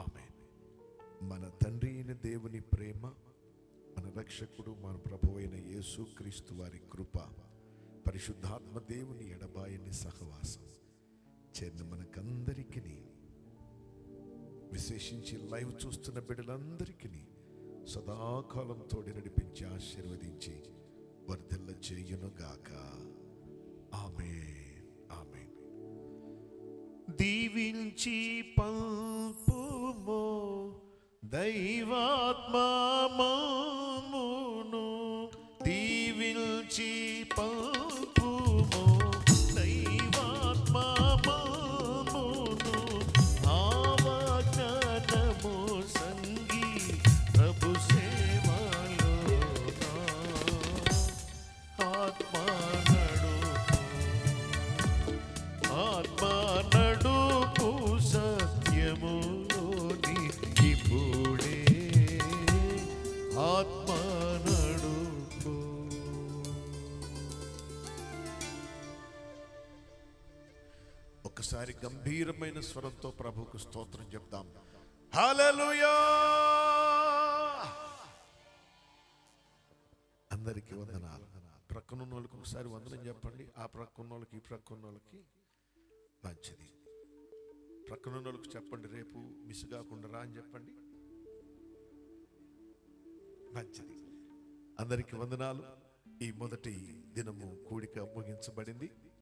ఆమేన్. మన తండ్రి అయిన దేవుని ప్రేమ, మన రక్షకుడు మన ప్రభువైన యేసుక్రీస్తు వారి కృప, పరిశుద్ధాత్మ దేవుని ఎడబాయని సహవాసం చేరిన మనకందరికీ, విశేషించి లైవ్ చూస్తున్న బిడ్డలందరికీ సదాకాలం తోడి నడిపించి ఆశీర్వదించి వర్ధిల్ల చేయునుగాక. ఆమేన్, ఆమేన్. దీవించి పంపుమో దైవాత్మమును, దీవించి పంపుమో దైవాత్మమును, ఆవాజ్ఞానము సంగి ప్రభు సేవలో ఆత్మనడుపు సత్యములోని ఇప్పుడే ఆత్మనడుపు. ఒకసారి గంభీరమైన స్వరంతో ప్రభువుకు స్తోత్రం చెప్తాం. హల్లెలూయా. అందరికీ వందనాలు. ప్రక్కనున్న వాళ్ళకి ఒకసారి వందనం చెప్పండి. ఆ ప్రక్కన్న వాళ్ళకి ఈ ప్రక్కన్న వాళ్ళకి మంచిది. ప్రక్కనున్న వాళ్ళకి చెప్పండి, రేపు మిస్ కాకుండా రా అని చెప్పండి. మంచిది. అందరికీ వందనాలు. ఈ మొదటి దినము కూడిక ముగించబడింది.